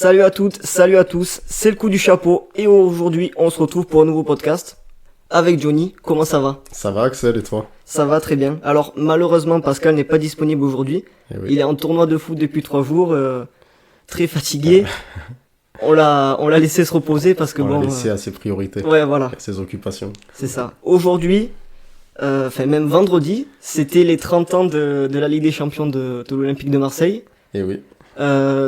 Salut à toutes, salut à tous, c'est le coup du chapeau et aujourd'hui on se retrouve pour un nouveau podcast avec Johnny. Comment ça va? Ça va Axel et toi? Ça va très bien. Alors malheureusement Pascal n'est pas disponible aujourd'hui. Eh oui. Il est en tournoi de foot depuis 3 jours, très fatigué. On l'a laissé se reposer parce que On l'a bon... laissé à ses priorités, Ouais voilà, à ses occupations. c'est ça. Aujourd'hui, même vendredi, c'était les 30 ans de la Ligue des Champions de l'Olympique de Marseille. Et oui,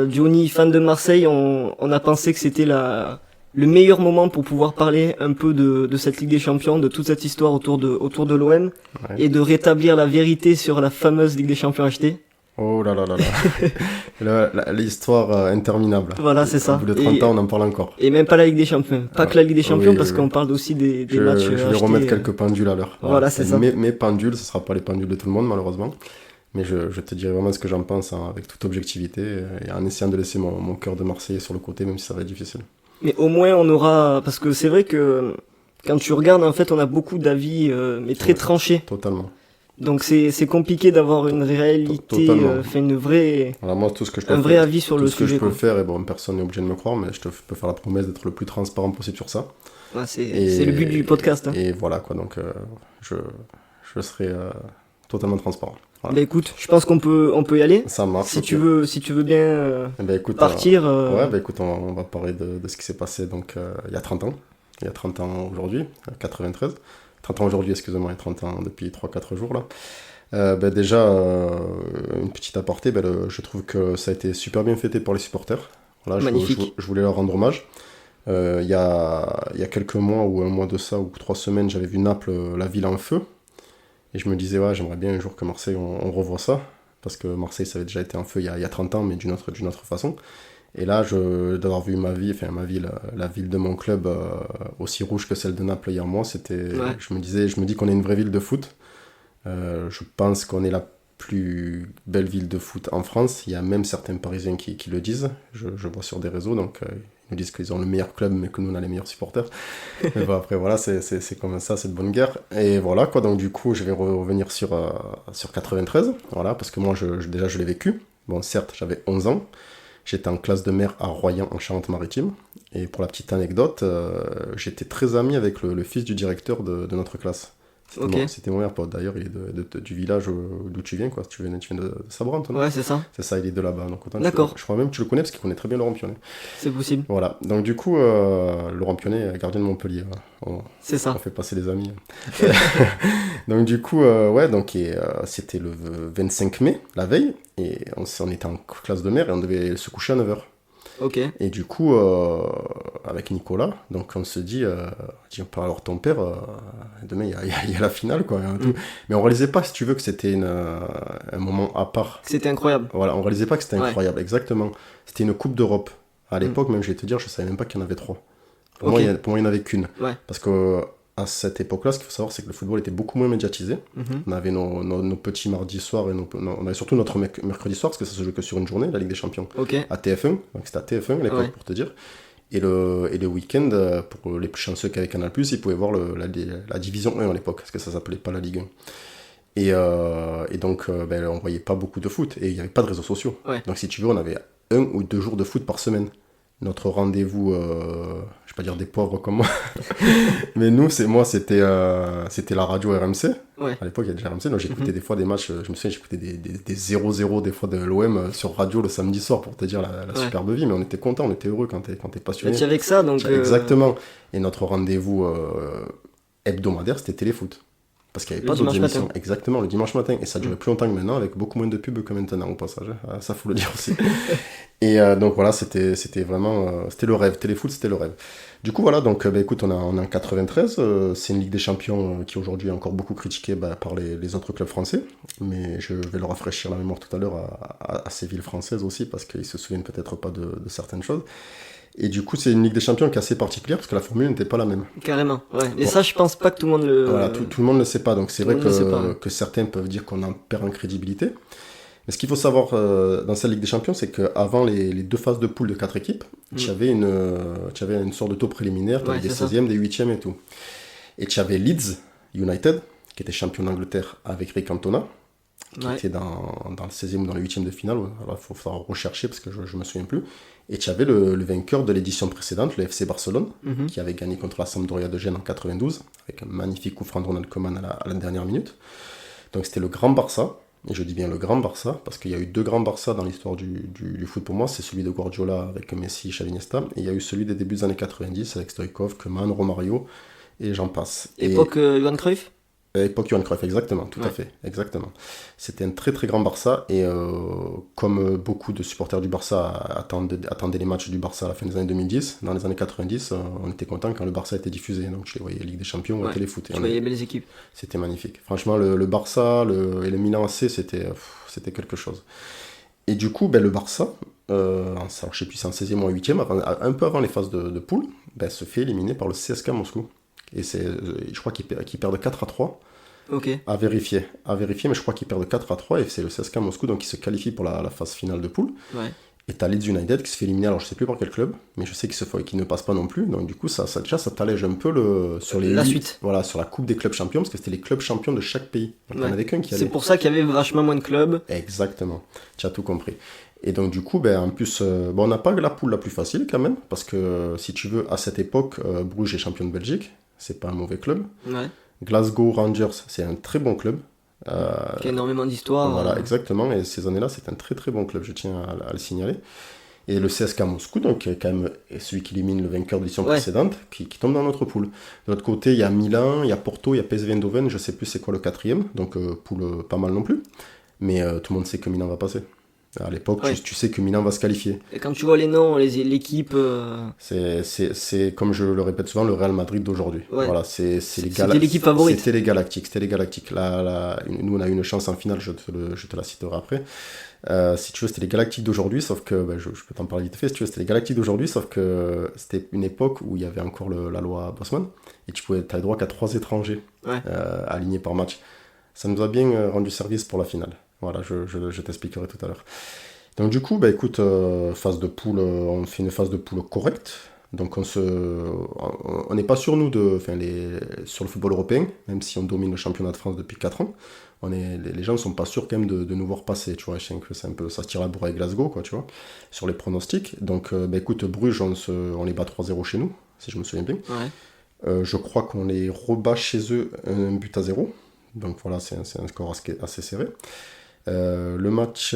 Johnny, fan de Marseille, on a pensé que c'était le meilleur moment pour pouvoir parler un peu de cette Ligue des Champions, de toute cette histoire autour de l'OM, ouais. et de rétablir la vérité sur la fameuse Ligue des Champions achetée. Oh là là là là. L'histoire interminable. Voilà, c'est ça. Au bout de 30 ans, on en parle encore. Et même pas la Ligue des Champions. Pas que la Ligue des Champions, Oui, parce oui. qu'on parle aussi des Je matchs vais achetés. remettre quelques pendules à l'heure. Voilà, c'est ça. Mes pendules, ce ne sera pas les pendules de tout le monde, malheureusement. Mais je te dirai vraiment ce que j'en pense avec toute objectivité et en essayant de laisser mon cœur de Marseillais sur le côté, même si ça va être difficile. Mais au moins, on aura... Parce que c'est vrai que quand tu regardes, en fait, on a beaucoup d'avis, mais très Ouais. tranchés. Totalement. Donc c'est compliqué d'avoir une réalité, Totalement. une vraie... Alors moi, tout ce que je peux Un vrai faire, avis sur tout le ce que sujet, je peux quoi. faire, et bon, personne n'est obligé de me croire, mais je peux faire la promesse d'être le plus transparent possible sur ça. Ouais, c'est Et- le but du podcast. Hein. Et voilà quoi, donc je serai totalement transparent. Voilà. Bah écoute, je pense qu'on peut y aller. Ça marche. Si ok. tu veux bien Eh ben, écoute, partir. ouais, bah écoute, on va parler de ce qui s'est passé donc, il y a 30 ans. Il y a 30 ans aujourd'hui, 93. 30 ans aujourd'hui, excusez-moi, il y a 30 ans depuis 3-4 jours là. Déjà, une petite aparté, je trouve que ça a été super bien fêté pour les supporters. Voilà, Magnifique. je voulais leur rendre hommage. Il y a quelques mois, ou un mois de ça, ou 3 semaines, j'avais vu Naples, la ville en feu. Et je me disais, ouais, j'aimerais bien un jour que Marseille, on revoie ça. Parce que Marseille, ça avait déjà été en feu il y a 30 ans, mais d'une autre façon. Et là, d'avoir vu ma ville, la ville de mon club, aussi rouge que celle de Naples hier mois, Ouais. je me dis qu'on est une vraie ville de foot. Je pense qu'on est la plus belle ville de foot en France. Il y a même certains Parisiens qui le disent. Je vois sur des réseaux, donc ils nous disent qu'ils ont le meilleur club, mais que nous, on a les meilleurs supporters. Mais bon, après, voilà, c'est comme ça, c'est de bonne guerre. Et voilà, quoi, donc du coup, je vais revenir sur 93, voilà, parce que moi, déjà, je l'ai vécu. Bon, certes, j'avais 11 ans. J'étais en classe de mer à Royan, en Charente-Maritime. Et pour la petite anecdote, j'étais très ami avec le fils du directeur de notre classe. Ok. C'était mon meilleur pote. D'ailleurs, il est du village d'où tu viens, quoi. Tu viens de Sabran, toi, non? Ouais, c'est ça. C'est ça, il est de là-bas. Donc, autant D'accord. je crois même que tu le connais parce qu'il connaît très bien Laurent Pionnet. C'est possible. Voilà. Donc, du coup, Laurent Pionnet, gardien de Montpellier. Voilà. C'est On ça. fait passer les amis. Donc, du coup, ouais, donc, c'était le 25 mai, la veille. Et on était en classe de mer et on devait se coucher à 9h. Ok. Et du coup, avec Nicolas, donc on se dit, alors ton père, demain il y a la finale, quoi. Hein, tout. Mm. Mais on réalisait pas, si tu veux, que c'était un moment à part. C'était incroyable. Voilà, on réalisait pas que c'était Ouais. incroyable, exactement. C'était une Coupe d'Europe. À l'époque, même, je vais te dire, je savais même pas qu'il y en avait 3. Pour Ok. moi, il n'y en avait qu'une. Ouais. Parce que à cette époque-là, ce qu'il faut savoir, c'est que le football était beaucoup moins médiatisé. Mhm. On avait nos petits mardis soirs et on avait surtout notre mercredi soir, parce que ça se joue que sur une journée, la Ligue des Champions. Ok. À TF1, donc c'était à TF1 à l'époque, Ouais. pour te dire. Et le week-end, pour les plus chanceux qui avaient Canal+, ils pouvaient voir la division 1 à l'époque, parce que ça s'appelait pas la Ligue 1. Et donc, on voyait pas beaucoup de foot, et il n'y avait pas de réseaux sociaux. Ouais. Donc si tu veux, on avait 1 ou 2 jours de foot par semaine. Notre rendez-vous, je vais pas dire des pauvres comme moi, mais nous, c'était la radio RMC. Ouais. À l'époque, il y a déjà RMC, donc j'écoutais des fois des matchs, je me souviens, j'écoutais des 0-0 des fois de l'OM sur radio le samedi soir pour te dire la Ouais. superbe vie, mais on était content, on était heureux quand t'es Mais passionné. tu avec ça, donc... Exactement. Et notre rendez-vous hebdomadaire, c'était téléfoot. Parce qu'il n'y avait Le pas d'autres dimanche émissions. matin. Exactement, le dimanche matin. Et ça durait plus longtemps que maintenant, avec beaucoup moins de pubs que maintenant, au passage. Ah, ça, faut le dire aussi. Et donc voilà, c'était vraiment... c'était le rêve. Téléfoot, c'était le rêve. Du coup, voilà, donc écoute, on est en 93. C'est une Ligue des Champions qui aujourd'hui est encore beaucoup critiquée par les autres clubs français. Mais je vais leur rafraîchir la mémoire tout à l'heure à ces villes françaises aussi, parce qu'ils se souviennent peut-être pas de certaines choses. Et du coup, c'est une Ligue des Champions qui est assez particulière, parce que la formule n'était pas la même. Carrément, ouais. Et Bon. ça, je pense pas que tout le monde le... Voilà, tout le monde ne le sait pas, donc c'est tout vrai le monde ne le sait pas, ouais. que certains peuvent dire qu'on en perd en crédibilité. Mais ce qu'il faut savoir dans cette Ligue des Champions, c'est qu'avant les 2 phases de poule de 4 équipes, tu avais une sorte de taux préliminaire, tu avais Ouais, des c'est ça. 16e, des 8e et tout. Et tu avais Leeds United, qui était champion d'Angleterre avec Rick Cantona. qui Ouais. était dans le 16e ou dans le 8e de finale. Alors, il faudra rechercher parce que je me souviens plus. Et tu avais le vainqueur de l'édition précédente, le FC Barcelone, Mhm. qui avait gagné contre la Sampdoria de Gênes en 92, avec un magnifique coup franc de Ronald Koeman à la dernière minute. Donc c'était le grand Barça, et je dis bien le grand Barça, parce qu'il y a eu deux grands Barça dans l'histoire du foot pour moi, c'est celui de Guardiola avec Messi, Xavi, Iniesta, et il y a eu celui des débuts des années 90 avec Stoïkov, Koeman, Romario, et j'en passe. Époque Johan Cruyff. Époque Johan Cruyff, exactement, tout à fait, exactement. C'était un très très grand Barça, et comme beaucoup de supporters du Barça attendaient les matchs du Barça à la fin des années 2010, dans les années 90, on était content quand le Barça était diffusé, donc je les voyais Ligue des Champions ou à Téléfoot. Tu voyais les belles équipes. C'était magnifique. Franchement, le Barça et le Milan AC, c'était quelque chose. Et du coup, le Barça, alors, je sais plus, c'est en 16e ou en 8e, un peu avant les phases de poule, se fait éliminer par le CSKA Moscou. Et je crois qu'ils perdent 4-3. Ok. À vérifier, mais je crois qu'ils perdent 4-3 et c'est le CSKA Moscou donc qui se qualifie pour la phase finale de poule. Ouais. Et t'as Leeds United qui se fait éliminer, alors je sais plus par quel club, mais je sais qu'il ne passe pas non plus. Donc du coup, ça t'allège un peu sur la suite. Voilà, sur la Coupe des clubs champions, parce que c'était les clubs champions de chaque pays. Donc il y en avait qu'un qui allait. C'est pour ça qu'il y avait vachement moins de clubs. Exactement, tu as tout compris. Et donc du coup, en plus, on n'a pas la poule la plus facile quand même, parce que si tu veux, à cette époque, Bruges est champion de Belgique, c'est pas un mauvais club. Ouais. Glasgow Rangers, c'est un très bon club. Qui a énormément d'histoire. Voilà, exactement. Et ces années-là, c'est un très très bon club, je tiens à le signaler. Et le CSKA Moscou, donc quand même celui qui élimine le vainqueur de l'édition précédente, qui tombe dans notre poule. De l'autre côté, il y a Milan, il y a Porto, il y a PSV Eindhoven, je sais plus c'est quoi le quatrième, donc poule pas mal non plus. Mais tout le monde sait que Milan va passer. À l'époque, tu sais que Milan va se qualifier. Et quand tu vois les noms, l'équipe... C'est comme je le répète souvent, le Real Madrid d'aujourd'hui. Ouais. Voilà, c'était l'équipe favorite. C'était les Galactiques. Nous, on a eu une chance en finale, je te la citerai après. Si tu veux, c'était les Galactiques d'aujourd'hui, sauf que, je peux t'en parler vite fait, si tu veux, c'était les Galactiques d'aujourd'hui, sauf que c'était une époque où il y avait encore la loi Bosman, et tu avais droit qu'à 3 étrangers alignés par match. Ça nous a bien rendu service pour la finale. Voilà, je t'expliquerai tout à l'heure. Donc du coup, écoute, phase de poule, on fait une phase de poule correcte. Donc on n'est pas sur nous sur le football européen, même si on domine le championnat de France depuis 4 ans. Les gens ne sont pas sûrs quand même de nous voir passer, tu vois. Je sais que c'est un peu, ça se tire la bourre avec Glasgow, quoi, tu vois, sur les pronostics. Donc écoute, Bruges, on les bat 3-0 chez nous, si je me souviens bien. Ouais. Je crois qu'on les rebat chez eux 1-0. Donc voilà, c'est un score assez serré. Le match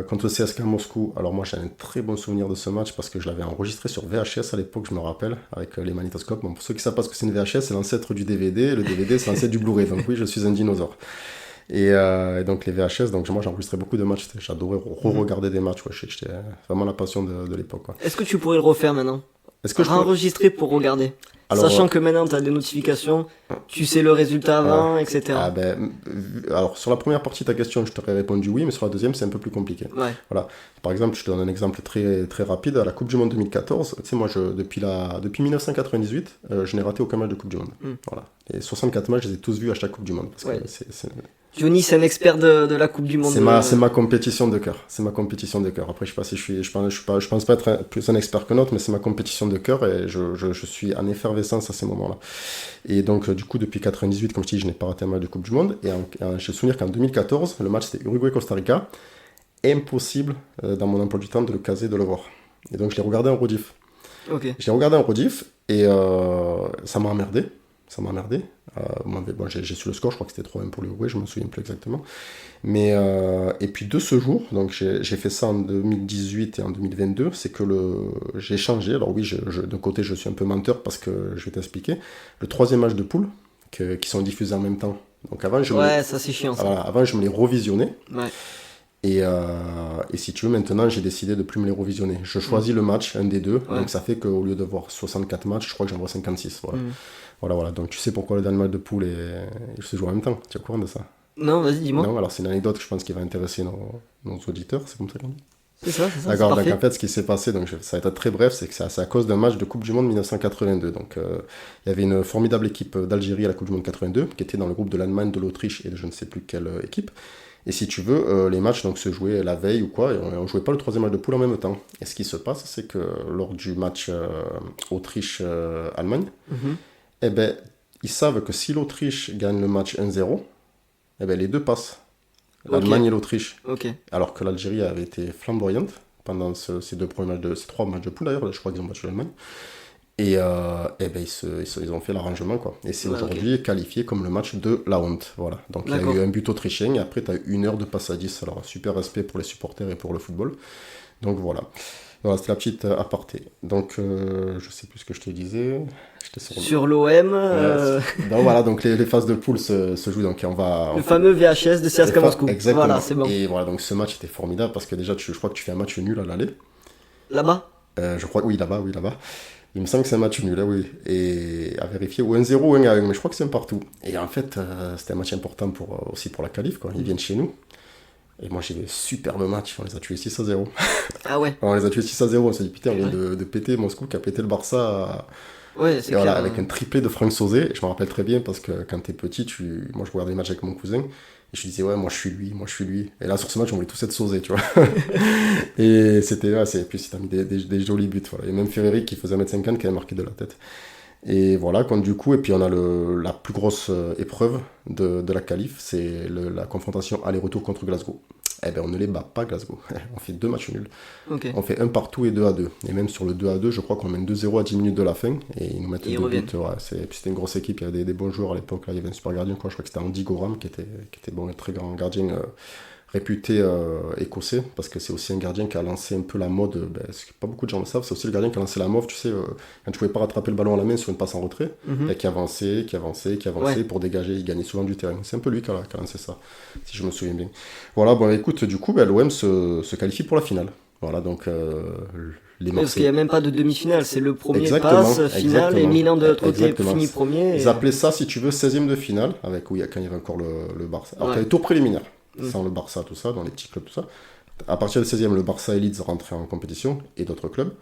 contre le CSKA Moscou, alors moi j'ai un très bon souvenir de ce match parce que je l'avais enregistré sur VHS à l'époque, je me rappelle, avec les magnétoscopes. Bon, pour ceux qui savent pas ce que c'est une VHS, c'est l'ancêtre du DVD, le DVD c'est l'ancêtre du Blu-ray, donc oui, je suis un dinosaure. Et donc les VHS, donc moi j'ai enregistré beaucoup de matchs, j'adorais re-regarder des matchs, j'étais vraiment la passion de l'époque, quoi. Est-ce que tu pourrais le refaire maintenant? Est-ce que enregistrer pour regarder? Alors, sachant que maintenant tu as des notifications, tu sais le résultat avant, etc. Alors sur la première partie de ta question, je t'aurais répondu oui, mais sur la deuxième, c'est un peu plus compliqué. Ouais. Voilà. Par exemple, je te donne un exemple très, très rapide. À la Coupe du Monde 2014, tu sais, moi, depuis 1998, je n'ai raté aucun match de Coupe du Monde. Voilà. Et 64 matchs, je les ai tous vus à chaque Coupe du Monde. Parce que Johnny, c'est un expert de la Coupe du Monde. C'est ma compétition de cœur. C'est ma compétition de cœur. Après, je sais pas si je pense pas être plus un expert que l'autre, mais c'est ma compétition de cœur et je suis en effervescence à ces moments-là. Et donc, du coup, depuis 98, comme je dis, je n'ai pas raté un match de Coupe du Monde. Et j'ai le souvenir qu'en 2014, le match c'était Uruguay-Costa Rica. Impossible, dans mon emploi du temps, de le caser, de le voir. Et donc, je l'ai regardé en rediff. Ok. Je l'ai regardé en rediff et ça m'a emmerdé. J'ai su le score, je crois que c'était 3-1 pour l'Uruguay, je ne me souviens plus exactement. Mais, et puis de ce jour, donc j'ai fait ça en 2018 et en 2022, c'est que j'ai changé. Alors oui, d'un côté, je suis un peu menteur parce que je vais t'expliquer. Le troisième match de poule, qui sont diffusés en même temps. Donc avant, ça c'est chiant ça. Voilà, avant, je me les revisionnais. Ouais. Et si tu veux, maintenant, j'ai décidé de plus me les revisionner. Je choisis le match, un des deux. Ouais. Donc ça fait qu'au lieu de voir 64 matchs, je crois que j'en vois 56. Voilà. Voilà. Donc tu sais pourquoi le dernier match de poule se joue en même temps. Tu es au courant de ça? Non, vas-y, dis-moi. Non, alors c'est une anecdote que je pense qui va intéresser nos auditeurs. C'est comme ça qu'on dit? C'est ça. D'accord, donc en fait, ce qui s'est passé, donc ça va être très bref, c'est que c'est à cause d'un match de Coupe du Monde 1982. Donc il y avait une formidable équipe d'Algérie à la Coupe du Monde 82, qui était dans le groupe de l'Allemagne, de l'Autriche et de je ne sais plus quelle équipe. Et si tu veux, les matchs donc, se jouaient la veille ou quoi, et on ne jouait pas le troisième match de poule en même temps. Et ce qui se passe, c'est que lors du match Autriche-Allemagne, ils savent que si l'Autriche gagne le match 1-0, les deux passent. l'Allemagne et l'Autriche. Ok. Alors que l'Algérie avait été flamboyante pendant ces ces 3 matchs de poule d'ailleurs, je crois qu'ils ont battu l'Allemagne. Et ben ils ont fait l'arrangement, quoi. Et c'est aujourd'hui qualifié comme le match de la honte. Voilà. Donc il y a eu un but autrichien et après tu as eu 1 heure de passe à 10. Alors super respect pour les supporters et pour le football. Donc voilà. Voilà, c'était la petite aparté. Donc je sais plus ce que je te disais. Sur l'OM. Donc voilà, donc les phases de poule se jouent. Donc on va. Le fameux VHS de CSKA Moscou. Exactement. Voilà, c'est bon. Et voilà, donc ce match était formidable parce que déjà, je crois que tu fais un match nul à l'aller. Là-bas Je crois, oui, là-bas. Il me semble que c'est un match nul, là, oui. Et à vérifier, ou 1-0 ou 1-1, mais je crois que c'est un partout. Et en fait, c'était un match important aussi pour la qualif, quoi. Ils viennent chez nous. Et moi, j'ai eu un superbe match. On les a tués 6-0. Ah ouais. On les a tués 6-0. On s'est dit, putain, on vient de péter Moscou qui a pété le Barça. Ouais, c'est clair. Voilà, avec un triplé de Franck Sauzet. Je me rappelle très bien parce que quand t'es petit, moi, je regardais les matchs avec mon cousin. Et je disais, ouais, moi je suis lui. Et là, sur ce match, on voulait tous être Sauzet, tu vois. Et c'était, puis il a mis des jolis buts. Voilà. Et même Ferreri qui faisait 1m50 qui avait marqué de la tête. Et voilà, du coup, et puis on a la plus grosse épreuve de la qualif, c'est la confrontation aller-retour contre Glasgow. Eh ben on ne les bat pas, Glasgow. On fait 2 matchs nuls. Okay. On fait 1 partout et 2-2. Et même sur le 2-2, je crois qu'on mène 2-0 à 10 minutes de la fin. Et ils nous mettent 2 buts. Ouais, c'était une grosse équipe, il y avait des bons joueurs à l'époque. Là, il y avait un super gardien, quoi. Je crois que c'était Andy Goram, qui était bon, un très grand gardien réputé écossais. Parce que c'est aussi un gardien qui a lancé un peu la mode. Ce que pas beaucoup de gens le savent, c'est aussi le gardien qui a lancé la mode, tu sais, quand tu pouvais pas rattraper le ballon à la main sur une passe en retrait, qui avançait, ouais, pour dégager, il gagnait souvent du terrain. C'est un peu lui qui a lancé ça, si je me souviens bien. Voilà, bon écoute, du coup, l'OM se qualifie pour la finale. Voilà, donc les Marseillais. Parce qu'il n'y a même pas de demi-finale, c'est le premier passe, finale, et Milan de l'autre côté finit premier. Ils appelaient ça, si tu veux, 16e de finale, avec quand il y avait encore le Barça. Alors, tu avais tour préliminaire, sans le Barça, tout ça, dans les petits clubs, tout ça. À partir du 16e, le Barça et Leeds rentraient en compétition, et d'autres clubs.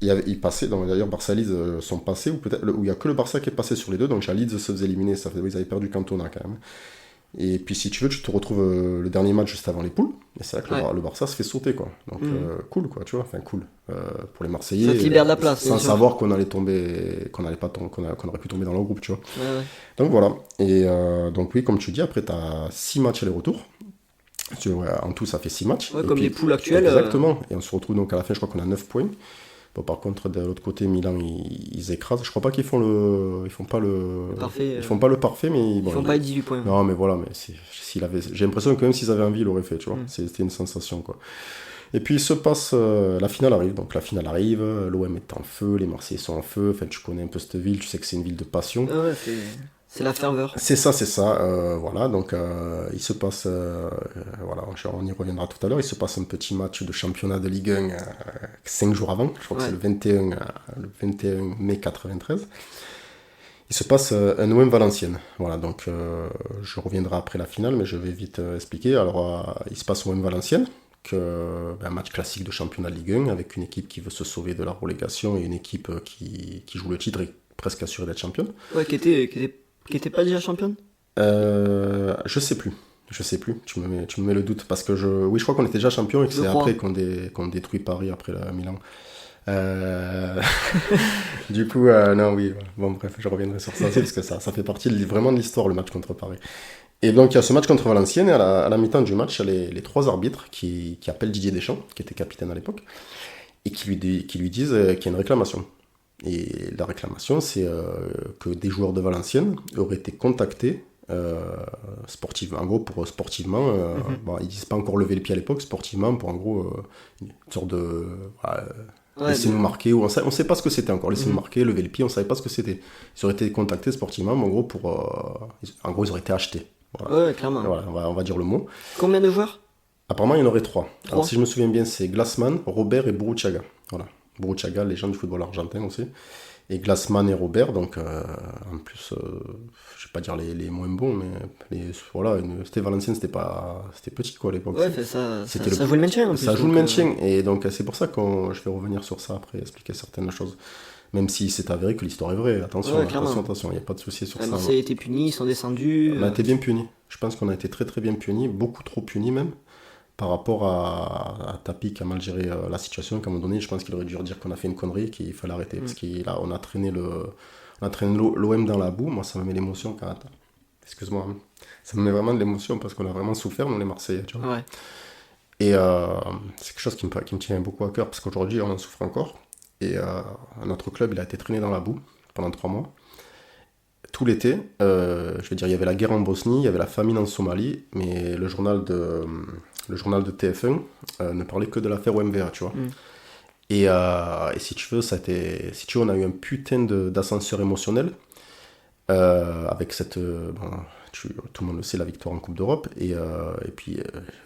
Ils passaient, d'ailleurs, Barça et Leeds sont passés, où il n'y a que le Barça qui est passé sur les deux, donc Leeds se faisait éliminer, ils avaient perdu Cantona quand même. Et puis si tu veux, tu te retrouves le dernier match juste avant les poules, et c'est là que le Barça se fait sauter, quoi. Donc cool, quoi, tu vois, enfin cool pour les Marseillais. Ça te libère de la place. Sans savoir qu'on allait tomber, qu'on aurait pu tomber dans leur groupe, tu vois. Ouais. Donc voilà. Et donc oui, comme tu dis, après t'as 6 matchs aller-retour. En tout, ça fait 6 matchs. Ouais, comme puis, les poules actuelles. Exactement. Et on se retrouve donc à la fin, je crois qu'on a 9 points. Bon, par contre, de l'autre côté, Milan, ils écrasent. Je crois pas qu'ils font ils font pas le parfait. Ils font pas le parfait, mais ils font pas les 18 points. Non, mais voilà, mais j'ai l'impression que même s'ils avaient envie, ils l'auraient fait, tu vois. C'était une sensation, quoi. Et puis il se passe, la finale arrive. Donc la finale arrive, l'OM est en feu, les Marseillais sont en feu. Enfin, tu connais un peu cette ville, tu sais que c'est une ville de passion. Ah ouais, c'est la ferveur. C'est ça. Voilà, donc il se passe, voilà, on y reviendra tout à l'heure, il se passe un petit match de championnat de Ligue 1 5 jours avant, je crois que c'est le 21 mai 93. Il se passe un OM Valenciennes. Voilà, donc je reviendrai après la finale, mais je vais vite expliquer. Alors, il se passe OM Valenciennes, un match classique de championnat de Ligue 1, avec une équipe qui veut se sauver de la relégation et une équipe qui joue le titre et presque assurée d'être championne. Ouais, qui était pas déjà championne ? Je sais plus. Tu me mets le doute parce que je crois qu'on était déjà champion et que c'est après qu'on détruit Paris après Milan. Du coup, non, oui. Bon, bref, je reviendrai sur ça aussi parce que ça fait partie vraiment de l'histoire, le match contre Paris. Et donc, il y a ce match contre Valenciennes et à la mi-temps du match, il y a les 3 arbitres qui appellent Didier Deschamps, qui était capitaine à l'époque, et qui lui disent qu'il y a une réclamation. Et la réclamation, c'est que des joueurs de Valenciennes auraient été contactés sportivement. En gros, pour sportivement, ils disent pas encore lever le pied à l'époque, sportivement, pour en gros, une sorte de... laissez-nous marquer, ou on sait pas ce que c'était encore, laissez-nous marquer, lever le pied, on savait pas ce que c'était. Ils auraient été contactés sportivement, mais en gros, ils auraient été achetés. Voilà. Ouais, clairement. Voilà, on va dire le mot. Combien de joueurs ? Apparemment, il y en aurait 3. Alors, si je me souviens bien, c'est Glassman, Robert et Burruchaga. Voilà. Burruchaga, légende du football argentin aussi. Et Glassman et Robert, donc en plus, je vais pas dire les moins bons, mais c'était Valenciennes, c'était petit quoi à l'époque. Ouais, ça joue le maintien en plus. Ça joue le maintien, et donc c'est pour ça que je vais revenir sur ça après, expliquer certaines choses. Même si c'est avéré que l'histoire est vraie, attention, il n'y a pas de souci sur ça. Marseille a été puni, ils sont descendus. On a été bien punis. Je pense qu'on a été très très bien punis, beaucoup trop punis même, par rapport à Tapi qui a mal géré la situation. Qu'à un moment donné, je pense qu'il aurait dû dire qu'on a fait une connerie, qu'il fallait arrêter. Parce qu'on a traîné l'OM dans la boue. Moi, ça me met l'émotion quand excuse-moi, hein. Ça me met vraiment de l'émotion parce qu'on a vraiment souffert, nous les Marseillais, tu vois. Ouais. Et c'est quelque chose qui me tient beaucoup à cœur parce qu'aujourd'hui, on en souffre encore. Et notre club, il a été traîné dans la boue pendant 3 mois. Tout l'été, je veux dire, il y avait la guerre en Bosnie, il y avait la famine en Somalie, mais le journal de TF1 ne parlait que de l'affaire OMVA, tu vois. Et si tu veux, on a eu un putain d'ascenseur émotionnel avec tout le monde le sait, la victoire en Coupe d'Europe. Et puis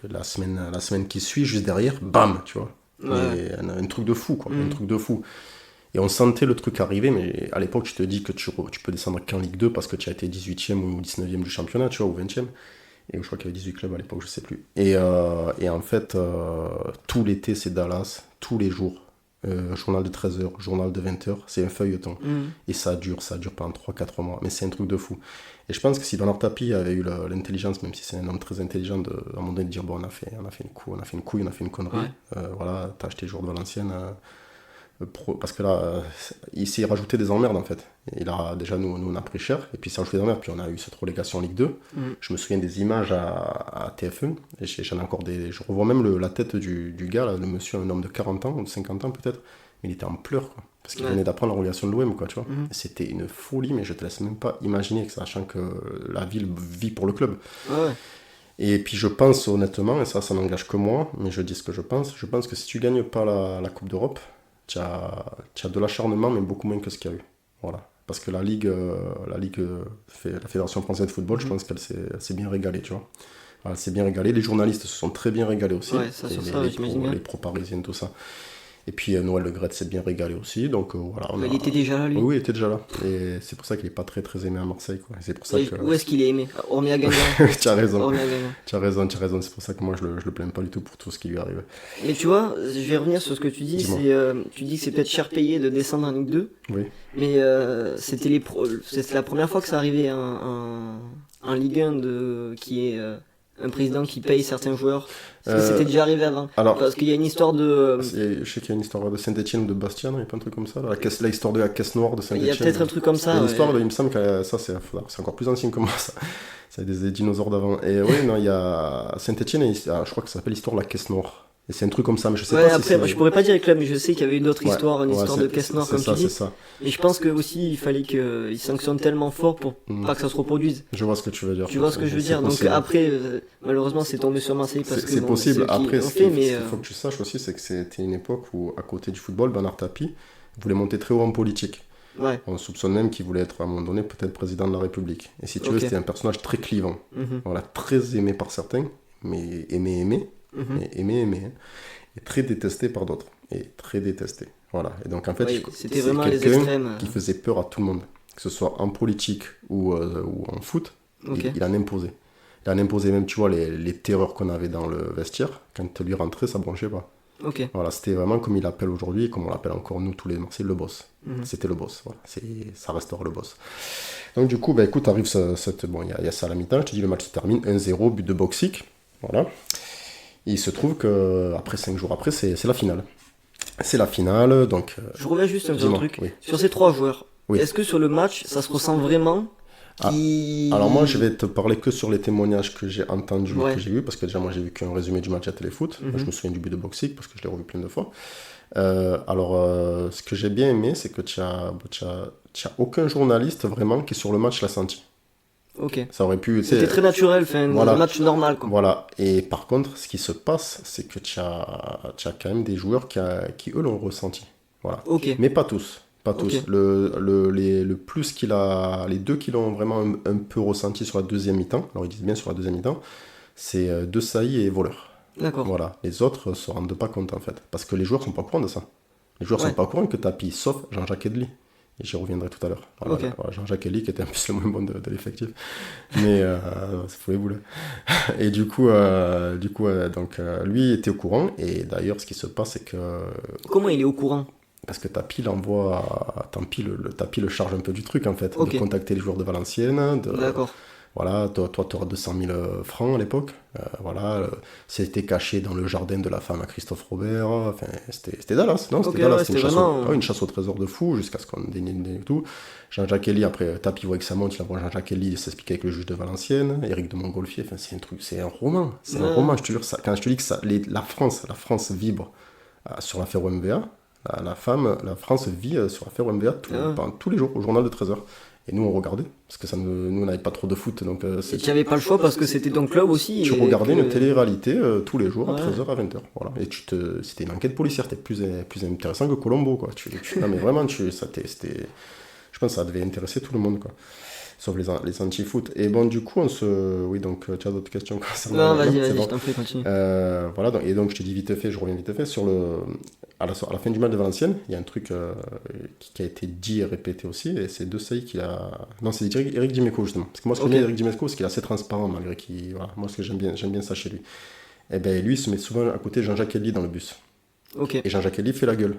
la semaine qui suit, juste derrière, bam, tu vois. Ouais. Et un truc de fou, quoi. Un truc de fou. Et on sentait le truc arriver, mais à l'époque, je te dis que tu peux descendre qu'en Ligue 2 parce que tu as été 18e ou 19e du championnat, tu vois, ou 20e. Et je crois qu'il y avait 18 clubs à l'époque, je sais plus. Et en fait, tout l'été, c'est Dallas, tous les jours. Journal de 13h, journal de 20h, c'est un feuilleton. Et ça dure pendant 3-4 mois. Mais c'est un truc de fou. Et je pense que si Bernard Tapie avait eu l'intelligence, même si c'est un homme très intelligent, à un moment donné de dire bon, on a fait une connerie. Voilà, t'as acheté le joueur de Valenciennes. Parce que là, il s'est rajouté des emmerdes en fait. Déjà, nous on a pris cher, et puis il s'est rajouté des emmerdes, puis on a eu cette relégation en Ligue 2. Je me souviens des images à TF1, et j'en ai encore je revois même la tête du gars, là, le monsieur, un homme de 40 ans, ou de 50 ans peut-être, mais il était en pleurs, quoi. Parce qu'il venait d'apprendre la relégation de l'OM, quoi, tu vois. C'était une folie, mais je te laisse même pas imaginer, sachant que la ville vit pour le club. Ouais. Et puis je pense honnêtement, et ça n'engage que moi, mais je dis ce que je pense que si tu gagnes pas la Coupe d'Europe, tu as de l'acharnement, mais beaucoup moins que ce qu'il y a eu. Voilà. Parce que la Fédération française de football, je pense qu'elle s'est bien régalée, tu vois. Voilà, c'est bien régalé. Les journalistes se sont très bien régalés aussi. Ouais, ça, les pro-parisiens, tout ça. Et puis Noël Le Graët s'est bien régalé aussi. Donc voilà. Il était déjà là, lui. Oui, il était déjà là. Et c'est pour ça qu'il n'est pas très très aimé à Marseille, quoi. C'est pour ça que... Où est-ce qu'il est aimé? Hormis à Guingamp. Tu as raison. Hormis à Guingamp. Tu as raison. C'est pour ça que moi je le plains pas du tout pour tout ce qui lui arrive. Mais tu vois, je vais revenir sur ce que tu dis. Tu dis que c'est peut-être cher payé de descendre en Ligue 2. Oui. Mais c'était la première fois que ça arrivait en Ligue 1 qui est un président qui paye certains joueurs. Parce que c'était déjà arrivé avant. Alors, parce qu'il y a une histoire de... Je sais qu'il y a une histoire de Saint-Etienne ou de Bastia, il n'y a pas un truc comme ça. L'histoire de la caisse noire de Saint-Etienne. Il y a peut-être un truc comme ça. Il y a une histoire, il me semble que ça, c'est encore plus ancien que moi, ça. C'est des dinosaures d'avant. Et oui, non, il y a Saint-Etienne, je crois que ça s'appelle l'histoire de la caisse noire. Et c'est un truc comme ça, mais je sais pas après, moi, je pourrais pas dire les clubs, mais je sais qu'il y avait une autre histoire, une histoire de caisse noire, comme ça, tu dis. c'est ça. Et je pense que aussi, il fallait qu'ils sanctionnent tellement fort pour pas que ça se reproduise. Je vois ce que tu veux dire. Tu vois ce que je veux dire. Donc après, malheureusement, c'est tombé sur Marseille parce que c'est possible. Après, ce qu'il faut que tu saches aussi, c'est que c'était une époque où, à côté du football, Bernard Tapie voulait monter très haut en politique. Ouais. On soupçonne même qu'il voulait être à un moment donné peut-être président de la République. Et si tu veux, c'était un personnage très clivant. Voilà, très aimé par certains, mais aimé. Hein. Et très détesté par d'autres. Et très détesté. Voilà. Et donc en fait, c'était vraiment les extrêmes. Qui faisait peur à tout le monde. Que ce soit en politique ou en foot, il en imposait. Il en imposait même, tu vois, les terreurs qu'on avait dans le vestiaire. Quand lui rentrait, ça bronchait pas. Voilà, c'était vraiment comme il l'appelle aujourd'hui, comme on l'appelle encore nous tous les Marseillais, le boss. C'était le boss. Voilà. Ça restera le boss. Donc du coup, écoute, arrive il y a ça à la mi-temps. Je te dis, le match se termine 1-0, but de Boxic. Voilà. Et il se trouve que 5 jours après, c'est la finale. C'est la finale, donc... Je reviens juste un petit truc. Oui. Sur ces 3 joueurs, oui. Est-ce que sur le match, ça se ressent vraiment Alors moi, je vais te parler que sur les témoignages que j'ai entendus, que j'ai vus, parce que déjà, moi, j'ai vu qu'un résumé du match à Téléfoot. Je me souviens du but de Boxic, parce que je l'ai revu plein de fois. Ce que j'ai bien aimé, c'est que tu as aucun journaliste, vraiment, qui sur le match l'a senti. Ça aurait pu... C'était très naturel, un match normal, quoi. Voilà, et par contre, ce qui se passe, c'est que tu as quand même des joueurs qui eux, l'ont ressenti. Voilà. Mais pas tous. Le plus les deux qui l'ont vraiment un peu ressenti sur la deuxième mi-temps, alors ils disent bien sur la deuxième mi-temps, c'est De Sailly et Voleur. D'accord. Voilà, les autres se rendent pas compte en fait, parce que les joueurs sont pas au courant de ça. Les joueurs sont pas au courant que Tapie, sauf Jean-Jacques Edli. Et j'y reviendrai tout à l'heure. Voilà, Jean-Jacques Edli qui était un peu le moins bon de l'effectif. Mais c'est fou les boules. Et du coup, lui était au courant. Et d'ailleurs, ce qui se passe, c'est que... Comment il est au courant ? Parce que Tapie l'envoie... Tapie le charge un peu du truc, en fait. De contacter les joueurs de Valenciennes. D'accord. Voilà, toi, tu auras 200 000 francs à l'époque. Voilà, c'était caché dans le jardin de la femme à Christophe Robert. Enfin, c'était Dallas, non? C'était Ok, Dallas, ouais, c'était c'était vraiment... une chasse au trésor de fou, jusqu'à ce qu'on dénigre et tout. Jean-Jacques Kelly, après, Tapi voit que ça monte, il envoie Jean-Jacques Kelly, il s'explique avec le juge de Valenciennes, Éric de Montgolfier, enfin, c'est un truc, c'est un roman. C'est un roman, je te jure. Ça, quand je te dis que ça, la France vibre sur l'affaire OMVA, la France vit sur l'affaire OMVA tous les jours, au journal de 13h. Et nous, on regardait, parce que nous, on n'avait pas trop de foot. Donc, Et tu n'avais pas le choix parce que c'était ton club aussi. Tu regardais une télé-réalité tous les jours à Ouais. 13h à 20h. Voilà. Et c'était une enquête policière, c'était plus intéressant que Colombo. Quoi. Non, mais vraiment, je pense que ça devait intéresser tout le monde. Quoi. Sauf les anti-foot. Et bon, du coup, oui, donc tu as d'autres questions concernant... Non, vas-y, c'est je bon. t'en prie, continue. Voilà, et donc je te dis vite fait, je reviens vite fait, à la fin du match de Valenciennes, il y a un truc qui a été dit et répété aussi, et c'est De Sailly qui a... Non, c'est Eric Dimeco, justement. Parce que moi, ce que j'aime bien Eric Dimeco, c'est qu'il est assez transparent, malgré qu'il... Voilà, moi, ce que j'aime bien ça chez lui. Et ben lui, il se met souvent à côté de Jean-Jacques Kelly dans le bus. Ok. Et Jean-Jacques Kelly fait la gueule.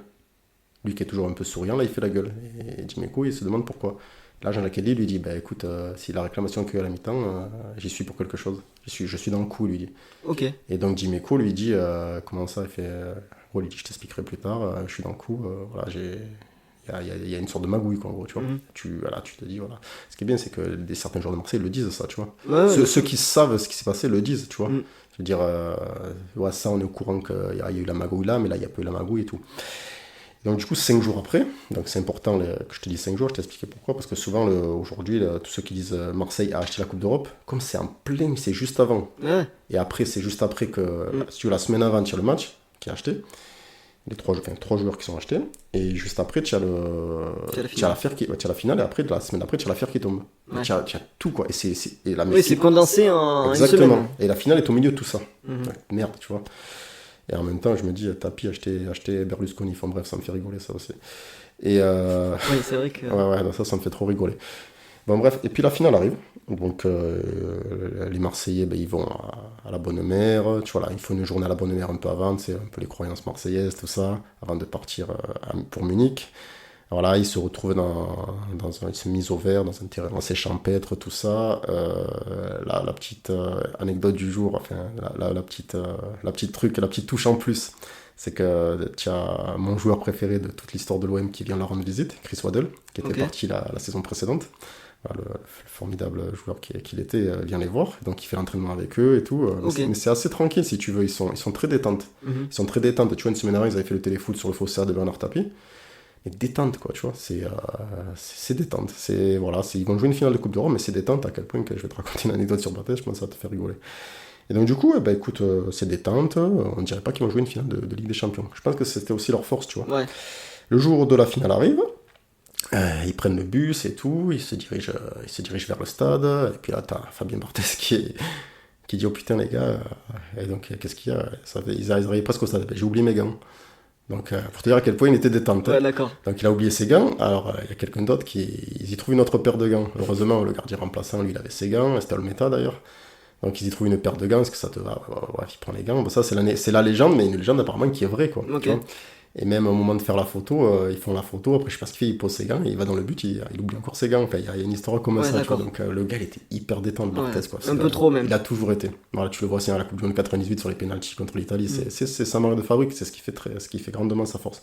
Lui qui est toujours un peu souriant, là, il fait la gueule. Et Dimeco, il se demande pourquoi. Là, Jean-Jacques Kelly lui dit, bah écoute, si la réclamation qu'il y a à la mi-temps, j'y suis pour quelque chose. Je suis dans le coup, lui dit. Ok. Et donc Dimeco lui dit, comment ça, il fait, il dit, je t'expliquerai plus tard, je suis dans le coup, voilà, il y a une sorte de magouille, quoi, en gros, tu vois. Tu te dis, voilà. Ce qui est bien, c'est que certains joueurs de Marseille le disent, ça, tu vois. Ouais, ceux qui savent ce qui s'est passé le disent, tu vois. Je veux dire, ouais, ça, on est au courant qu'il y a eu la magouille là, mais là, il n'y a pas eu la magouille et tout. Donc du coup, 5 jours après, donc c'est important que je te dise 5 jours, je t'expliquer pourquoi, parce que souvent, aujourd'hui, tous ceux qui disent Marseille a acheté la Coupe d'Europe, comme c'est en plein, c'est juste avant, et après, c'est juste après que, si tu veux, la semaine avant, tu as le match qui est acheté, les 3 joueurs qui sont achetés, et juste après, tu as la finale, et après, la semaine après, tu as l'affaire qui tombe. Ouais. Tu as tout, quoi. Oui, c'est condensé en exactement. une semaine. Et la finale est au milieu de tout ça. Ouais, merde, tu vois. Et en même temps, je me dis, Tapi acheter Berlusconi. Enfin bref, ça me fait rigoler, ça aussi. Et oui, c'est vrai que... Ouais, ça me fait trop rigoler. Bon bref, et puis la finale arrive. Donc les Marseillais, ils vont à la Bonne Mère. Tu vois, là, il faut une journée à la Bonne Mère un peu avant, c'est un peu les croyances marseillaises, tout ça, avant de partir pour Munich. Alors là, ils se retrouvent ils se misent au vert, dans un terrain assez champêtre, tout ça. La petite anecdote du jour, enfin, la petite touche en plus, c'est que tu as mon joueur préféré de toute l'histoire de l'OM qui vient leur rendre visite, Chris Waddle, qui était parti la saison précédente. Voilà, le formidable joueur qu'il était vient les voir, donc il fait l'entraînement avec eux et tout. Mais c'est assez tranquille, si tu veux, ils sont très détentes. Ils sont très détentes. Tu vois, une semaine avant, ils avaient fait le téléfoot sur le faussaire de Bernard Tapie. Mais détente, quoi, tu vois, c'est détente. Voilà, ils vont jouer une finale de Coupe d'Europe, mais c'est détente à quel point que je vais te raconter une anecdote sur Barthez, je pense que ça va te faire rigoler. Et donc du coup, écoute, c'est détente, on dirait pas qu'ils vont jouer une finale de Ligue des Champions. Je pense que c'était aussi leur force, tu vois. Ouais. Le jour de la finale arrive, ils prennent le bus et tout, ils se dirigent vers le stade, et puis là, t'as Fabien Barthez qui dit, oh putain les gars, et donc qu'est-ce qu'il y a ils arrivent presque au stade, j'ai oublié mes gants. Donc, pour te dire à quel point il était détente. Ouais, d'accord. Donc, il a oublié ses gants. Alors, il y a quelqu'un d'autre qui y trouve une autre paire de gants. Heureusement, le gardien remplaçant, lui, il avait ses gants. C'était Olmeta, d'ailleurs. Donc, ils y trouvent une paire de gants. Est-ce que ça te va? Ouais, il prend les gants. Bon, ça, c'est la légende, mais une légende apparemment qui est vraie, quoi. Ok. Tu vois. Et même au moment de faire la photo, ils font la photo. Après, je sais pas ce qu'il fait, il pose ses gants et il va dans le but. Il oublie encore ses gants. Enfin, il y a une histoire comme ça. Tu vois. Donc, le gars, il était hyper détente, Barthez, quoi. Un peu trop, même. Il a toujours été. Voilà, tu le vois aussi à la Coupe du Monde 98 sur les pénaltys contre l'Italie. C'est sa marque de fabrique. C'est ce qui fait grandement sa force.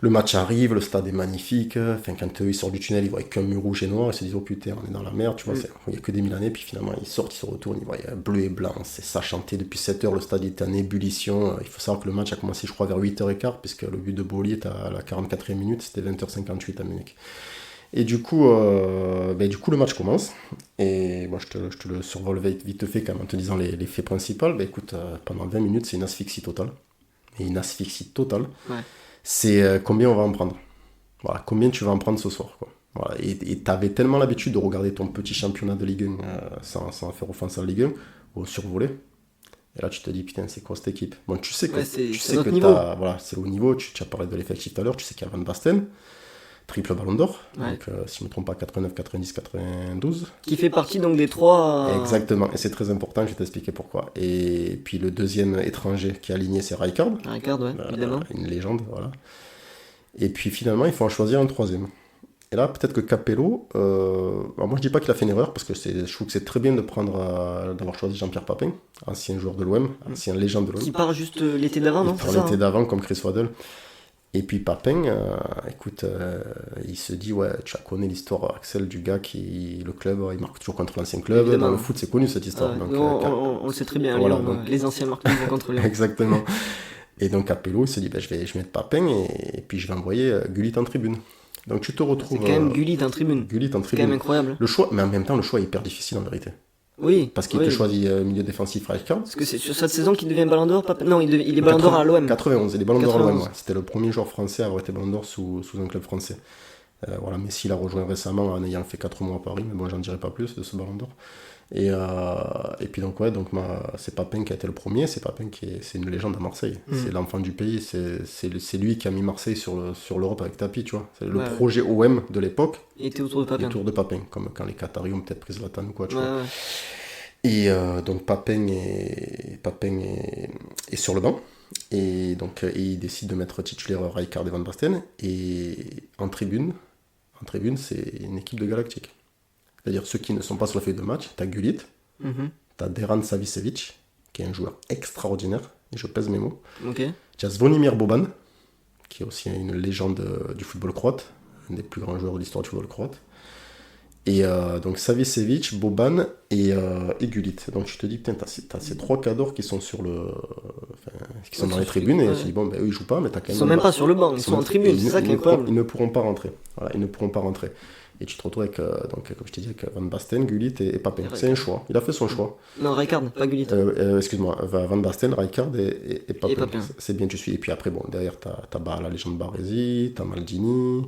Le match arrive, le stade est magnifique. Enfin, quand ils sortent du tunnel, ils voient qu'un mur rouge et noir. Ils se disent, oh putain, on est dans la merde. Tu vois, il n'y a que des Milanais. Puis finalement, ils sortent, ils se retournent. Ils voient bleu et blanc. C'est ça chanté depuis 7 heures. Le stade était en ébullition. Il faut savoir que le match a commencé, je crois, vers 8h15, puisque le but de Boli est à la 44e minute. C'était 20h58 à Munich. Et du coup, le match commence. Et moi, je te le survole vite fait quand même en te disant les faits principaux. Écoute, pendant 20 minutes, c'est une asphyxie totale. Et une asphyxie totale. Ouais. C'est combien on va en prendre. Voilà, combien tu vas en prendre ce soir, quoi. Voilà, et t'avais tellement l'habitude de regarder ton petit championnat de Ligue 1 sans faire offense à la Ligue 1 au survolé. Et là, tu te dis, putain, c'est quoi cette équipe? Bon, tu sais que c'est le haut niveau. Tu as parlé de l'effectif tout à l'heure. Tu sais qu'il y a Van Basten, triple ballon d'or. Ouais. Donc, si je ne me trompe pas, 89, 90, 92. Qui fait partie donc des 3. Exactement, et c'est très important, je vais t'expliquer pourquoi. Et puis le deuxième étranger qui est aligné, c'est Rijkaard. Rijkaard, ouais, évidemment. Une légende, voilà. Et puis finalement, il faut en choisir un troisième. Et là, peut-être que Capello, alors moi je dis pas qu'il a fait une erreur, parce que je trouve que c'est très bien d'avoir choisi Jean-Pierre Papin, ancien joueur de l'OM, ancien légende de l'OM. Qui part juste l'été d'avant, non? Il part l'été d'avant comme Chris Waddle. Et puis Papin, écoute, il se dit, ouais, tu as connu l'histoire, Axel, du gars le club, il marque toujours contre l'ancien club. Évidemment. Dans le foot, c'est connu cette histoire. Ouais, Donc, on le sait très bien, voilà, Lyon, donc- les anciens marquent toujours contre Lyon. Exactement. Et donc Capello, il se dit, je vais mettre Papin et puis je vais envoyer Gullit en tribune. Donc tu te C'est retrouves. quand même Gullit en tribune. Gullit en C'est quand même tribune. incroyable. Le choix, mais en même temps, le choix est hyper difficile en vérité. Oui. Parce qu'il oui. te choisit milieu défensif Rijkaard. Parce que c'est sur cette saison qu'il devient Ballon d'Or. Non, il est Ballon d'Or à l'OM. 91, il est Ballon d'Or à l'OM. 91. Ouais. C'était le premier joueur français à avoir été Ballon d'Or sous un club français. Voilà, Messi l'a rejoint récemment en ayant fait 4 mois à Paris, mais bon, j'en dirai pas plus de ce Ballon d'Or. Et puis donc, ouais, c'est Papin qui a été le premier, c'est Papin c'est une légende à Marseille. C'est l'enfant du pays, c'est lui qui a mis Marseille sur l'Europe avec tapis, tu vois. C'est le projet OM de l'époque. Il était autour de Papin. Autour de Papin, comme quand les Qataris ont peut-être pris Zlatan ou quoi, tu vois. Ouais. Et donc Papin est sur le banc. Et donc il décide de mettre titulaire Rijkaard et Van Basten. Et en tribune, c'est une équipe de Galactique. C'est-à-dire ceux qui ne sont pas sur la feuille de match, t'as Gullit, t'as Deran Savicevic, qui est un joueur extraordinaire, et je pèse mes mots. Ok. T'as Zvonimir Boban, qui est aussi une légende du football croate, un des plus grands joueurs de l'histoire du football croate. Et donc Savicevic, Boban et Gullit. Donc je te dis, putain, t'as ces 3 cadors qui sont qui sont dans les tribunes, et je te dis, bon, ben eux ils jouent pas, mais t'as quand même. Ils sont même pas sur le banc, ils sont en tribune, c'est ça qui est incroyable. Ils ne pourront pas rentrer. Voilà, ils ne pourront pas rentrer. Et tu te retrouves avec, donc, comme je t'ai dit, avec Van Basten, Gullit et Papin. C'est un choix. Il a fait son choix. Non, Rijkaard, pas Gullit. Excuse-moi, Van Basten, Rijkaard et Papin. Et Papin. C'est bien, tu suis. Et puis après, bon, derrière, t'as la légende Baresi, t'as Maldini,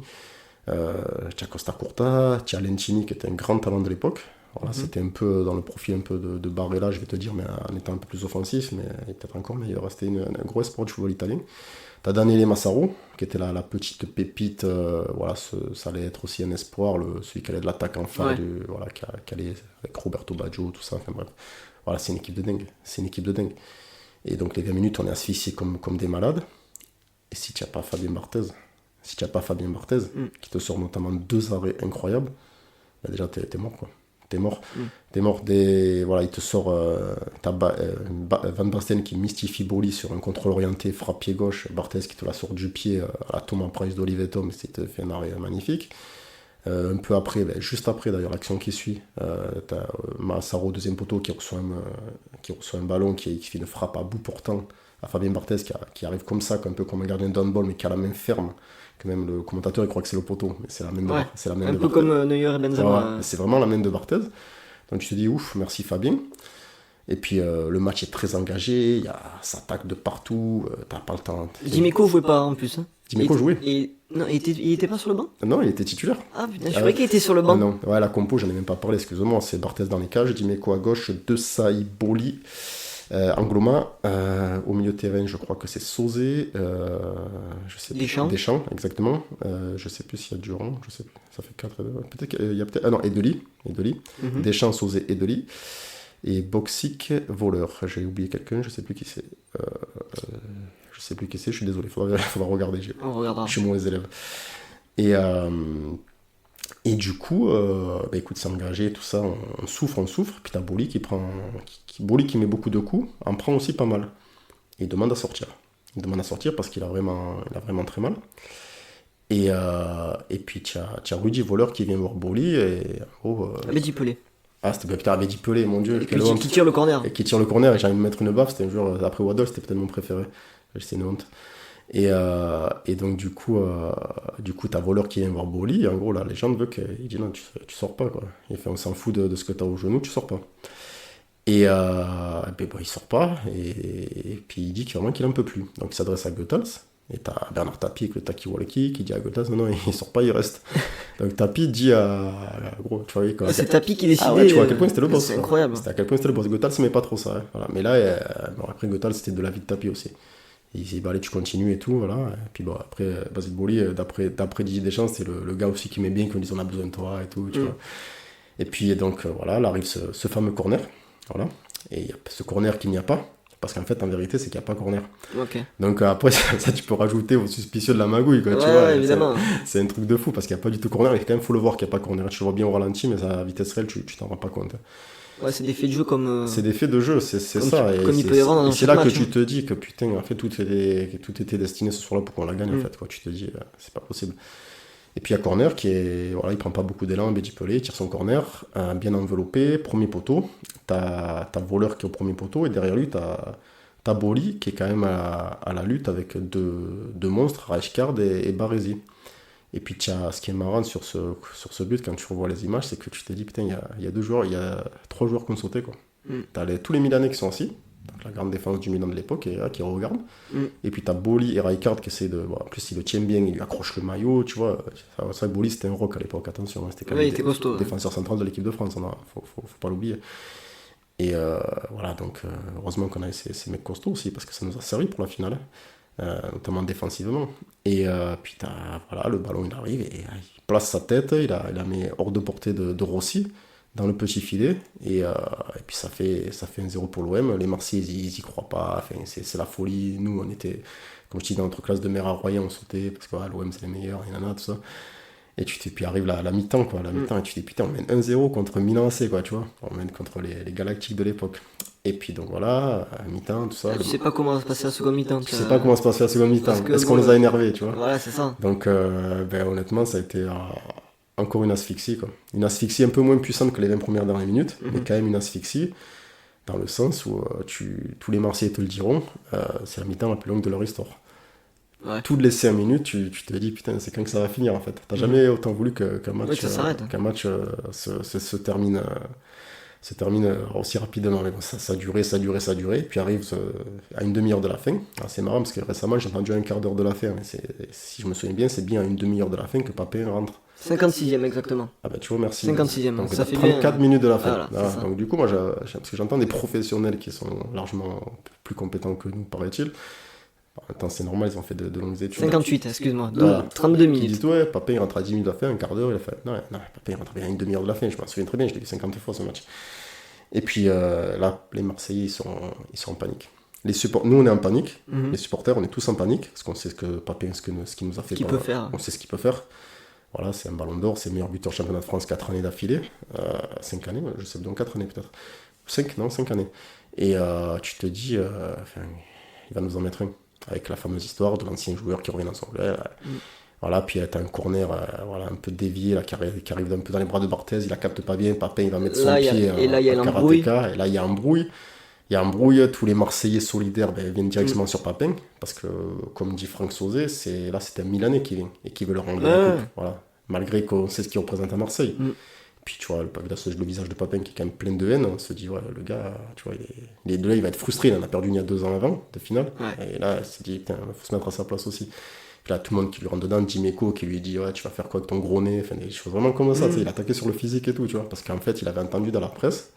t'as Costa Curta, t'as Lentini, qui était un grand talent de l'époque. Voilà, c'était un peu dans le profil un peu de Barella, je vais te dire, mais en étant un peu plus offensif, mais peut-être encore, mais il restait un gros espoir du football italien. T'as Daniele Massaro, qui était la petite pépite, voilà, ça allait être aussi un espoir, celui qui allait de l'attaque en fin, qui allait avec Roberto Baggio, tout ça, enfin bref. Voilà, c'est une équipe de dingue. Et donc les 20 minutes, on est asphyxiés comme des malades. Et si tu n'as pas Fabien Barthez, qui te sort notamment 2 arrêts incroyables, bah déjà t'es mort, quoi. T'es mort. Voilà, il te sort Van Basten qui mystifie Boli sur un contrôle orienté, frappe pied gauche, Barthez qui te la sort du pied à la Thomas Price d'Oliveto, mais c'était fait un arrêt magnifique. Un peu après, juste après d'ailleurs, l'action qui suit, t'as Massaro, deuxième poteau, qui reçoit un ballon, qui fait une frappe à bout portant à Fabien Barthez, qui arrive comme ça, un peu comme un gardien de handball, mais qui a la main ferme. Que même le commentateur il croit que c'est le poteau, mais c'est la main un peu comme Neuer et Benzema. C'est vraiment la main de Barthez. Donc tu te dis ouf, merci Fabien. Et puis le match est très engagé, ça attaque de partout, t'as pas le temps. Dimeco jouait pas en plus. Dimeco jouait. Non, il était pas sur le banc? Non, il était titulaire. Ah putain, je croyais qu'il était sur le banc. Non, ouais, la compo, j'en ai même pas parlé, excuse-moi, c'est Barthez dans les cages, Dimeco à gauche, De Saï, Boli. Angloma, au milieu de terrain, je crois que c'est Sauzé, je sais Deschamps. Deschamps, exactement. Je sais plus s'il y a Durand, je sais plus. Ça fait 4. Peut-être qu'il y a peut-être. Ah non, Edeli. Deschamps, Sauzé, Edeli. Et Boxic, voleur. J'ai oublié quelqu'un, je sais plus qui c'est. Je suis désolé, faudra regarder. On regardera. Je suis mauvais élève. Et du coup, écoute, c'est engagé, tout ça, on souffre, puis t'as Boli Boli qui met beaucoup de coups, en prend aussi pas mal. Et il demande à sortir. Parce qu'il a vraiment très mal. Et puis t'as Rudy Voleur qui vient voir Boli, et en gros... Mehdi Pelé. Ah, c'était putain, Mehdi Pelé, mon dieu. Qui tire le corner. Et qui tire le corner, et j'ai envie de mettre une baffe, c'était un joueur, après Waddle, c'était peut-être mon préféré. C'est une honte. Et donc du coup t'as Voleur qui vient voir Boli, et en gros la légende veut qu'il dit non, tu sors pas, quoi. Il fait on s'en fout de ce que t'as au genou, tu sors pas. Et il sort pas, et puis il dit qu'il en peut plus. Donc il s'adresse à Goethals, et t'as Bernard Tapie avec le Taki Walkie qui dit à Goethals non, il sort pas, il reste. Donc Tapie dit gros, tu vois, quand c'est Tapie qui décidait. Ah ouais, tu vois à quel point c'était le boss. C'est incroyable. C'était à quel point c'était le boss. Goethals mais pas trop ça, hein. Voilà. Mais là après Goethals c'était de la vie de Tapie aussi. Il s'est dit, allez, tu continues et tout, voilà. Et puis bon, après, Basile Boli, d'après Didier Deschamps, c'est le gars aussi qui m'aime bien, qui me dit, on a besoin de toi et tout, tu vois. Et puis donc, voilà, là arrive ce fameux corner, voilà. Et il y a ce corner qu'il n'y a pas, Parce qu'en fait, en vérité, c'est qu'il n'y a pas corner. Ok. Donc après, ça, tu peux rajouter au suspicieux de la magouille, quoi, tu Ouais, vois. évidemment. C'est un truc de fou, parce qu'il n'y a pas du tout corner, et quand même, faut le voir qu'il n'y a pas corner. Tu le vois bien au ralenti, mais à vitesse réelle, tu t'en rends pas compte. Ouais, c'est des faits de jeu C'est des faits de jeu, c'est comme ça. comme il peut y avoir dans Et un c'est là que match. tu te dis que putain, en fait, tout était destiné ce soir-là pour qu'on la gagne, en Mm. fait, quoi. Tu te dis, c'est pas possible. Et puis il y a corner qui est. Voilà, il prend pas beaucoup d'élan, Bédi Pelé, il tire son corner, bien enveloppé, premier poteau. T'as voleur qui est au premier poteau, et derrière lui, t'as Boli qui est quand même à la lutte avec deux monstres, Rijkaard et Baresi. Et puis ce qui est marrant sur ce but, quand tu revois les images, c'est que tu te dis, putain, il y a 2 joueurs, il y a 3 joueurs qui ont sauté, quoi. Mm. T'as tous les Milanais qui sont assis, donc la grande défense du Milan de l'époque, et là, qui regardent. Mm. Et puis t'as Boli et Rijkaard qui essaient de. Bon, en plus, il le tient bien, il lui accroche le maillot, tu vois. Ça, Boli, c'était un rock à l'époque, attention. Hein, c'était quand Ouais, même il était costaud. défenseur central de l'équipe de France, faut pas l'oublier. Et voilà, donc heureusement qu'on a ces mecs costauds aussi, parce que ça nous a servi pour la finale, notamment défensivement. Et puis voilà, le ballon il arrive et il place sa tête, il la met hors de portée de Rossi dans le petit filet, et puis ça fait 1-0 pour l'OM. Les Marseillais ils y croient pas, enfin, c'est la folie. Nous on était, comme je dis, dans notre classe de mère à Royan, on sautait parce que l'OM c'est les meilleurs, et tout ça. Et puis arrive la mi-temps, quoi, mi-temps, et tu te dis, putain, on mène 1-0 contre Milan AC, quoi, tu vois. On mène contre les Galactiques de l'époque. Et puis donc voilà, à mi-temps, tout ça. Tu sais pas comment va se passer la seconde mi-temps. Tu sais pas comment se passe la seconde mi-temps. Est-ce qu'on les a énervés, tu vois? Voilà, c'est ça. Donc honnêtement, ça a été encore une asphyxie, quoi. Une asphyxie un peu moins puissante que les 20 premières dernières minutes, mais quand même une asphyxie, dans le sens où tous les Marseillais te le diront, c'est la mi-temps la plus longue de leur histoire. Ouais. Toutes les 5 minutes, tu te dis, putain, c'est quand que ça va finir, en fait. T'as jamais autant voulu qu'un match, ça match se termine aussi rapidement. Mais bon, ça a duré. Puis arrive à une demi-heure de la fin. Alors, c'est marrant parce que récemment, j'ai entendu un quart d'heure de la fin. Mais si je me souviens bien, c'est bien à une demi-heure de la fin que Papin rentre. 56e exactement. Ah bah tu vois, merci. 56e, donc, ça fait 34 bien. minutes de la fin. Voilà, c'est ça. Donc du coup, moi, parce que j'entends des professionnels qui sont largement plus compétents que nous, paraît-il. Attends, c'est normal, ils ont fait de longues études. 58, excuse-moi. Voilà. 32 Ils minutes. disent, ouais, Papin il rentre à 10 minutes de la fin, un quart d'heure, il a fait. Non, Papin il rentre bien à une demi-heure de la fin, je m'en souviens très bien, je l'ai vu 50 fois ce match. Et puis là, les Marseillais, ils sont en panique. Nous, on est en panique. Les supporters, on est tous en panique, parce qu'on sait ce que Papin, ce qu'il nous a fait. Ce qu'il peut faire. On sait ce qu'il peut faire. Voilà, c'est un ballon d'or, c'est le meilleur buteur championnat de France 4 années d'affilée. 5 années, je sais, donc 4 années peut-être. 5 années. Et tu te dis, il va nous en mettre un. Avec la fameuse histoire de l'ancien joueur qui revient dans son club. Voilà, puis t'as un corner un peu dévié là, qui arrive un peu dans les bras de Barthez, il la capte pas bien, Papin il va mettre son pied et là il y a l'embrouille. Et là il y a embrouille, tous les Marseillais solidaires viennent directement sur Papin, parce que comme dit Franck Sauzet, c'était un Milanais qui vient et qui veut leur enlever la coupe, voilà. Malgré qu'on sait ce qu'il représente à Marseille. Puis tu vois, le visage de Papin qui est quand même plein de haine, on se dit, ouais, le gars, tu vois, il va être frustré, il en a perdu il y a 2 ans avant, de finale, et là, il s'est dit, putain, il faut se mettre à sa place aussi. Puis là, tout le monde qui lui rentre dedans, Dimeco qui lui dit, ouais, tu vas faire quoi avec ton gros nez, enfin, des choses vraiment comme ça, tu sais, il attaquait sur le physique et tout, tu vois, parce qu'en fait, il avait entendu dans la presse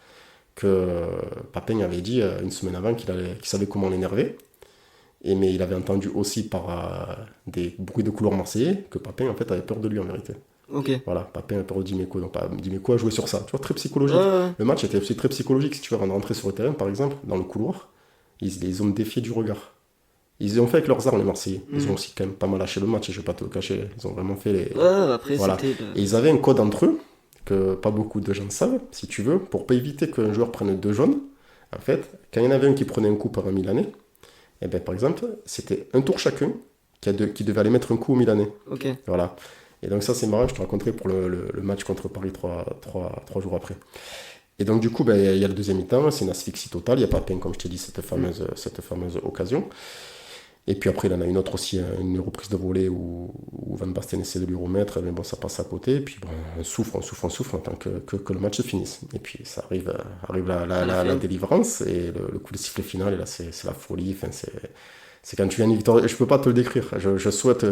que Papin avait dit une semaine avant qu'il savait comment l'énerver, mais il avait entendu aussi par des bruits de couloir marseillais que Papin, en fait, avait peur de lui, en vérité. Ok. Voilà, Papin a peur de Dimeco, donc Dimeco a joué sur ça, tu vois, très psychologique. Le match était aussi très psychologique, si tu veux rentrer sur le terrain, par exemple, dans le couloir, ils ont défié du regard. Ils ont fait avec leurs armes, les Marseillais. Ils ont aussi quand même pas mal lâché le match, je vais pas te le cacher. Ils ont vraiment fait les... après voilà. c'était... Et ils avaient un code entre eux, que pas beaucoup de gens savent, si tu veux, pour pas éviter qu'un joueur prenne 2 jaunes. En fait, quand il y en avait un qui prenait un coup par un Milanais, et ben par exemple, c'était un tour chacun qui devait aller mettre un coup au Milanais. Ok. Voilà. Et donc ça c'est marrant, je te raconterai pour le match contre Paris 3 jours après. Et donc du coup, il y a le deuxième mi-temps, c'est une asphyxie totale, il n'y a pas peine, comme je t'ai dit, cette fameuse occasion. Et puis après, il en a une autre aussi, une reprise de volée où Van Basten essaie de lui remettre, mais bon, ça passe à côté. Et puis bon, on souffre en tant que le match se finisse. Et puis ça arrive la délivrance et le coup de sifflet final, et là c'est la folie. Enfin, c'est quand tu gagnes une victoire. Je peux pas te le décrire. Je souhaite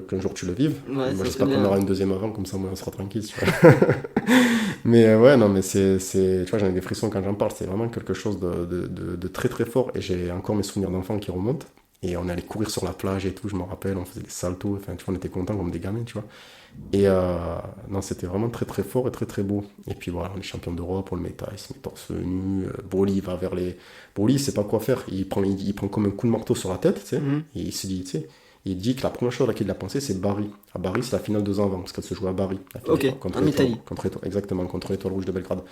qu'un jour tu le vives. Ouais, moi, j'espère qu'on aura une deuxième avant, comme ça moi, on sera tranquille. Tu vois. Mais ouais, non, mais tu vois, j'en ai des frissons quand j'en parle. C'est vraiment quelque chose de très très fort. Et j'ai encore mes souvenirs d'enfant qui remontent. Et on allait courir sur la plage et tout, je me rappelle, on faisait des saltos, enfin, tu vois, on était contents comme des gamins, tu vois. Et non, c'était vraiment très très fort et très très beau. Et puis voilà, on est champion d'Europe, on le met, il se met torse nu, Broly il va vers les... Broly il sait pas quoi faire, il prend comme un coup de marteau sur la tête, tu sais, et il se dit, tu sais, il dit que la première chose à laquelle il a pensé c'est Bari. À Bari, c'est la finale 2 ans avant, parce qu'elle se jouait à Bari. En Italie. Exactement, contre l'Étoile Rouge de Belgrade.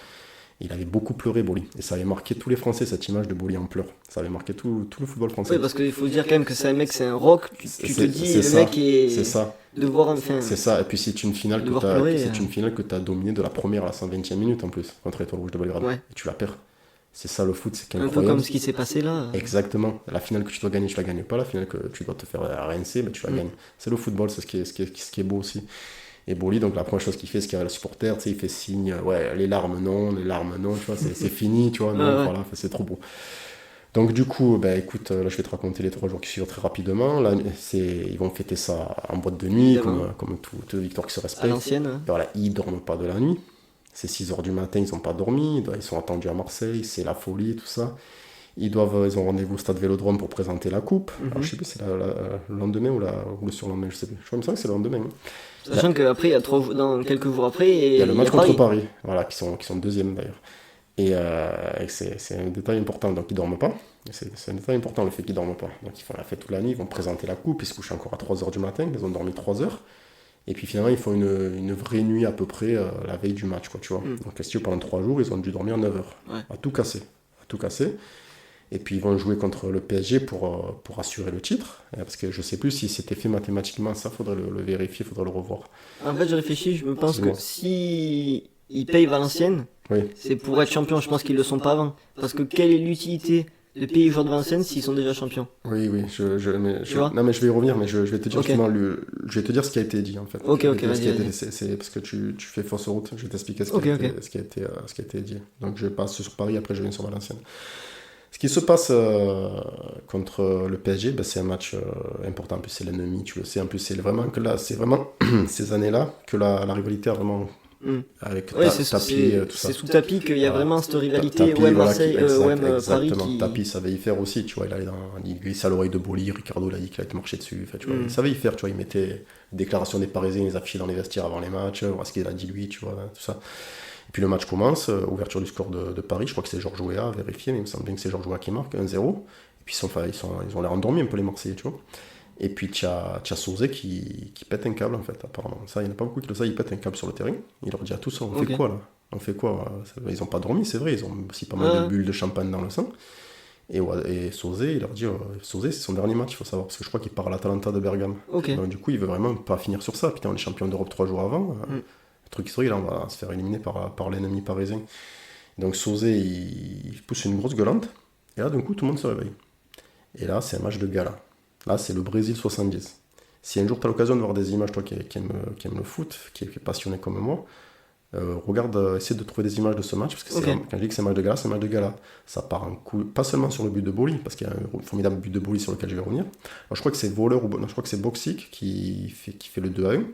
Il avait beaucoup pleuré, Boli. Et ça avait marqué tous les Français, cette image de Boli en pleurs. Ça avait marqué tout le football français. Oui, parce qu'il faut dire quand même que c'est un mec, c'est un rock. Tu te dis, le ça, mec est. C'est ça. De voir un film. C'est ça. Et puis c'est une finale que tu as dominée de la première à la 120e minute en plus, contre l'Étoile Rouge de Belgrade. Ouais. Et tu la perds. C'est ça le foot, c'est incroyable. Un peu comme ce qui s'est passé là. Exactement. La finale que tu dois gagner, tu la gagnes pas. La finale que tu dois te faire rincer, mais tu la gagnes. C'est le football, c'est ce qui est beau aussi. Et Boli, donc la première chose qu'il fait, c'est qu'il y a le supporter, tu sais, il fait signe, ouais, les larmes non, tu vois, c'est fini, tu vois, non, voilà, c'est trop beau. Donc du coup, bah écoute, là je vais te raconter les 3 jours qui suivent très rapidement. Là, ils vont fêter ça en boîte de nuit, comme toute victoire qui se respecte. À l'ancienne. Et voilà, ils dorment pas de la nuit. C'est 6h du matin, ils n'ont pas dormi, ils sont attendus à Marseille, c'est la folie, tout ça. Ils ont rendez-vous au stade Vélodrome pour présenter la coupe. Alors, je sais plus si c'est le lendemain ou le surlendemain, je sais plus. Je me sens que c'est le lendemain. Sachant qu'après, il y a dans quelques jours après, il y a le match contre Paris, voilà, qui sont deuxième d'ailleurs. Et c'est un détail important, donc ils dorment pas. C'est un détail important le fait qu'ils dorment pas. Donc ils font la fête toute la nuit, ils vont présenter la coupe, ils se couchent encore à 3h du matin, ils ont dormi 3 heures. Et puis finalement, ils font une vraie nuit à peu près la veille du match, quoi, tu vois. Donc si tu veux, pendant 3 jours, ils ont dû dormir 9 heures. Ouais. À tout casser. Et puis ils vont jouer contre le PSG pour assurer le titre. Parce que je sais plus si c'était fait mathématiquement, ça faudrait le vérifier, faudrait le revoir. En fait, je réfléchis, je me pense que si ils payent Valenciennes, c'est pour être champion. Je pense qu'ils le sont pas avant. Parce que quelle est l'utilité de payer les joueurs de Valenciennes s'ils sont déjà champions? Oui, non mais je vais y revenir, mais je vais te dire justement, je vais te dire ce qui a été dit en fait. Vas-y. C'est parce que tu fais fausse route, je vais t'expliquer ce qui a été dit. Donc je passe sur Paris, après je viens sur Valenciennes. Ce qui se passe contre le PSG, c'est un match important. En plus, c'est l'ennemi, tu le sais. En plus, c'est vraiment ces années-là que la rivalité a vraiment. Avec Tapie, tout ça. C'est sous Tapie qu'il y a vraiment cette rivalité Marseille, Paris. Tapie savait y faire aussi, tu vois. Il glisse à l'oreille de Boli, Ricardo l'a dit qu'il allait te marcher dessus. Tu vois, il savait y faire, tu vois. Il mettait les déclarations des Parisiens, il les affichait dans les vestiaires avant les matchs, voir ce qu'il a dit lui, tu vois, tout ça. Et puis le match commence, ouverture du score de Paris, je crois que c'est Georges Weah à vérifier, mais il me semble bien que c'est Georges Weah qui marque, 1-0. Et puis ils ont l'air endormis un peu les Marseillais, tu vois. Et puis tu as Sauzet qui pète un câble en fait, apparemment. Ça, il n'y en a pas beaucoup qui le savent, il pète un câble sur le terrain. Il leur dit à tous, on fait quoi là? On fait quoi? Ils n'ont pas dormi, c'est vrai, ils ont aussi pas mal de bulles de champagne dans le sang. Et Sauzet, il leur dit, Sauzet c'est son dernier match, il faut savoir, parce que je crois qu'il part à l'Atalanta de Bergame. Donc du coup, il veut vraiment pas finir sur ça. Putain, on est champion d'Europe 3 jours avant. Truc historique, là, on va se faire éliminer par l'ennemi parisien. Donc Sauzet, il pousse une grosse gueulante, et là, d'un coup, tout le monde se réveille. Et là, c'est un match de gala. Là, c'est le Brésil 70. Si un jour tu as l'occasion de voir des images, toi qui aime le foot, qui est passionné comme moi, regarde, essaie de trouver des images de ce match, parce que quand je dis que c'est un match de gala, c'est un match de gala. Ça part un coup, pas seulement sur le but de Boli, parce qu'il y a un formidable but de Boli sur lequel je vais revenir. Alors, je crois que c'est je crois que c'est Boxic qui fait le 2-1.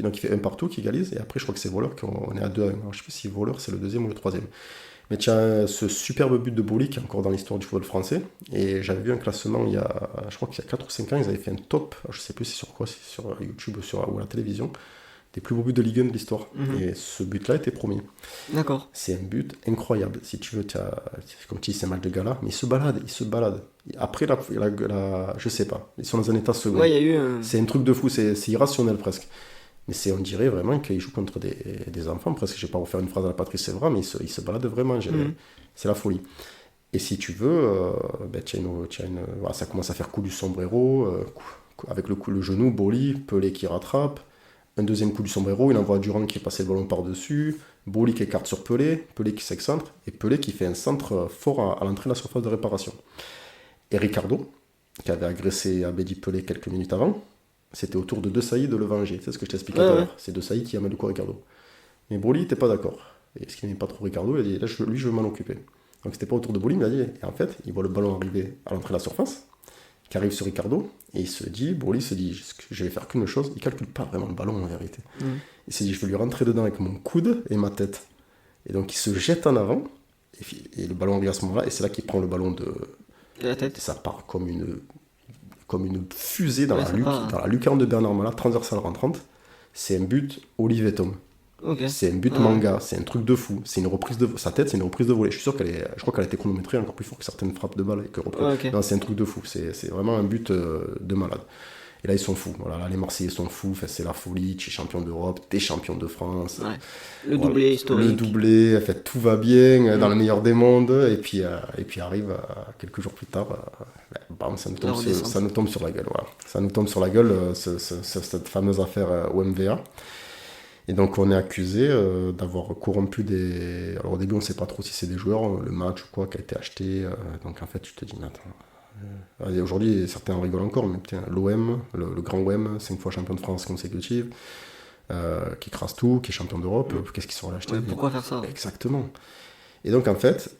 Donc il fait un partout, qui égalise, et après je crois que c'est Voleur qu'on est à 2-1. Alors je sais plus si Voleur c'est le deuxième ou le troisième. Mais tu as ce superbe but de Boli qui est encore dans l'histoire du football français, et j'avais vu un classement je crois qu'il y a 4 ou 5 ans, ils avaient fait un top, alors je sais plus c'est sur quoi, c'est sur YouTube ou à la télévision, des plus beaux buts de Ligue 1 de l'histoire. Et ce but-là était promis. D'accord. C'est un but incroyable. Si tu veux, comme tu dis, c'est un match de gala, mais il se balade. Après, je sais pas, ils sont dans un état second. Ouais, il y a eu C'est un truc de fou, c'est irrationnel presque. Mais on dirait vraiment qu'ils jouent contre des enfants, presque. Je vais pas refaire une phrase à la Patrice Evra, mais ils se baladent vraiment. C'est la folie. Et si tu veux, ça commence à faire coup du sombrero, avec le genou, Boli, Pelé qui rattrape, un deuxième coup du sombrero, il envoie Durand qui est passé le ballon par-dessus, Boli qui écarte sur Pelé qui s'excentre, et Pelé qui fait un centre fort à l'entrée de la surface de réparation. Et Ricardo, qui avait agressé Abedi Pelé quelques minutes avant, c'était au tour de De Sailly de le venger. C'est ce que je t'expliquais tout à l'heure. C'est De Sailly qui amène le coup à Ricardo. Mais Boli n'était pas d'accord. Et ce qui n'aimait pas trop Ricardo, il a dit, là, je veux m'en occuper. Donc c'était pas au tour de Boli, mais il a dit, et en fait, il voit le ballon arriver à l'entrée de la surface, qui arrive sur Ricardo, et Boli se dit, je vais faire qu'une chose, il calcule pas vraiment le ballon en vérité. Il s'est dit, je vais lui rentrer dedans avec mon coude et ma tête. Et donc il se jette en avant, et le ballon arrive à ce moment-là, et c'est là qu'il prend le ballon de la tête. Et ça part comme comme une fusée dans, Ouais, dans la lucarne de Bernard Malat, transversale rentrante. C'est un but Olivier Tom. Okay. C'est un but manga, c'est un truc de fou. C'est une reprise de sa tête, c'est une reprise de volée. Je suis sûr je crois qu'elle a été chronométrée encore plus fort que certaines frappes de balle et que Okay. Non, c'est un truc de fou. C'est vraiment un but de malade. Et là, ils sont fous. Voilà, là, les Marseillais sont fous. Enfin, c'est la folie. Tu es champion d'Europe, t'es champion de France. Ouais. Le doublé historique. Le doublé. En fait, tout va bien dans le meilleur des mondes. Et puis arrive quelques jours plus tard, bam, ça nous tombe sur la gueule. Voilà. Ça nous tombe sur la gueule, cette fameuse affaire OMVA. Et donc on est accusé d'avoir corrompu des... Alors au début on sait pas trop si c'est des joueurs, le match ou quoi qui a été acheté. Donc en fait tu te dis, mais attends. Aujourd'hui certains en rigolent encore, mais putain, l'OM, le grand OM, 5 fois champion de France consécutive, qui écrase tout, qui est champion d'Europe, qu'est-ce qu'ils sont allés acheter? Ouais, pourquoi faire ça? Exactement. Et donc en fait,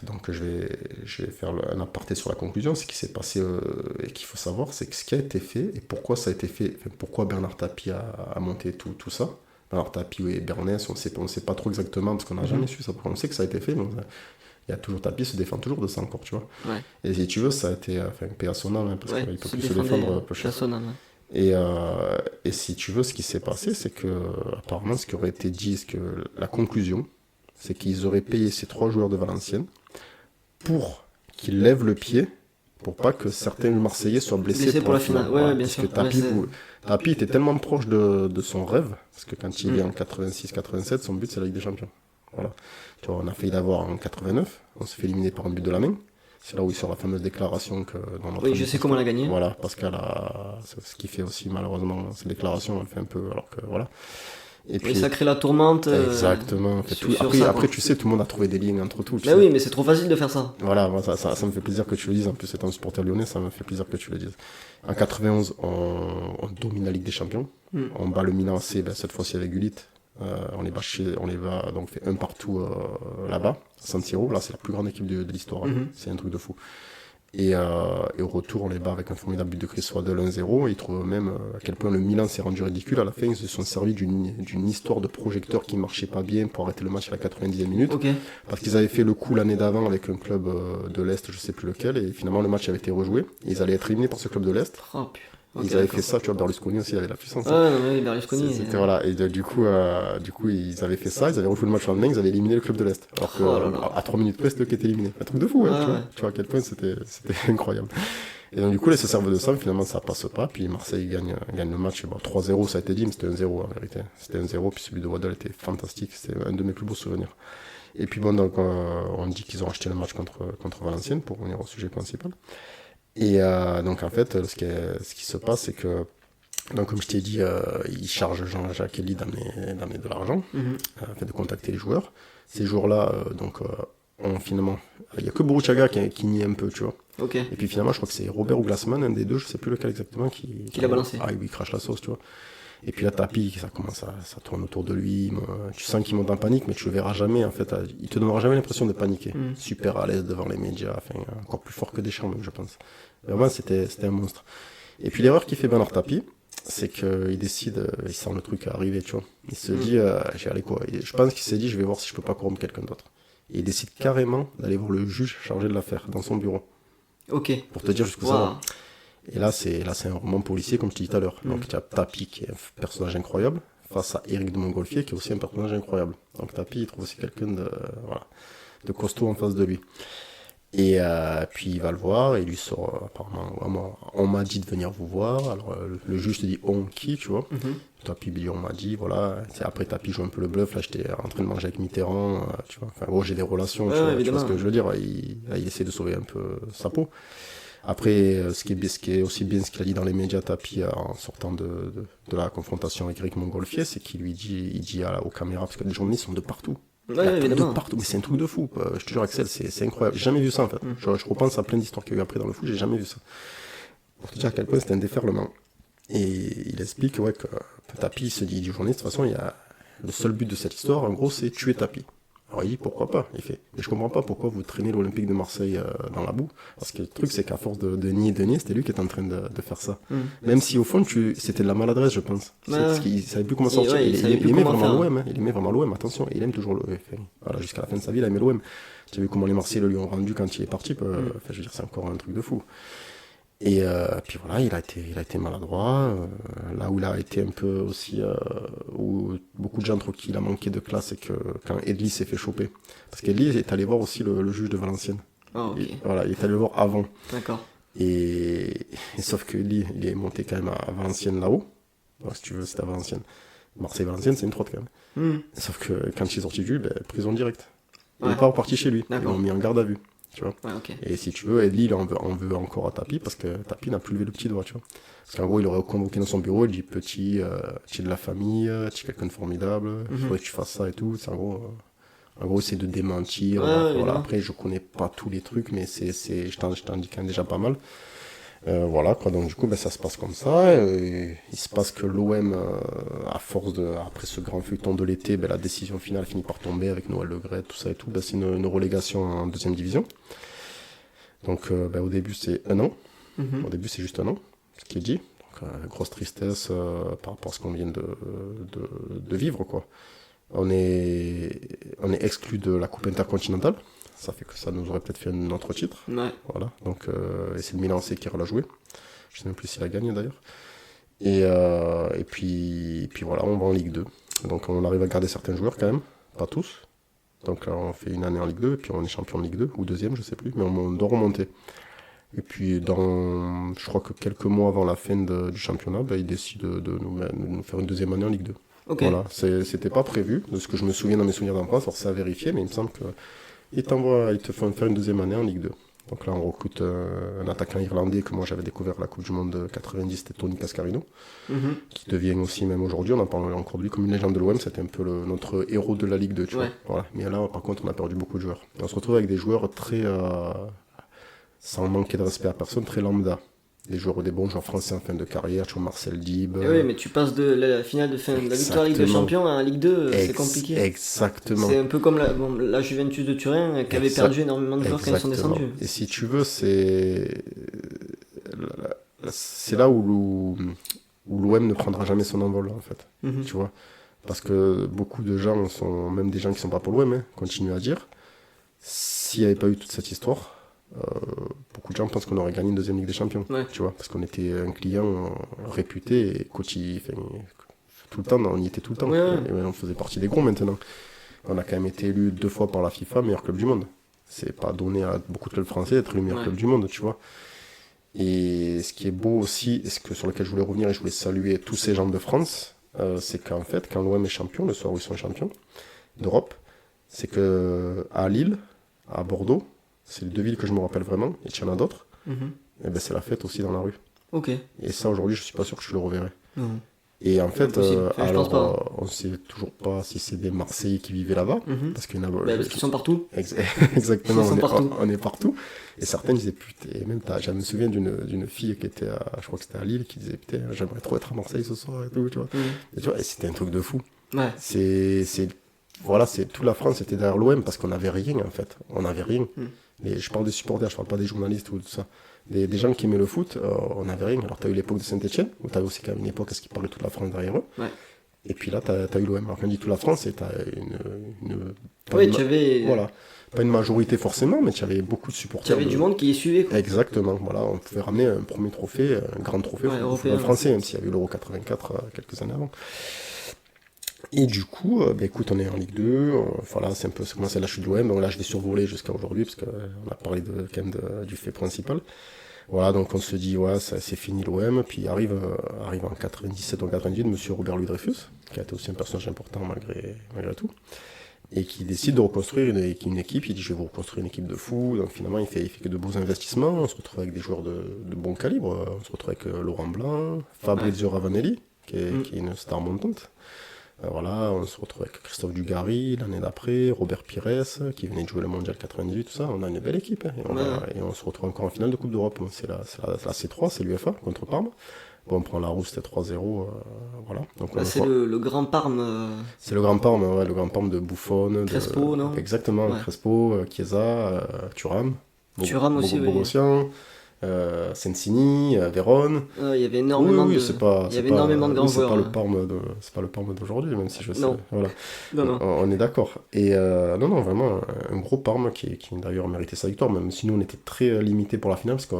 donc je vais faire un aparté sur la conclusion. Ce qui s'est passé et qu'il faut savoir, c'est que ce qui a été fait et pourquoi ça a été fait, enfin, pourquoi Bernard Tapie a monté tout ça. Bernard Tapie et Bernès, on sait pas trop exactement parce qu'on n'a jamais su ça. On sait que ça a été fait, mais il y a toujours Tapie se défend toujours de ça encore, tu vois. Ouais. Et si tu veux, ça a été paix à son âme, parce qu'il peut plus se défendre un peu cher. Et si tu veux, ce qui s'est passé, c'est que apparemment, ce qui aurait été dit, la conclusion, c'est qu'ils auraient payé ces 3 joueurs de Valenciennes pour qu'ils lèvent le pied, pour pas que certains Marseillais soient blessés pour la finale. Ouais, bien sûr. Parce que Tapie était tellement proche de son rêve, parce que quand il est en 86-87, son but c'est la Ligue des Champions. Voilà. Tu vois, on a failli l'avoir en 89, on s'est fait éliminer par un but de la main. C'est là où il sort la fameuse déclaration que dans notre... Oui, je sais comment elle a gagné. Voilà, parce qu'elle a... Ce qui fait aussi malheureusement, cette déclaration, elle fait un peu... Alors que voilà. Et puis ça crée la tourmente. Exactement. Après, tu sais, tout le monde a trouvé des liens entre tout. Mais oui, mais c'est trop facile de faire ça. Voilà, moi, ça me fait plaisir que tu le dises. En plus, étant un supporter lyonnais, ça me fait plaisir que tu le dises. En 91, on domine la Ligue des Champions. On bat le Milan AC, cette fois-ci avec Gullit. On les bat donc fait un partout là-bas, San Siro. Là, c'est la plus grande équipe de l'histoire. C'est un truc de fou. Et au retour, on les bat avec un formidable but de Chris Waddle 1-0. Ils trouvent même à quel point le Milan s'est rendu ridicule. À la fin, ils se sont servis d'une histoire de projecteur qui marchait pas bien pour arrêter le match à la 90e minute. Okay. Parce qu'ils avaient fait le coup l'année d'avant avec un club de l'Est, je sais plus lequel, et finalement le match avait été rejoué. Et ils allaient être éliminés par ce club de l'Est. Oh, ils avaient fait ça, tu vois, Berlusconi aussi avait la puissance. Ah oui, Berlusconi. C'était voilà, et du coup, ils avaient fait ça, ils avaient rejoué le match le lendemain, ils avaient éliminé le club de l'Est. Alors que à 3 minutes près, c'était eux qui étaient éliminés. Un truc de fou, hein, tu vois à quel point c'était incroyable. Et donc du coup, ils se servent de ça, mais finalement ça passe pas, puis Marseille gagne le match. Bon, 3-0, ça a été dit, mais c'était 1-0 en vérité. C'était 1-0, puis celui de Waddle était fantastique, c'était un de mes plus beaux souvenirs. Et puis bon, donc on dit qu'ils ont acheté le match contre Valenciennes, pour revenir au sujet principal. Et donc en fait, ce qui se passe, c'est que, donc comme je t'ai dit, ils chargent Jean-Jacques Elie d'amener de l'argent, afin de contacter les joueurs. Ces joueurs-là, finalement, il n'y a que Boruchaga qui nie un peu, tu vois. Okay. Et puis finalement, je crois que c'est Robert ou Glassman, un des deux, je sais plus lequel exactement, qui l'a balancé. Ah oui, il crache la sauce, tu vois. Et puis là, Tapie, ça commence ça tourne autour de lui. Tu sens qu'il monte en panique, mais tu le verras jamais, en fait. Il te donnera jamais l'impression de paniquer. Super à l'aise devant les médias, enfin, encore plus fort que Deschamps, je pense. Vraiment, c'était un monstre. Et puis l'erreur qu'il fait Bernard Tapie, c'est qu'il décide, il sent le truc arriver, tu vois. Il se dit, allez quoi. Je pense qu'il s'est dit, je vais voir si je peux pas corrompre quelqu'un d'autre. Et il décide carrément d'aller voir le juge chargé de l'affaire, dans son bureau. Ok. Pour te dire jusqu'où ça va. Et là, c'est un roman policier, comme je te disais tout à l'heure. Donc, tu as Tapie, qui est un personnage incroyable, face à Éric de Montgolfier, qui est aussi un personnage incroyable. Donc, Tapie, il trouve aussi quelqu'un de costaud en face de lui. Et puis, il va le voir, et il lui sort, apparemment, on m'a dit de venir vous voir. Alors, le juge te dit, qui, tu vois. Tapie, on m'a dit, voilà. Après, Tapie joue un peu le bluff. Là, j'étais en train de manger avec Mitterrand, tu vois. Enfin, j'ai des relations, tu vois ce que je veux dire. Il essaie de sauver un peu sa peau. Après, ce qui est aussi bien ce qu'il a dit dans les médias, Tapie, en sortant de la confrontation avec Éric Montgolfier, c'est qu'il dit aux caméras, parce que les journalistes sont de partout. De partout, mais c'est un truc de fou. Je te jure, Axel, c'est incroyable. J'ai jamais vu ça, en fait. Je repense à plein d'histoires qu'il y a eu après dans le foot, j'ai jamais vu ça. Pour te dire à quel point c'était un déferlement. Et il explique, que Tapie se dit du journaliste, de toute façon, le seul but de cette histoire, en gros, c'est tuer Tapie. Alors il dit pourquoi pas, il fait. Mais je comprends pas pourquoi vous traînez l'Olympique de Marseille dans la boue. Parce que le truc c'est qu'à force de nier, c'était lui qui était en train de faire ça. Même si au fond c'était de la maladresse, je pense. Parce qu'il savait plus comment sortir. Il aimait vraiment l'OM, il aimait vraiment l'OM, attention, il aime toujours l'OM. Voilà, jusqu'à la fin de sa vie, il a aimé l'OM. Tu as vu comment les Marseillais le lui ont rendu quand il est parti, je veux dire, c'est encore un truc de fou. Et puis voilà, il a été maladroit. Là où il a été un peu aussi, où beaucoup de gens trouvent qu'il a manqué de classe, c'est que quand Edli s'est fait choper. Parce qu'Edli est allé voir aussi le juge de Valenciennes. Ah, ok. Voilà, il est allé le voir avant. D'accord. Et sauf que Edli, il est monté quand même à Valenciennes là-haut. Alors, si tu veux, c'était à Valenciennes. Marseille-Valenciennes, c'est une trotte quand même. Hmm. Sauf que quand il est sorti du ben, prison directe. Il Ouais. n'est pas reparti chez lui. Ils D'accord. l'ont mis en garde à vue. Tu vois. Ouais, ok. Et si tu veux, Edli, il en veut encore à Tapi parce que Tapi n'a plus levé le petit doigt, tu vois. Parce qu'en gros, il aurait convoqué dans son bureau, il dit petit, tu es de la famille, tu es quelqu'un de formidable, il faudrait que tu fasses ça et tout. C'est en gros, c'est de démentir. Ouais, Voilà. évidemment. Après, je connais pas tous les trucs, mais je t'en dis quand même déjà pas mal. Voilà, quoi. Donc, du coup, ben, ça se passe comme ça. Et il se passe que l'OM, après ce grand feuilleton de l'été, ben, la décision finale finit par tomber avec Noël Le Graët, tout ça et tout. Ben, c'est une relégation en deuxième division. Donc, ben, au début, c'est un an. Mhm. Au début, c'est juste un an, ce qui est dit. Donc, grosse tristesse par rapport à ce qu'on vient de vivre, quoi. On est exclu de la Coupe intercontinentale. Ça fait que ça nous aurait peut-être fait un autre titre. Ouais. Voilà. Donc, et c'est le Milan AC qui l'a joué. Je sais même plus s'il a gagné d'ailleurs. Et puis voilà, on va en Ligue 2. Donc on arrive à garder certains joueurs quand même, pas tous. Donc là, on fait une année en Ligue 2, et puis on est champion de Ligue 2, ou deuxième, je sais plus, mais on doit remonter. Et puis, je crois que quelques mois avant la fin du championnat, ben, ils décident de nous faire une deuxième année en Ligue 2. Ok. Voilà, c'était pas prévu, de ce que je me souviens dans mes souvenirs d'enfance, alors c'est à vérifier, mais il me semble qu'ils te font faire une deuxième année en Ligue 2. Donc là, on recrute un attaquant irlandais que moi j'avais découvert à la Coupe du Monde de 90, c'était Tony Cascarino, Mhm. qui devient aussi, même aujourd'hui, on en parle encore de lui comme une légende de l'OM, c'était un peu notre héros de la Ligue 2, tu Ouais. vois. Voilà. Mais là, par contre, on a perdu beaucoup de joueurs. Et on se retrouve avec des joueurs très, sans manquer de respect à personne, très lambda. Des bons joueurs français en fin de carrière, tu vois, Marcel Dib. Et oui, mais tu passes de la finale de fin de la victoire Ligue des Exactement. Champions à Ligue 2, c'est compliqué. Exactement. C'est un peu comme la Juventus de Turin qui avait Exact- perdu énormément de joueurs quand ils sont Exactement. descendus. Et si tu veux, c'est là où l'OM ne prendra jamais son envol, en fait. Mhm. Tu vois. Parce que beaucoup de gens même des gens qui sont pas pour l'OM, hein, continuent à dire, s'il n'y avait pas eu toute cette histoire, beaucoup de gens pensent qu'on aurait gagné une deuxième Ligue des Champions. Ouais. Tu vois, parce qu'on était un client réputé et tout le temps, on y était tout le temps. Ouais, ouais. Et on faisait partie des gros maintenant. On a quand même été élu 2 fois par la FIFA meilleur club du monde. C'est pas donné à beaucoup de clubs français d'être le meilleur Ouais. club du monde, tu vois. Et ce qui est beau aussi, et sur lequel je voulais revenir et je voulais saluer tous ces gens de France, c'est qu'en fait, quand l'OM est champion, le soir où ils sont champions d'Europe, c'est que à Lille, à Bordeaux, c'est les deux villes que je me rappelle vraiment, et il y en a d'autres, Mhm. et ben c'est la fête aussi dans la rue. Ok. Et ça, aujourd'hui, je suis pas sûr que je le reverrai. Non. Et en fait, Impossible. Enfin, je pense pas. on sait toujours pas si c'est des Marseillais qui vivaient là-bas, Mhm. parce qu'il y en a. Bah, parce qu'ils sont partout. Exactement, Ils sont partout. on est partout. Et certains disaient, putain, et même je me souviens d'une fille qui était je crois que c'était à Lille, qui disait, putain, j'aimerais trop être à Marseille ce soir et tout, tu vois. Mhm. Et tu vois, et c'était un truc de fou. Ouais. Voilà, toute la France était derrière l'OM parce qu'on n'avait rien, en fait. On n'avait rien. Mm. Et je parle des supporters, je parle pas des journalistes ou tout ça. Des gens qui aimaient le foot, on n'avait rien. Alors, t'as eu l'époque de Saint-Etienne, où t'avais aussi quand même une époque à ce qui parlait toute la France derrière eux. Ouais. Et puis là, t'as eu l'OM. Alors, quand on dit toute la France, c'est t'as pas Oui, une- tu avais, Voilà. Pas une majorité forcément, mais tu avais beaucoup de supporters. du monde qui les suivait, quoi. Exactement, voilà, on pouvait ramener un premier trophée, un grand trophée Ouais, au européen, football français, même s'il y a eu l'Euro 84 quelques années avant. Et du coup, écoute, on est en Ligue 2, voilà, c'est comment c'est la chute de l'OM, donc là je vais survoler jusqu'à aujourd'hui, parce qu'on a parlé quand même du fait principal. Voilà, donc on se dit, ouais, c'est fini l'OM, puis arrive en 97 ou 98, monsieur Robert Louis Dreyfus, qui a été aussi un personnage important malgré tout, et qui décide de reconstruire une équipe. Il dit, je vais vous reconstruire une équipe de fous. Donc finalement, il fait que de beaux investissements. On se retrouve avec des joueurs de bon calibre. On se retrouve avec Laurent Blanc, Fabrizio Ravanelli, qui est une star montante. Voilà, on se retrouve avec Christophe Dugarry l'année d'après, Robert Pires, qui venait de jouer le Mondial 98, tout ça. On a une belle équipe, hein. Et on se retrouve encore en finale de Coupe d'Europe. C'est la C3, c'est l'UEFA contre Parme. Bon, on prend la rousse, c'était 3-0, voilà. Donc, Bah, c'est le Grand Parme. c'est le Grand Parme, ouais, le Grand Parme de Buffon. Crespo, non? Exactement, Ouais. Crespo, Chiesa, Thuram. Thuram aussi, oui. Bogossian, Sensini, Vérone. Il y avait énormément Oui, de. c'est pas. Il y avait énormément de grands joueurs. C'est pas le Parme d'aujourd'hui, même si je sais. Non. Voilà. Non. On est d'accord. Et non, vraiment, un gros Parme qui d'ailleurs méritait sa victoire, même si nous on était très limité pour la finale, parce que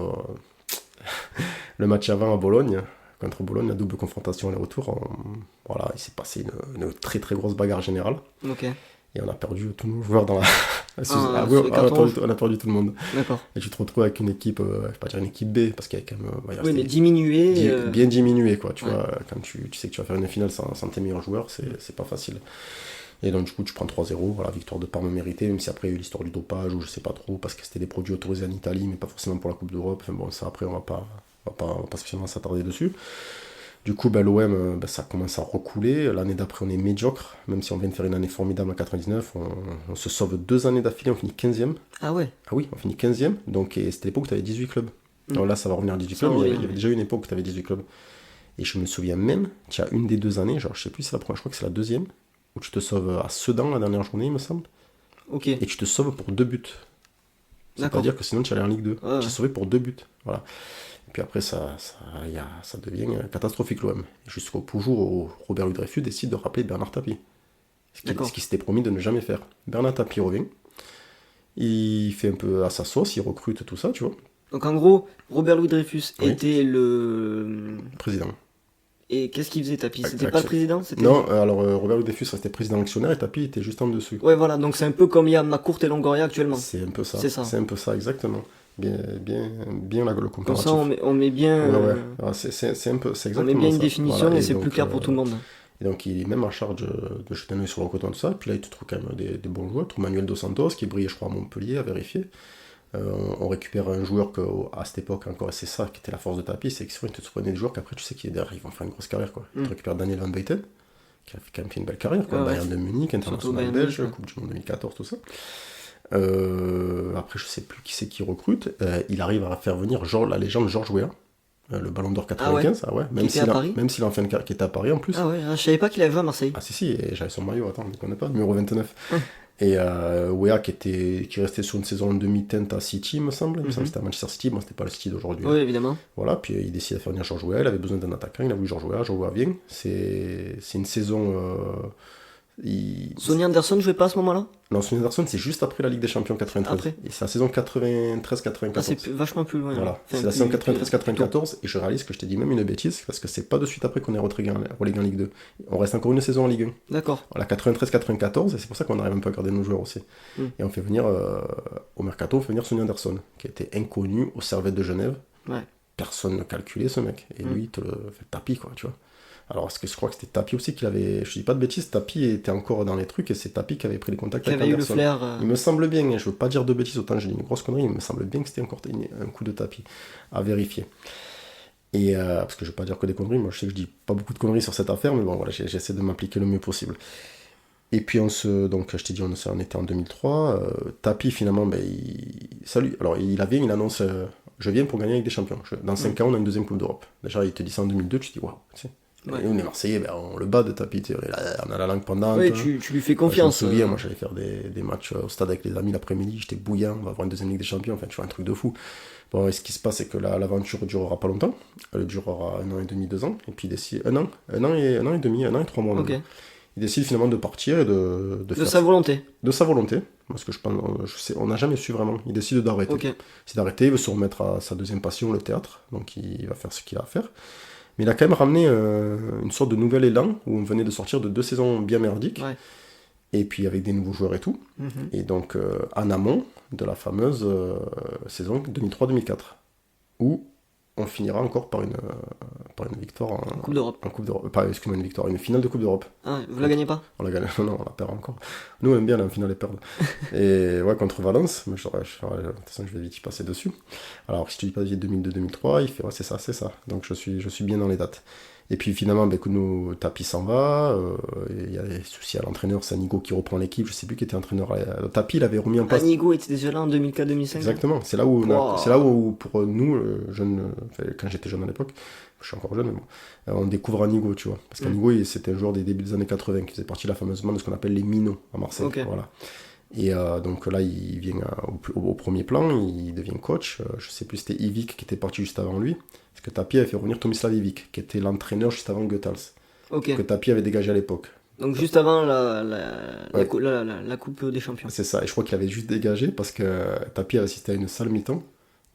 le match avant à Bologne, contre Bologne, la double confrontation aller-retour, voilà, il s'est passé une très très grosse bagarre générale. Ok. Et on a perdu tous nos joueurs dans la. oui, on a perdu tout le monde. D'accord. Et tu te retrouves avec une équipe, je vais pas dire une équipe B, parce qu'il y a quand même. Oui, mais diminué. Bien diminué, quoi. Tu Ouais. vois, quand tu sais que tu vas faire une finale sans tes meilleurs joueurs, c'est pas facile. Et donc, du coup, tu prends 3-0, voilà, victoire de Parme méritée, même si après il y a eu l'histoire du dopage, ou je sais pas trop, parce que c'était des produits autorisés en Italie, mais pas forcément pour la Coupe d'Europe. Enfin bon, ça après, on va pas spécialement s'attarder dessus. Du coup, l'OM, ça commence à recouler. L'année d'après, on est médiocre. Même si on vient de faire une année formidable en 99, on se sauve 2 années d'affilée, on finit 15e. Ah ouais. Ah oui, on finit 15e. Donc, et c'était l'époque où tu avais 18 clubs. Alors là, ça va revenir à 18 clubs, mais il y avait déjà une époque où tu avais 18 clubs. Et je me souviens même, tu as une des 2 années, genre je sais plus si c'est la première, je crois que c'est la deuxième, où tu te sauves à Sedan la dernière journée, il me semble. Ok. Et tu te sauves pour 2 buts. C'est-à-dire que sinon tu allais en Ligue 2. Ouais. Tu es sauvé pour 2 buts. Voilà. Et puis après, ça devient catastrophique l'OM. Jusqu'au jour où Robert Ludrefus décide de rappeler Bernard Tapie. Ce qui s'était promis de ne jamais faire. Bernard Tapie revient. Il fait un peu à sa sauce, il recrute tout ça, tu vois. Donc en gros, Robert Louis Dreyfus était le président. Et qu'est-ce qu'il faisait, Tapie? C'était pas le président? Non, alors Robert Louis Dreyfus restait président actionnaire et Tapie était juste en dessous. Ouais, voilà, donc c'est un peu comme il y a Macourt et Longoria actuellement. C'est un peu ça. C'est ça. C'est un peu ça, exactement. Bien le comparatif. Comme ça, on met bien. Ouais. Alors, c'est exactement ça. On met bien une définition, voilà, et c'est donc, plus clair pour tout le monde. Et donc, il est même en charge de jeter un œil sur le recrutement, tout ça. Puis là, il te trouve quand même des bons joueurs. Tu trouves Manuel Dos Santos, qui brillait, je crois, à Montpellier, à vérifier. On récupère un joueur qu'à cette époque encore, et c'est ça qui était la force de Tapie, c'est que souvent, il te prenait des joueurs qu'après, tu sais qu'ils vont faire une grosse carrière, quoi. Tu récupères Daniel Van Buyten, qui a quand même fait une belle carrière, quoi. Bayern de Munich, international belge, Coupe du Monde 2014, tout ça. Après, je sais plus qui c'est qui recrute. Il arrive à faire venir la légende Georges Weah, le Ballon d'Or 95. Même s'il en fait une carrière qui était à Paris en plus. Ah ouais, je savais pas qu'il avait joué à Marseille. Ah si, et j'avais son maillot, attends, on ne connaît pas, numéro 29. Et Weah qui restait sur une saison en demi-teinte à City, il me semble. Il me semble que c'était à Manchester City, bon, c'était pas le City d'aujourd'hui. Oui, évidemment. Voilà, puis il décide de faire venir Georges Weah, il avait besoin d'un attaquant, il a voulu Georges Weah vient. C'est une saison. Sonny Anderson jouait pas à ce moment-là? Non, Sonny Anderson, c'est juste après la Ligue des Champions 93. Après. Et c'est la saison 93-94. Ah, c'est vachement plus loin. Voilà, c'est la saison 93-94, et je réalise que je t'ai dit même une bêtise, parce que c'est pas de suite après qu'on est relégué en Ligue 2. On reste encore une saison en Ligue 1. D'accord. Voilà, 93-94, et c'est pour ça qu'on arrive un peu à garder nos joueurs aussi. Et on fait venir, au Mercato, on fait venir Sonny Anderson, qui était inconnu au Servette de Genève. Ouais. Personne ne calculait ce mec. Et lui, il te le fait tapis, quoi, tu vois. Alors, est-ce que je crois que c'était Tapie aussi qu'il avait. Je dis pas de bêtises, Tapie était encore dans les trucs et c'est Tapie qui avait pris les contacts avec Anderson. Le flair, Il me semble bien, je veux pas dire de bêtises, autant j'ai dit une grosse connerie, il me semble bien que c'était encore un coup de Tapie à vérifier. Et parce que je veux pas dire que des conneries, moi je sais que je dis pas beaucoup de conneries sur cette affaire, mais bon voilà, j'essaie de m'appliquer le mieux possible. Et puis donc je t'ai dit, on était en 2003. Tapie finalement, salut. Alors il annonce, je viens pour gagner avec des champions. Dans 5 ans, on a une deuxième Coupe d'Europe. Déjà, il te dit ça en 2002, tu te dis waouh, tu sais. Ouais. Et nous, on est Marseillais, on le bat de Tapie, on a la langue pendante. Oui, tu lui fais confiance. Je me souviens, moi j'allais faire des matchs au stade avec les amis l'après-midi, j'étais bouillant, on va avoir une deuxième Ligue des Champions, enfin tu vois, un truc de fou. Bon, et ce qui se passe, c'est que l'aventure durera pas longtemps, elle durera 1 an et demi, 2 ans, et puis il décide, 1 an et demi, 1 an et 3 mois. Okay. Il décide finalement de partir et de faire sa volonté. De sa volonté, parce que je pense, on n'a jamais su vraiment, il décide d'arrêter. Okay. Il décide d'arrêter, il veut se remettre à sa deuxième passion, le théâtre, donc il va faire ce qu'il a à faire. Mais il a quand même ramené une sorte de nouvel élan, où on venait de sortir de 2 saisons bien merdiques, et puis avec des nouveaux joueurs et tout. Et donc en amont de la fameuse saison 2003-2004, où on finira encore par une victoire en Coupe d'Europe. Excuse-moi, une victoire, une finale de Coupe d'Europe. Ah, vous la gagnez pas? On la gagne, non, on la perd encore. Nous, on aime bien la finale et perdre. Et ouais, contre Valence, mais de toute façon, je vais vite y passer dessus. Alors, si je te dis pas 2002-2003, il fait, ouais, c'est ça. Donc, je suis bien dans les dates. Et puis finalement, nous, Tapie s'en va, il y a des soucis à l'entraîneur, c'est Anigo qui reprend l'équipe, je sais plus qui était entraîneur. Tapie, il avait remis en place. Anigo était déjà là en 2004-2005. Exactement, c'est là où pour nous, jeunes, quand j'étais jeune à l'époque, je suis encore jeune, mais bon, on découvre Anigo, tu vois. Parce qu'Anigo, c'était un joueur des débuts des années 80 qui faisait partie de la fameuse bande de ce qu'on appelle les minots à Marseille. Okay. Voilà. Et donc là, il vient au premier plan, il devient coach. Je sais plus, c'était Ivic qui était parti juste avant lui. Parce que Tapie avait fait revenir Tomislav Ivic, qui était l'entraîneur juste avant Goethals. Okay. Que Tapie avait dégagé à l'époque. Donc juste avant la Coupe des Champions. C'est ça, et je crois qu'il avait juste dégagé parce que Tapie avait assisté à une sale mi-temps.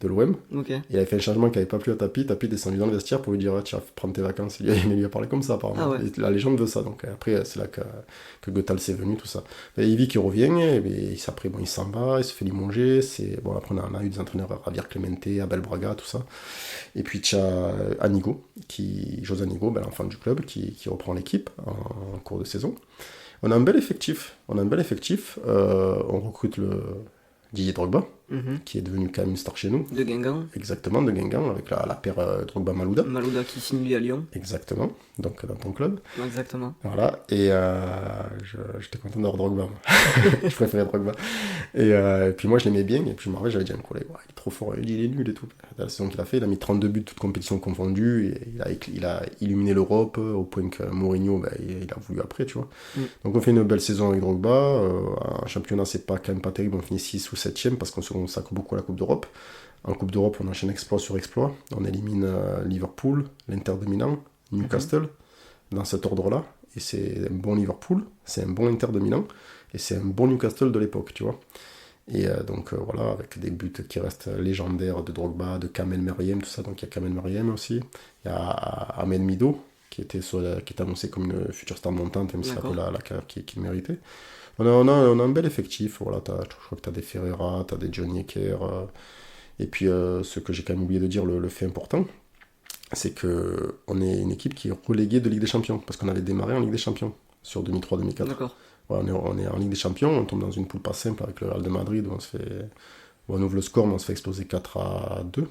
de l'OM. Ok. Il avait fait un changement qui n'avait pas plu à Tapi. Tapi est descendu dans le vestiaire pour lui dire tu vas prendre tes vacances. Il lui a parlé comme ça, apparemment. Ah ouais. Et la légende veut ça. Donc après, c'est là que Goethals s'est venu, tout ça. Et Yvi qui revient, et après, bon, il s'en va, il se fait limonger. Bon, après, on a eu des entraîneurs, Javier Clemente, Abel Braga, tout ça. Et puis, tu as Anigo, José Anigo, l'enfant du club, qui reprend l'équipe en cours de saison. On a un bel effectif. On recrute le Didier Drogba, qui est devenu quand même une star chez nous. De Guingamp. Exactement, de Guingamp, avec la paire Drogba-Malouda. Malouda qui signe lui à Lyon. Exactement, donc dans ton club. Exactement. Voilà, et j'étais content d'avoir Drogba. Je préférais Drogba. Et puis moi, je l'aimais bien, et puis je me rappelle, j'avais dit à un collègue, il est trop fort, il est nul et tout. La saison qu'il a fait, il a mis 32 buts, toutes compétitions confondues, et il a illuminé l'Europe, au point que Mourinho, il a voulu après, tu vois. Donc on fait une belle saison avec Drogba. En championnat, c'est quand même pas terrible, on finit 6 ou 7ème, parce qu'on se consacre beaucoup à la Coupe d'Europe. En Coupe d'Europe, on enchaîne exploit sur exploit. On élimine Liverpool, l'Inter de Milan, Newcastle, dans cet ordre-là. Et c'est un bon Liverpool, c'est un bon Inter de Milan, et c'est un bon Newcastle de l'époque, tu vois. Et donc voilà, avec des buts qui restent légendaires de Drogba, de Kamel Meriem, tout ça. Donc il y a Kamel Meriem aussi. Il y a Ahmed Mido, qui était annoncé comme une future star montante, même si c'est un peu la carrière qu'il méritait. On a un bel effectif. Voilà, je crois que tu as des Ferreira, tu as des Johnny Ecker. Et puis ce que j'ai quand même oublié de dire, le fait important, c'est qu'on est une équipe qui est reléguée de Ligue des Champions, parce qu'on avait démarré en Ligue des Champions sur 2003-2004. D'accord. Ouais, on est en Ligue des Champions, on tombe dans une poule pas simple avec le Real de Madrid, où on ouvre le score, mais on se fait exploser 4-2. Et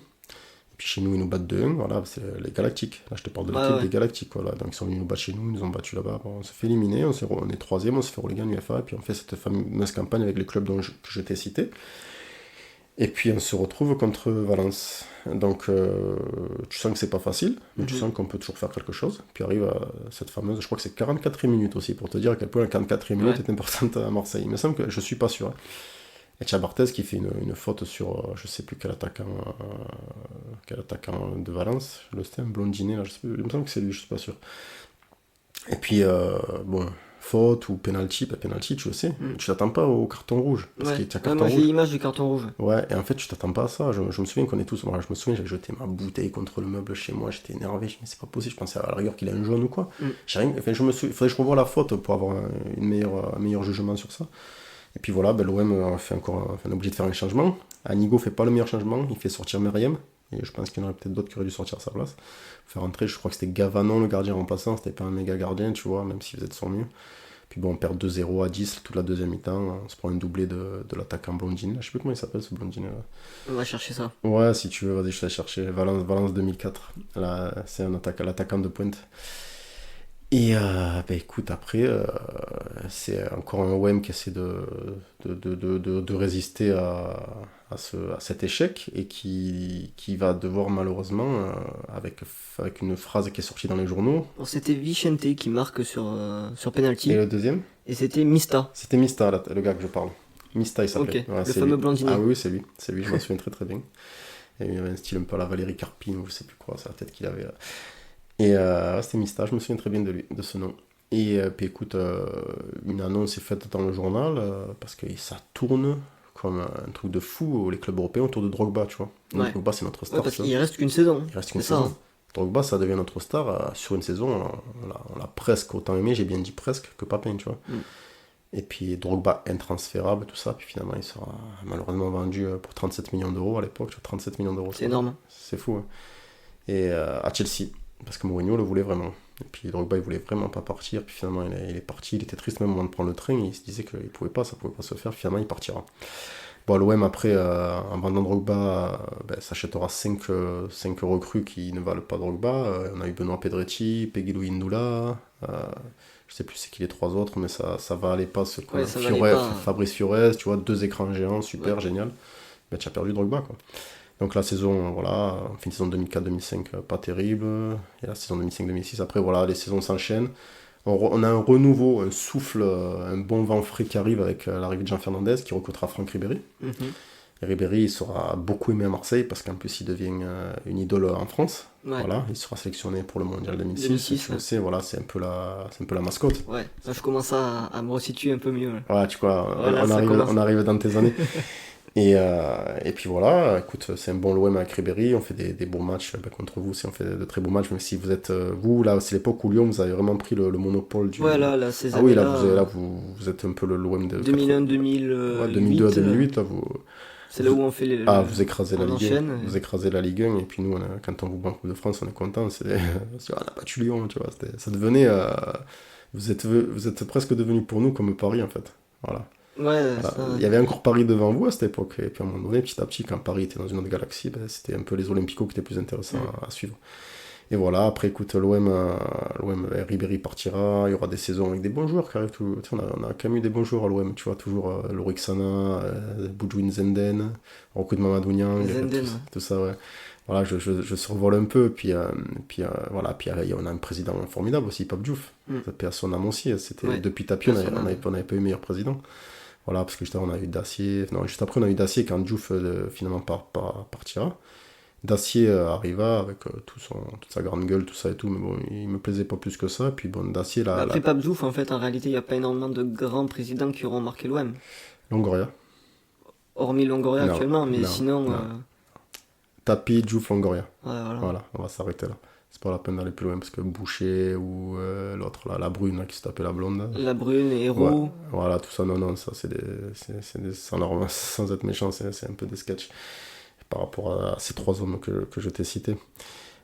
puis chez nous, ils nous battent 2-1, voilà, c'est les Galactiques. Là, je te parle de l'équipe des Galactiques, voilà. Donc ils sont venus nous battre chez nous, ils nous ont battus là-bas. Bon, on se fait éliminer, on est 3ème, on se fait reléguer en UEFA, et puis on fait cette fameuse campagne avec les clubs que je t'ai cités. Et puis on se retrouve contre Valence. Donc tu sens que c'est pas facile, mais tu sens qu'on peut toujours faire quelque chose. Puis arrive cette fameuse, je crois que c'est 44e minute aussi, pour te dire à quel point la 44e minute est importante à Marseille. Il me semble que je suis pas sûr. Hein. Et Tcha Barthez qui fait une faute sur, je sais plus quel attaquant de Valence. C'était un blondinet, là, il me semble que c'est lui, je suis pas sûr. Et puis, bon... faute ou penalty, tu le sais, tu t'attends pas au carton rouge. Parce qu'il y a carton moi rouge. j'ai l'image du carton rouge. Ouais, et en fait tu t'attends pas à ça. Je me souviens qu'on est tous. Voilà, je me souviens, j'avais jeté ma bouteille contre le meuble chez moi, j'étais énervé, je me dis c'est pas possible, je pensais à la rigueur qu'il a un jaune ou quoi. J'ai rien. Enfin, il faudrait que je revoie la faute pour avoir un meilleur jugement sur ça. Et puis voilà, l'OM on est obligé de faire un changement. Anigo fait pas le meilleur changement, il fait sortir Meriem. Et je pense qu'il y en aurait peut-être d'autres qui auraient dû sortir à sa place. Faire rentrer, je crois que c'était Gavanon le gardien remplaçant, c'était pas un méga gardien, tu vois, même s'il faisait de son mieux. Puis bon, on perd 2-0 à 10 toute la deuxième mi-temps. On se prend un doublé de l'attaquant Blondine. Je sais plus comment il s'appelle ce Blondine. On va chercher ça. Ouais, si tu veux, vas-y, je te laisse chercher. Valence 2004. Là, c'est l'attaquant de pointe. Et écoute, après, c'est encore un OM qui essaie de résister à cet échec et qui va devoir malheureusement, avec une phrase qui est sortie dans les journaux. Bon, c'était Vicente qui marque sur penalty. Et le deuxième ? Et c'était Mista. C'était Mista, le gars que je parle. Mista, il s'appelait. Ok, ouais, le fameux blondinet. Ah oui, c'est lui, je m'en souviens très très bien. Et il avait un style un peu à la Valérie Carpine, ou je sais plus quoi, c'est la tête qu'il avait. Et c'était Mista, je me souviens très bien de ce nom. Et puis écoute, une annonce est faite dans le journal, parce que ça tourne comme un truc de fou, les clubs européens autour de Drogba, tu vois. Donc, Drogba, c'est notre star. Ouais, parce qu'il reste qu'une saison. Il reste qu'une saison. Ça. Drogba, ça devient notre star. Sur une saison, on l'a presque autant aimé, j'ai bien dit presque, que Papin, tu vois. Et puis Drogba intransférable, tout ça, puis finalement il sera malheureusement vendu pour 37 millions d'euros à l'époque, 37 millions d'euros. C'est énorme. C'est fou. Hein. Et à Chelsea, parce que Mourinho le voulait vraiment. Et puis Drogba, il voulait vraiment pas partir, puis finalement il est parti, il était triste même au moment de prendre le train, il se disait que ça pouvait pas se faire, finalement il partira. Bon, l'OM après, en vendant Drogba, s'achètera 5 recrues qui ne valent pas Drogba. On a eu Benoît Pedretti, Peggy Ndoula, je sais plus c'est qui les 3 autres, mais ça valait pas ce qu'on Fabrice Fiorez, tu vois, 2 écrans géants, super, génial. Mais tu as perdu Drogba, quoi. Donc la saison, voilà, on fait une saison 2004-2005 pas terrible, et la saison 2005-2006, après voilà, les saisons s'enchaînent. On a un renouveau, un souffle, un bon vent frais qui arrive avec l'arrivée de Jean Fernandez qui recrutera Franck Ribéry. Et Ribéry, il sera beaucoup aimé à Marseille parce qu'en plus il devient une idole en France. Ouais. Voilà, il sera sélectionné pour le Mondial 2006. Tu sais, voilà, c'est un peu la mascotte. Ouais, là je commence à me resituer un peu mieux. Ouais, tu vois, voilà, on arrive dans tes années. Et puis voilà, écoute, c'est un bon l'OM avec Ribéry, on fait des bons matchs contre vous, si on fait de très bons matchs, même si vous êtes, vous, là, c'est l'époque où Lyon, vous avez vraiment pris le monopole du... Ouais, là, ces Ah oui, là, années-là, vous êtes un peu l'OM de 2002 à 2001-2008, 2008, là, c'est là où on fait vous écrasez la on Ligue 1, enchaîne. vous écrasez la Ligue 1, et puis nous, quand on vous bat en Coupe de France, on est content, on a battu Lyon, tu vois, ça devenait, vous êtes presque devenu pour nous comme Paris, en fait, voilà. Ouais, Voilà. ça... Il y avait encore Paris devant vous à cette époque, et puis à un moment donné, petit à petit, quand Paris était dans une autre galaxie, ben, c'était un peu les Olympico qui étaient plus intéressants à suivre. Et voilà, après, écoute, l'OM, Ribéry partira, il y aura des saisons avec des bons joueurs qui arrivent. Tu sais, on a quand même eu des bons joueurs à l'OM, tu vois, toujours Lorik Sana, Boudjouine Zenden, recrutement Mamadou Niang, Zenden, ouais. tout ça, ouais. Voilà, je survole un peu, voilà, puis on a un président formidable aussi, Pape Diouf, paix à son âme aussi, Ouais, depuis Tapie, paix à son âme. on n'avait pas eu meilleur président. Voilà, parce que juste avant, on a eu Dacier, non, juste après, on a eu Dacier quand Diouf finalement partira. Dacier arriva avec toute sa grande gueule, tout ça et tout, mais bon, il me plaisait pas plus que ça. Et puis bon, Dacier, Après Pape Diouf, en fait, en réalité, il n'y a pas énormément de grands présidents qui auront marqué l'OM. Longoria. Hormis Longoria Non, actuellement, mais non, sinon... non. Tapi, Diouf, Longoria. Ouais, voilà. Voilà, on va s'arrêter là. C'est pas la peine d'aller plus loin, parce que Boucher ou l'autre, là, la brune, là, qui se tapait la blonde. La Brune, Hérault... Ouais, voilà, tout ça, non, ça, c'est sans être méchant, c'est un peu des sketchs par rapport à ces trois hommes que je t'ai cités.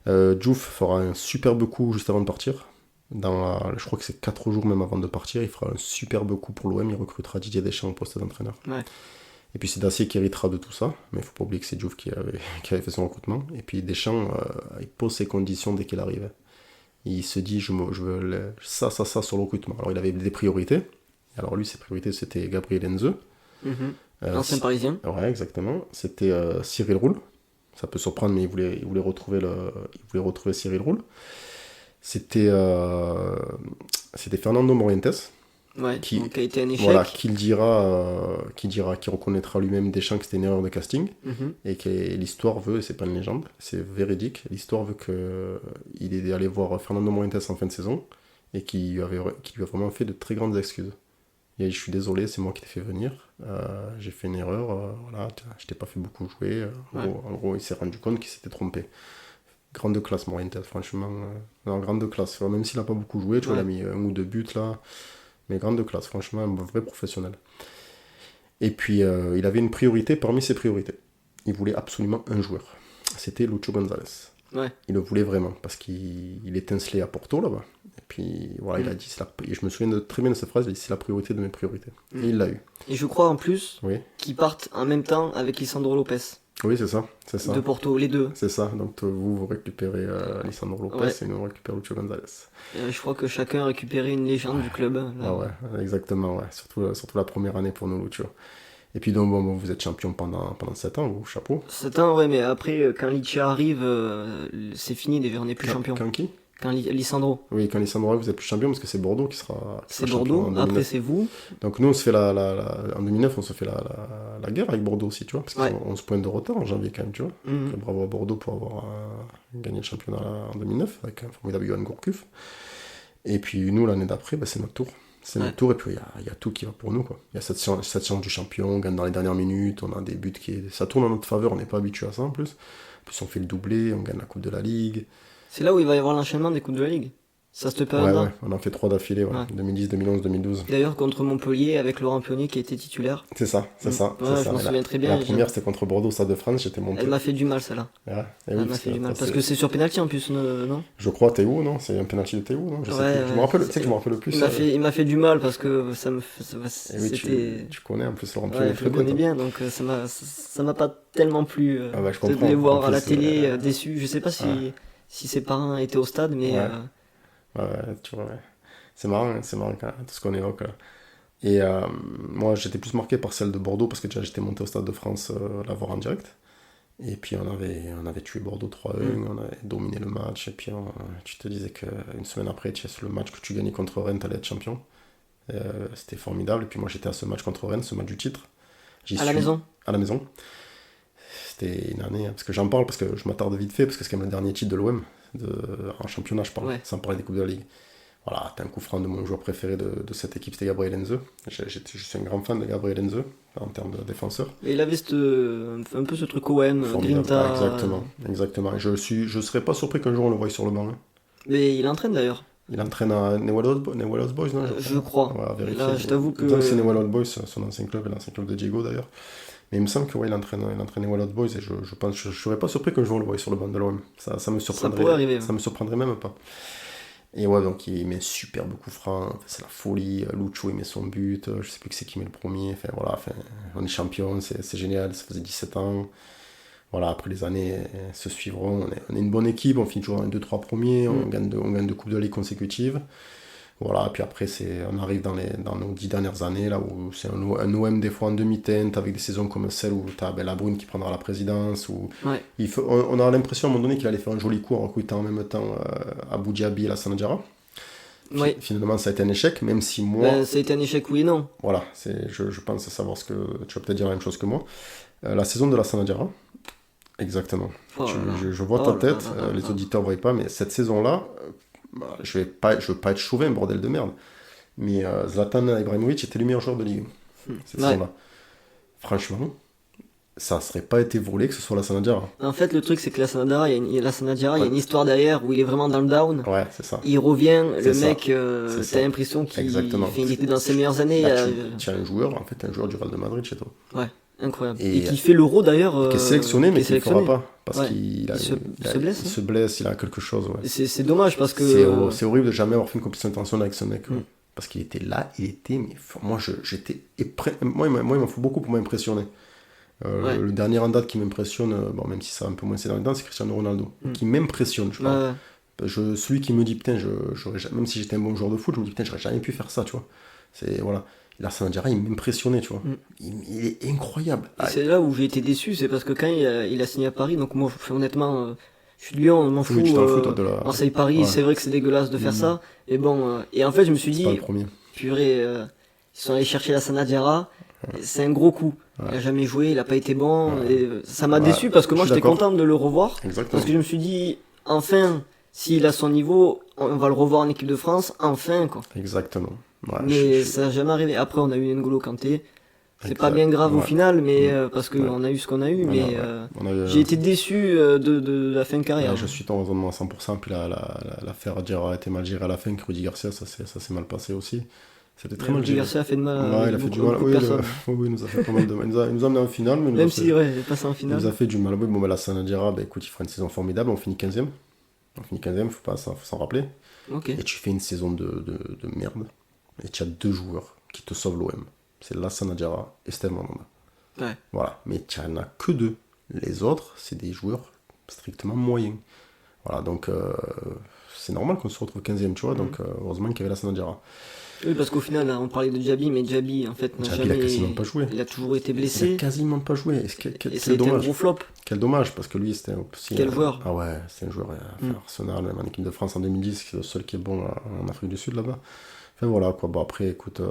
Diouf fera un superbe coup juste avant de partir. Je crois que c'est 4 jours même avant de partir, il fera un superbe coup pour l'OM, il recrutera Didier Deschamps au poste d'entraîneur. Ouais. Et puis c'est Dacier qui héritera de tout ça, mais il faut pas oublier que c'est Diouf qui avait fait son recrutement. Et puis Deschamps, il pose ses conditions dès qu'il arrive. Il se dit, je veux ça sur le recrutement. Alors il avait des priorités. Alors lui, ses priorités, c'était Gabriel Heinze. Ancien Parisien. Ouais, exactement. C'était Cyril Roule. Ça peut surprendre, mais il voulait retrouver Cyril Roule. C'était Fernando Morientes. Ouais, qui a été un échec. Voilà, qui reconnaîtra lui-même Deschamps que c'était une erreur de casting, et que l'histoire veut, et c'est pas une légende, c'est véridique, l'histoire veut qu'il est allé voir Fernando Morientes en fin de saison, et qui lui a vraiment fait de très grandes excuses. Et je suis désolé, c'est moi qui t'ai fait venir, j'ai fait une erreur, voilà, je t'ai pas fait beaucoup jouer, en gros, il s'est rendu compte qu'il s'était trompé. Grande classe Morientes, franchement, non, grande classe, même s'il a pas beaucoup joué, tu vois, il a mis 1 ou 2 buts là, mais grande classe, franchement, un vrai professionnel. Et puis, il avait une priorité parmi ses priorités. Il voulait absolument un joueur. C'était Lucho González. Ouais. Il le voulait vraiment, parce qu'il étincelait à Porto, là-bas. Et puis, voilà, il a dit, et je me souviens très bien de cette phrase, il a dit, c'est la priorité de mes priorités. Et il l'a eu. Et je crois, en plus, Oui, qu'ils partent en même temps avec Lisandro Lopez. oui, c'est ça. De Porto, les deux. C'est ça, donc vous récupérez Lisandro Lopez et nous on récupère Lucho González. Je crois que chacun a récupéré une légende du club. Là. Ah ouais, exactement, ouais. Surtout la première année pour nous, Lucho. Et puis donc, bon, vous êtes champion pendant 7 ans, vous, chapeau. 7 ans, ouais, mais après, quand Licha arrive, c'est fini déjà, on n'est plus champion. Quand qui? Quand Lisandro. Oui, quand Lisandro arrive, vous êtes plus champion, parce que c'est Bordeaux qui sera C'est champion Bordeaux, en après 2009. c'est vous. Donc nous, on se fait en 2009, on se fait la guerre avec Bordeaux aussi, tu vois, parce qu'ils ont 11 points de retard en janvier quand même, tu vois. Donc, bravo à Bordeaux pour avoir gagné le championnat en 2009, avec un formidable Johan Gourcuff. Et puis nous, l'année d'après, c'est notre tour. C'est notre tour, et puis il y a tout qui va pour nous, quoi. Il y a cette chance du champion, on gagne dans les dernières minutes, on a des buts ça tourne en notre faveur, on n'est pas habitué à ça en plus. En plus, on fait le doublé, on gagne la Coupe de la Ligue. C'est là où il va y avoir l'enchaînement des Coupes de la Ligue. Ça se peut Ouais, on en fait 3 d'affilée, 2010, 2011, 2012. D'ailleurs, contre Montpellier, avec Laurent Pionnier qui était titulaire. C'est ça. Ouais, je m'en souviens très bien. La première, c'était contre Bordeaux, Stade de France, j'étais monté. Elle m'a fait du mal, celle-là. Ouais, Elle m'a fait du mal. Parce que c'est sur pénalty en plus, non? Je crois Théo, non? C'est un penalty de Théo, non? Je sais plus. Je me rappelle, tu sais que je me rappelle le plus. Il m'a fait du mal parce que ça me. C'était. Tu connais en plus Laurent Pionnier. Je le connais bien, donc ça m'a pas tellement plu de les voir à la télé déçus. Je sais pas si ses parents étaient au stade, mais. Ouais, tu vois, c'est marrant quand même, tout ce qu'on évoque là. Et moi, j'étais plus marqué par celle de Bordeaux parce que déjà j'étais monté au Stade de France la voir en direct. Et puis on avait tué Bordeaux 3-1, on avait dominé le match. Et puis tu te disais qu'une semaine après, le match que tu gagnais contre Rennes, t'allais être champion. C'était formidable. Et puis moi, j'étais à ce match contre Rennes, ce match du titre. La maison. À la maison. C'était une année, parce que j'en parle, parce que je m'attarde vite fait, parce que c'est quand même le dernier titre de l'OM. En championnat, je parle, sans parler des Coupes de la Ligue. Voilà, t'as un coup franc de mon joueur préféré de cette équipe, c'était Gabriel Heinze. Je suis un grand fan de Gabriel Heinze en termes de défenseur. Et il avait un peu ce truc OM, Formidable. Grinta. Exactement. Je serais pas surpris qu'un jour on le voie sur le banc. Hein. Mais il entraîne d'ailleurs. Il entraîne à Newell's Boys, non? Je crois. Ouais, à vérifier. Là, je t'avoue que. Donc c'est Newell's Boys, son ancien club et l'ancien club de Diego d'ailleurs. Mais il me semble que ouais, il entraîne Newell's Boys et je serais pas surpris qu'un jour on le voie sur le banc de l'OM. Ça me surprendrait. Ça pourrait arriver. Ça me surprendrait même pas. Et ouais, donc il met un superbe coup franc, enfin, c'est la folie. Lucho il met son but, je sais plus qui c'est qui met le premier. Enfin voilà, on est champion, c'est génial, ça faisait 17 ans. Voilà, après les années se suivront, on est une bonne équipe, on finit toujours 1-2-3 premiers, on gagne deux coupes de ligue consécutives. Voilà, puis après on arrive dans nos 10 dernières années, là où c'est un OM des fois en demi-teinte, avec des saisons comme celle où tu as La Brune qui prendra la présidence, où Ouais. on a l'impression à un moment donné qu'il allait faire un joli coup en recrutant en même temps Abu Dhabi et la Sanadjara. Oui. Finalement, ça a été un échec, même si moi... Ben, ça a été un échec, oui et non. Voilà, je pense savoir ce que... Tu vas peut-être dire la même chose que moi. La saison de la Sanadjara, exactement. Oh là là. Je vois ta tête, les auditeurs ne voient pas, mais cette saison-là, je veux pas être chauvin, bordel de merde, mais Zlatan Ibrahimovic était le meilleur joueur de Ligue 1, cette saison-là. Franchement, ça serait pas été volé que ce soit la Sanadjara. En fait, le truc, c'est que la Sanadjara, il y a une histoire derrière où il est vraiment dans le down. Ouais, c'est ça. Il revient, le C'est mec, ça. t'as l'impression qu'il Exactement. il était dans ses meilleures années. Là, tu as un joueur du Real de Madrid chez toi. Ouais, incroyable. Et qui fait l'Euro d'ailleurs. Qui est sélectionné, mais qui qui ne est le fera sélectionné. pas. Parce Ouais. qu'il se blesse, il a quelque chose. Ouais. C'est dommage parce que. C'est horrible de jamais avoir fait une compétition internationale avec ce mec. Ouais. Parce qu'il était là, mais moi, moi, il m'en faut beaucoup pour m'impressionner. Le dernier en date qui m'impressionne, même si ça a un peu moins ces derniers temps, c'est Cristiano Ronaldo. Qui m'impressionne, je crois. Celui qui me dit, putain, même si j'étais un bon joueur de foot, je me dis, putain, j'aurais jamais pu faire ça, tu vois. Voilà. La Sanadjara, il m'impressionnait, tu vois. Il est incroyable. Et c'est là où j'ai été déçu, c'est parce que quand il a signé à Paris, donc moi, honnêtement, je suis de Lyon, je m'en fous. Marseille-Paris, c'est vrai que c'est dégueulasse de faire ça. Et bon, et en fait, je me suis dit, purée, ils sont allés chercher la Sanadjara. C'est un gros coup. Il a jamais joué, il a pas été bon. Et ça m'a déçu parce que moi j'étais content de le revoir. Exactement. Parce que je me suis dit, enfin, s'il a son niveau, on va le revoir en équipe de France, enfin quoi. Exactement. Ouais, mais ça n'a jamais arrivé. Après on a eu N'Golo Kanté. C'est pas bien grave au final, mais parce qu'on a eu ce qu'on a eu, mais j'ai été déçu de la fin de carrière. Je suis ton raisonnement à 100%, puis l'affaire a été mal gérée à la fin, que Rudy Garcia, ça s'est mal passé aussi. C'était très mal géré. Garcia a fait de mal. Ouais, il a fait du mal. Oui, il nous a fait pas mal de mal. Il nous a amené en finale. Mais même si, il est passé en finale. Il nous a fait du mal. Oui, bon, la Sanadjara, écoute, il fera une saison formidable. On finit 15ème. Faut s'en rappeler. Okay. Et tu fais une saison de merde. Et tu as 2 joueurs qui te sauvent l'OM. C'est la Sanadjara et Steve Mandanda. Ouais. Voilà. Mais tu n'en as que 2. Les autres, c'est des joueurs strictement moyens. Voilà, donc c'est normal qu'on se retrouve 15ème, tu vois. Donc heureusement qu'il y avait la Sanadjara. Oui, parce qu'au final, on parlait de Djabi, mais Djabi, en fait, n'a jamais... il a quasiment pas joué. Il a toujours été blessé. Il a quasiment pas joué. Et ça a été un gros flop. Quel dommage, parce que lui, c'était aussi... Quel joueur. Ah ouais, c'est un joueur à Arsenal, même en équipe de France en 2010, qui est le seul qui est bon en Afrique du Sud, là-bas. Enfin voilà, quoi. Bon, après, écoute,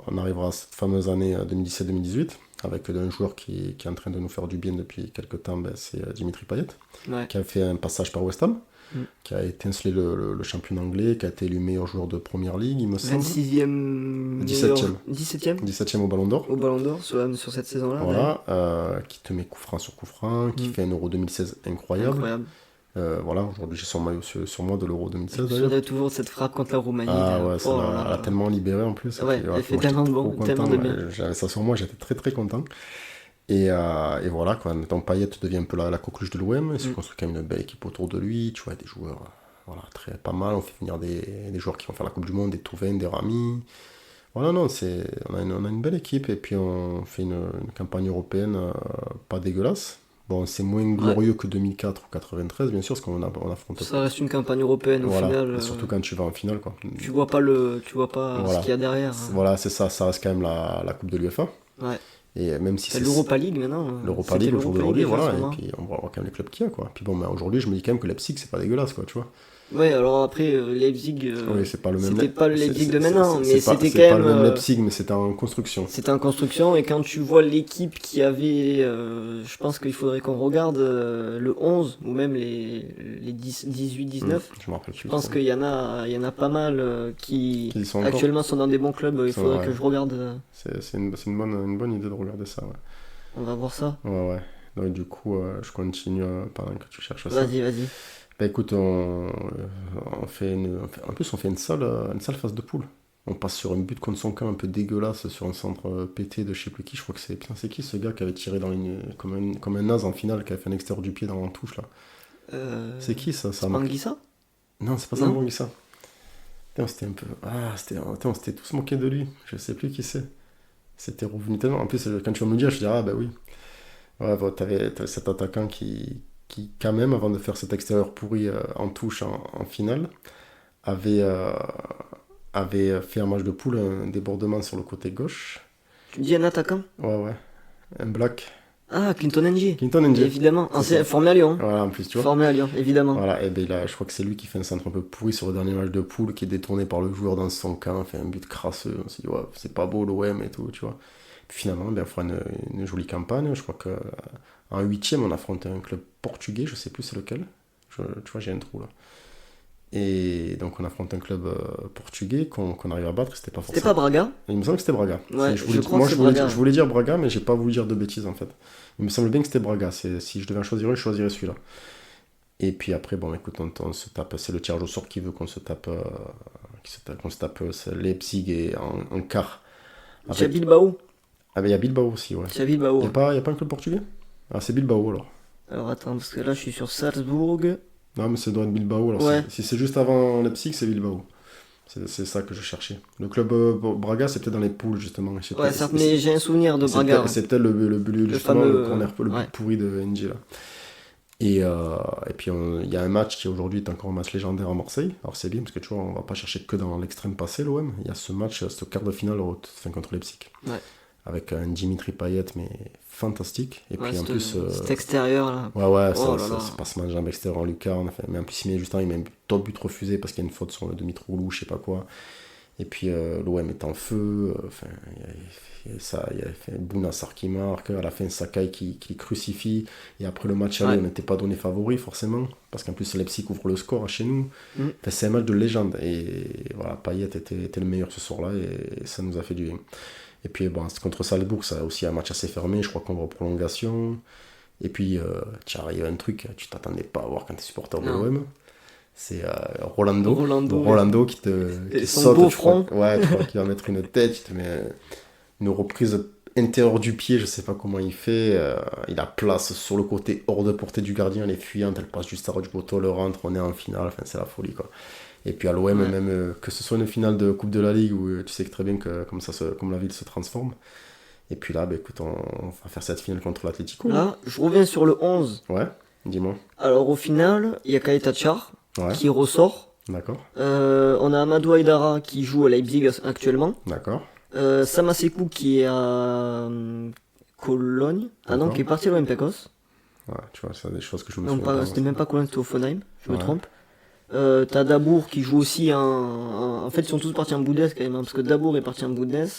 on arrivera à cette fameuse année 2017-2018, avec un joueur qui est en train de nous faire du bien depuis quelques temps, c'est Dimitri Payet, qui a fait un passage par West Ham. Qui a étincelé le champion anglais, qui a été élu meilleur joueur de première ligue, il me semble. 26e. 17e au Ballon d'Or. Au Ballon d'Or sur cette saison-là. Voilà, qui te met coup franc sur coup franc, qui fait un Euro 2016 incroyable. Voilà, aujourd'hui j'ai son maillot sur moi de l'Euro 2016 d'ailleurs. J'aurais toujours cette frappe contre la Roumanie. Ah ouais, elle a tellement libéré en plus. Ouais, elle fait tellement de bon, tellement de bien. J'avais ça sur moi, j'étais très très content. Et voilà, quoi. Donc Payet devient un peu la coqueluche de l'OM, il se construit quand même une belle équipe autour de lui, tu vois, des joueurs très pas mal, on fait venir des joueurs qui vont faire la Coupe du Monde, des Touvain, des Rami. Voilà, non, on a une belle équipe, et puis on fait une campagne européenne pas dégueulasse. Bon, c'est moins glorieux que 2004 ou 93, bien sûr, parce qu'on affronte... Ça reste une campagne européenne au final. Surtout quand tu vas en finale, quoi. Tu vois pas ce qu'il y a derrière. Voilà, c'est ça reste quand même la Coupe de l'UEFA. Ouais. Et même si c'est l'Europa League maintenant. L'Europa League au jour d'aujourd'hui, voilà, et puis on voit quand même les clubs qu'il y a, quoi. Puis bon, aujourd'hui, je me dis quand même que Leipzig, c'est pas dégueulasse, quoi, tu vois. Ouais, alors après, Leipzig, oui, c'est pas le même c'était pas le Leipzig de maintenant, mais c'était quand même... C'est pas le même Leipzig, mais c'était en construction. C'était en construction, et quand tu vois l'équipe qui avait... je pense qu'il faudrait qu'on regarde le 11, ou même les 18, 19. Je me rappelle plus. Je pense qu'il y en a pas mal qui sont actuellement sont dans des bons clubs, il faudrait que je regarde... C'est une bonne idée de regarder ça, ouais. On va voir ça. Ouais. Donc du coup, je continue pendant que tu cherches ça. Vas-y. Bah écoute, on fait en plus on fait une sale phase de poule. On passe sur un but contre son camp un peu dégueulasse sur un centre pété de je sais plus qui. Je crois que c'est qui ce gars qui avait tiré dans comme un naze en finale, qui avait fait un extérieur du pied dans la touche là. C'est qui ça? C'est Manguissa? Non, c'est pas ça, Manguissa. C'était un peu... on s'était tous moqués de lui. Je sais plus qui c'est. C'était revenu tellement. En plus, quand tu vas me le dire, je dis bah oui. Ouais, bon, t'avais cet attaquant qui, quand même, avant de faire cet extérieur pourri en touche en finale, avait fait un match de poule, un débordement sur le côté gauche. Tu dis un attaquant? Ouais. Un black. Ah, Clinton NG. Évidemment. Formé à Lyon. Voilà, en plus, tu vois. Formé à Lyon, évidemment. Voilà, et ben là, je crois que c'est lui qui fait un centre un peu pourri sur le dernier match de poule, qui est détourné par le joueur dans son camp, fait un but crasseux. On s'est dit, ouais, c'est pas beau l'OM et tout, tu vois. Puis finalement, on fera une jolie campagne. Je crois qu'en 8e, on affronte un club portugais, je sais plus c'est lequel. Tu vois, j'ai un trou là. Et donc on affronte un club portugais qu'on arrive à battre, c'était pas forcément. C'était pas Braga? Il me semble que c'était Braga. Ouais, je voulais dire Braga, mais j'ai pas voulu dire de bêtises en fait. Il me semble bien que c'était Braga. Si je devais en choisir un, je choisirais celui-là. Et puis après, bon, écoute, on se tape. C'est le tirage au sort qui veut qu'on se tape. C'est Leipzig et en quart. C'est Bilbao. Ah, ben il y a Bilbao aussi, ouais. C'est Bilbao. Il n'y a pas un club portugais? Ah, c'est Bilbao alors. Alors attends, parce que là je suis sur Salzbourg. Non, mais ça doit être Bilbao. Alors ouais. Si c'est juste avant Leipzig, c'est Bilbao. C'est ça que je cherchais. Le club Braga, c'est peut-être dans les poules, justement. Ouais, certes, mais j'ai un souvenir de Braga. C'est peut-être le corner, le ouais. pourri de NG, là. Et puis, il y a un match qui aujourd'hui est encore un match légendaire à Marseille. Alors, c'est bien, parce que tu vois, on va pas chercher que dans l'extrême passé, l'OM. Il y a ce match, ce quart de finale contre Leipzig. Ouais. Avec un Dimitri Payet, mais fantastique. Et puis en plus. Cet extérieur là. Ouais, c'est pas ce match en extérieur en lucarne. Enfin, mais en plus, il met juste un top but refusé parce qu'il y a une faute sur le demi-trou, je sais pas quoi. Et puis l'OM est en feu. Enfin, il y a fait Bounassar qui marque. À la fin, Sakai qui crucifie. Et après le match aller, on n'était pas donné favori forcément. Parce qu'en plus, Leipzig ouvre le score chez nous. Enfin, c'est un match de légende. Et voilà, Payet était le meilleur ce soir-là. Et ça nous a fait du bien. Et puis bon, contre Salzbourg, ça a aussi un match assez fermé, je crois qu'on va en prolongation. Et puis, tu arrives à un truc, tu t'attendais pas à voir quand tu es supporter de l'OM. C'est Rolando qui son beau front. Tu crois qu'il va mettre une tête, il te met une reprise intérieure du pied, je sais pas comment il fait. Il a place sur le côté hors de portée du gardien, elle est fuyante, elle passe juste à du poteau, le rentre, on est en finale, enfin c'est la folie quoi. Et puis à l'OM, même que ce soit une finale de Coupe de la Ligue où tu sais très bien que comme la ville se transforme. Et puis là, écoute, on va faire cette finale contre l'Atlético. Là, je reviens sur le 11. Ouais, dis-moi. Alors au final, il y a Kaeta Tchar qui ressort. D'accord. On a Amadou Aïdara qui joue à Leipzig actuellement. D'accord. Samasekou qui est à Cologne. Ah non, qui est parti à l'Olympiakos. Ouais, tu vois, c'est des choses que je me souviens pas. C'était même pas Cologne, c'était Offenheim, je me trompe. T'as Dabour qui joue aussi en fait ils sont tous partis en Bundes quand même, parce que Dabour est parti en Bundes,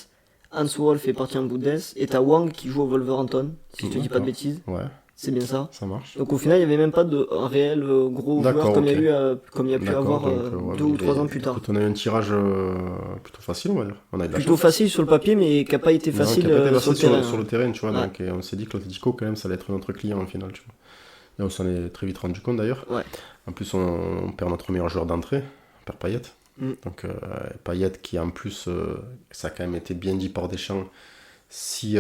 Hans Wolf est parti en Bundes, et t'as Wang qui joue au Wolverhampton, si je te dis pas de bêtises. Ouais. C'est bien ça. Ça marche. Donc au final il n'y avait même pas de réel gros joueur comme il y a pu avoir 2 ou 3 ans plus tard. On a eu un tirage plutôt facile, on va dire. Plutôt facile sur le papier, mais qui n'a pas été facile, sur le terrain, tu vois. Donc, et on s'est dit que l'Atlético quand même ça allait être notre client en finale, tu vois. Et on s'en est très vite rendu compte d'ailleurs. Ouais. En plus, on perd notre meilleur joueur d'entrée, on perd Payet. Donc Payet qui en plus, ça a quand même été bien dit par Deschamps, si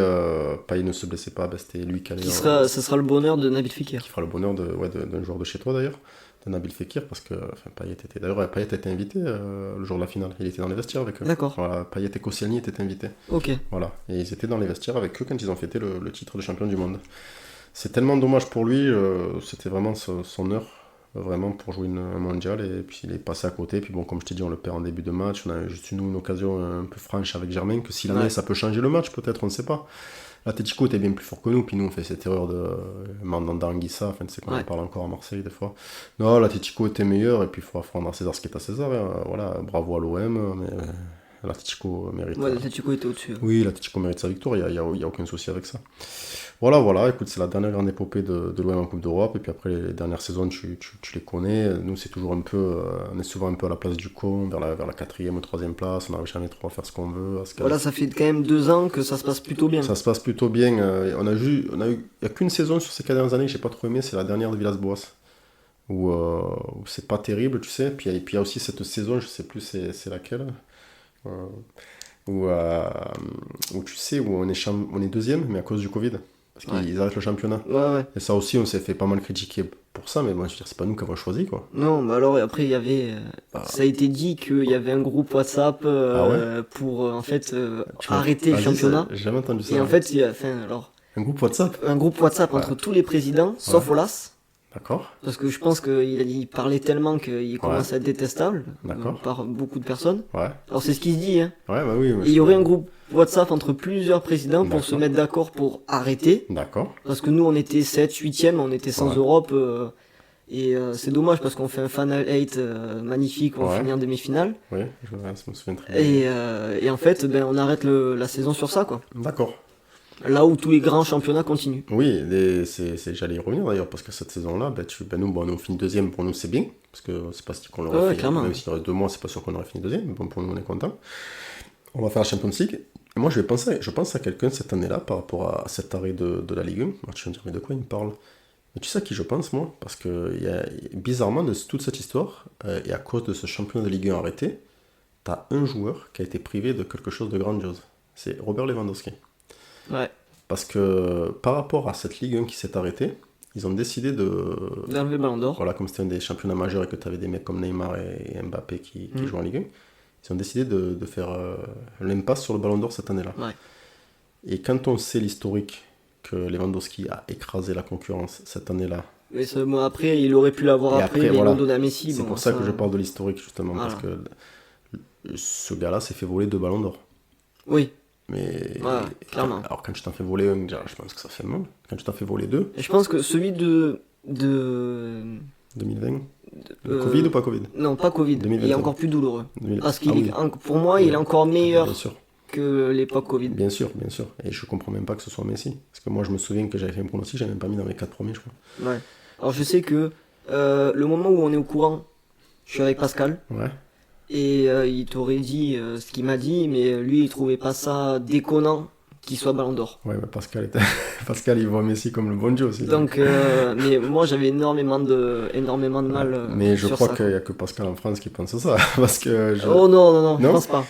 Payet ne se blessait pas, c'était lui qui allait... Ce sera le bonheur de Nabil Fekir. Qui fera le bonheur d'un joueur de chez toi d'ailleurs, de Nabil Fekir, parce que Payet était invité le jour de la finale, il était dans les vestiaires avec eux. D'accord. Voilà, Payet et Koscielny étaient invités. Ok. Voilà, et ils étaient dans les vestiaires avec eux quand ils ont fêté le titre de champion du monde. C'est tellement dommage pour lui, c'était vraiment son heure. vraiment pour jouer un mondial, et puis il est passé à côté. Puis bon, comme je t'ai dit, on le perd en début de match. On a juste une occasion un peu franche avec Germain, que s'il en est, ça peut changer le match, peut-être, on ne sait pas. L'Atlético était bien plus fort que nous, puis nous on fait cette erreur de Mandanda Anguissa, enfin c'est qu'on en parle encore à Marseille des fois. Non, l'Atlético était meilleur, et puis il faut rendre à César ce qui est à César. Voilà, bravo à l'OM, mais l'Atlético mérite. Ouais, l'Atlético était au-dessus. Oui, l'Atlético mérite sa victoire, il y a aucun souci avec ça. Voilà, écoute, c'est la dernière grande épopée de l'OM en Coupe d'Europe, et puis après les dernières saisons, tu les connais. Nous, c'est toujours un peu, on est souvent un peu à la place du con, vers la 4e ou 3e place, on n'arrive jamais trop à faire ce qu'on veut. Voilà, ça fait quand même 2 ans que ça se passe plutôt bien. Ça se passe plutôt bien. Il n'y a qu'une saison sur ces 4 dernières années que j'ai pas trop aimé, c'est la dernière de Villas-Boas, où c'est pas terrible, tu sais. Puis il y a aussi cette saison, je sais plus c'est laquelle, où tu sais, où on est deuxième, mais à cause du Covid. Parce qu'ils arrêtent le championnat. Ouais. Et ça aussi, on s'est fait pas mal critiquer pour ça, mais moi, je veux dire, c'est pas nous qui avons choisi, quoi. Non, mais alors, après, il y avait. Ça a été dit qu'il y avait un groupe WhatsApp pour, en fait, arrêter le championnat. J'ai jamais entendu ça. Et en fait, un groupe WhatsApp entre tous les présidents, sauf Olas. D'accord. Parce que je pense qu'il parlait tellement qu'il commence à être détestable par beaucoup de personnes. Ouais. Alors c'est ce qui se dit. Hein. Ouais, bah oui. Il y aurait un groupe WhatsApp entre plusieurs présidents pour se mettre d'accord pour arrêter. D'accord. Parce que nous on était 7, 8e, on était sans Europe. Et c'est dommage parce qu'on fait un Final 8 magnifique, on finit en demi-finale. Oui, je me souviens très bien. Et en fait, on arrête la saison sur ça, quoi. D'accord. Là où tous les grands championnats continuent. Oui, j'allais y revenir d'ailleurs, parce que cette saison-là, nous on finit deuxième, pour nous c'est bien, parce que c'est pas sûr qu'on l'aurait fait. Clairement. Même s'il reste 2 mois, c'est pas sûr qu'on aurait fini deuxième, mais bon, pour nous on est content. On va faire la Champions League. Et moi je pense à quelqu'un cette année-là par rapport à cet arrêt de la Ligue 1. Alors, tu vas me dire, mais de quoi il me parle? Mais tu sais à qui je pense, moi? Parce que bizarrement, de toute cette histoire, et à cause de ce championnat de Ligue 1 arrêté, t'as un joueur qui a été privé de quelque chose de grandiose. C'est Robert Lewandowski. Ouais. Parce que par rapport à cette Ligue 1 qui s'est arrêtée, ils ont décidé d'enlever le Ballon d'Or. Voilà, comme c'était un des championnats majeurs et que tu avais des mecs comme Neymar et Mbappé qui jouent en Ligue 1, ils ont décidé de faire l'impasse sur le Ballon d'Or cette année-là. Ouais. Et quand on sait l'historique que Lewandowski a écrasé la concurrence cette année-là. Mais après, il aurait pu l'avoir après, mais ils l'ont donné à Messi. C'est pour ça que je parle de l'historique, justement, parce que ce gars-là s'est fait voler 2 Ballons d'Or. Oui. Mais clairement. Alors quand tu t'en fais voler un, je pense que ça fait mal. Quand tu t'en fais voler 2. Je pense que celui de 2020 Covid ou pas Covid? Non, pas Covid. 2021. Il est encore plus douloureux. Parce qu'il pour moi, il est encore meilleur que l'époque Covid. Bien sûr. Et je comprends même pas que ce soit Messi. Parce que moi, je me souviens que j'avais fait un pronostic, j'avais même pas mis dans mes 4 premiers, je crois. Ouais. Alors je sais que le moment où on est au courant, je suis avec Pascal. Ouais. Et il t'aurait dit ce qu'il m'a dit, mais lui il trouvait pas ça déconnant qu'il soit Ballon d'Or. Ouais, mais Pascal il voit Messi comme le bon Dieu aussi. Donc, mais moi j'avais énormément de mal. Mais je crois qu'il y a que Pascal en France qui pense ça, parce que. Oh non, je pense pas.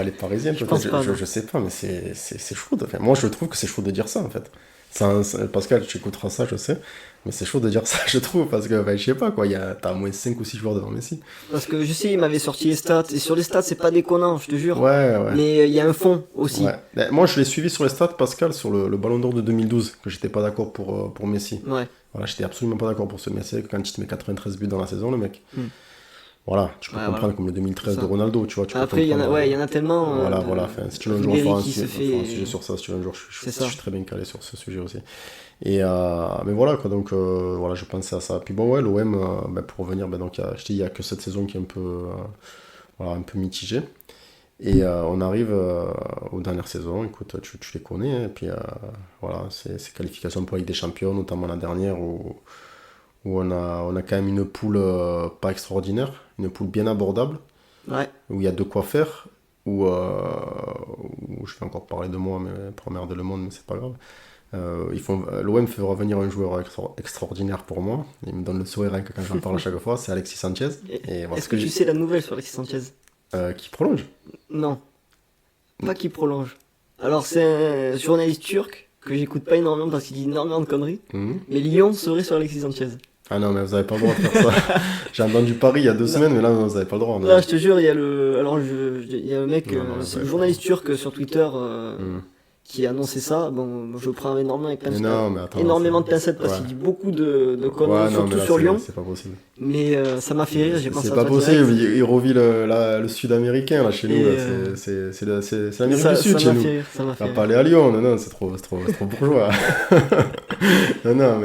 Les Parisiens peut-être. Je sais pas, mais c'est chaud. Enfin, moi je trouve que c'est chaud de dire ça en fait. Pascal, tu écouteras ça, je sais. Mais c'est chaud de dire ça, je trouve, parce que je sais pas quoi, t'as au moins 5 ou 6 joueurs devant Messi. Parce que je sais, il m'avait sorti les stats, et sur les stats, c'est pas déconnant, je te jure. Ouais. Mais il y a un fond aussi. Ouais. Moi, je l'ai suivi sur les stats, Pascal, sur le Ballon d'Or de 2012, que j'étais pas d'accord pour Messi. Ouais. Voilà, j'étais absolument pas d'accord pour ce Messi, quand il te met 93 buts dans la saison, le mec. Voilà, tu peux comprendre comme le 2013 de Ronaldo, tu vois. Après, il y en a tellement. Voilà. Enfin, si tu veux un jour, on fera un sujet sur ça. Si tu veux un jour, je suis très bien calé sur ce sujet aussi. Et mais voilà quoi, donc voilà, je pensais à ça. Puis bon, ouais, l'OM, pour revenir, donc je t'ai dit, il y a que cette saison qui est un peu mitigée. Et on arrive aux dernières saisons. Écoute, tu les connais. Hein, et puis voilà, ces qualifications pour la Ligue des Champions, notamment la dernière où on a quand même une poule pas extraordinaire, une poule bien abordable, où il y a de quoi faire, où je vais encore parler de moi, mais pour emmerder le monde, mais c'est pas grave. L'OM fait revenir un joueur extraordinaire pour moi, il me donne le sourire quand j'en parle à chaque fois, c'est Alexis Sanchez. Est-ce que tu sais la nouvelle sur Alexis Sanchez? Qui prolonge? Non, pas qui prolonge. Alors c'est un journaliste turc que j'écoute pas énormément parce qu'il dit énormément de conneries, mais Lyon serait sur Alexis Sanchez. Ah non, mais vous avez pas le droit de faire ça. J'ai entendu Paris il y a 2 semaines, mais là vous avez pas le droit. Là, je te jure, il y a le mec, c'est le journaliste turc sur Twitter. qui a annoncé ça, bon, je prends énormément de pincettes parce qu'il dit beaucoup de conneries, surtout sur Lyon. C'est pas possible. Mais ça m'a fait rire, j'ai pensé à ça. C'est pas possible, il revit le sud-américain là, chez nous. C'est l'Amérique du Sud chez nous. Ça m'a fait rire. Pas aller à Lyon, non, c'est trop bourgeois. non,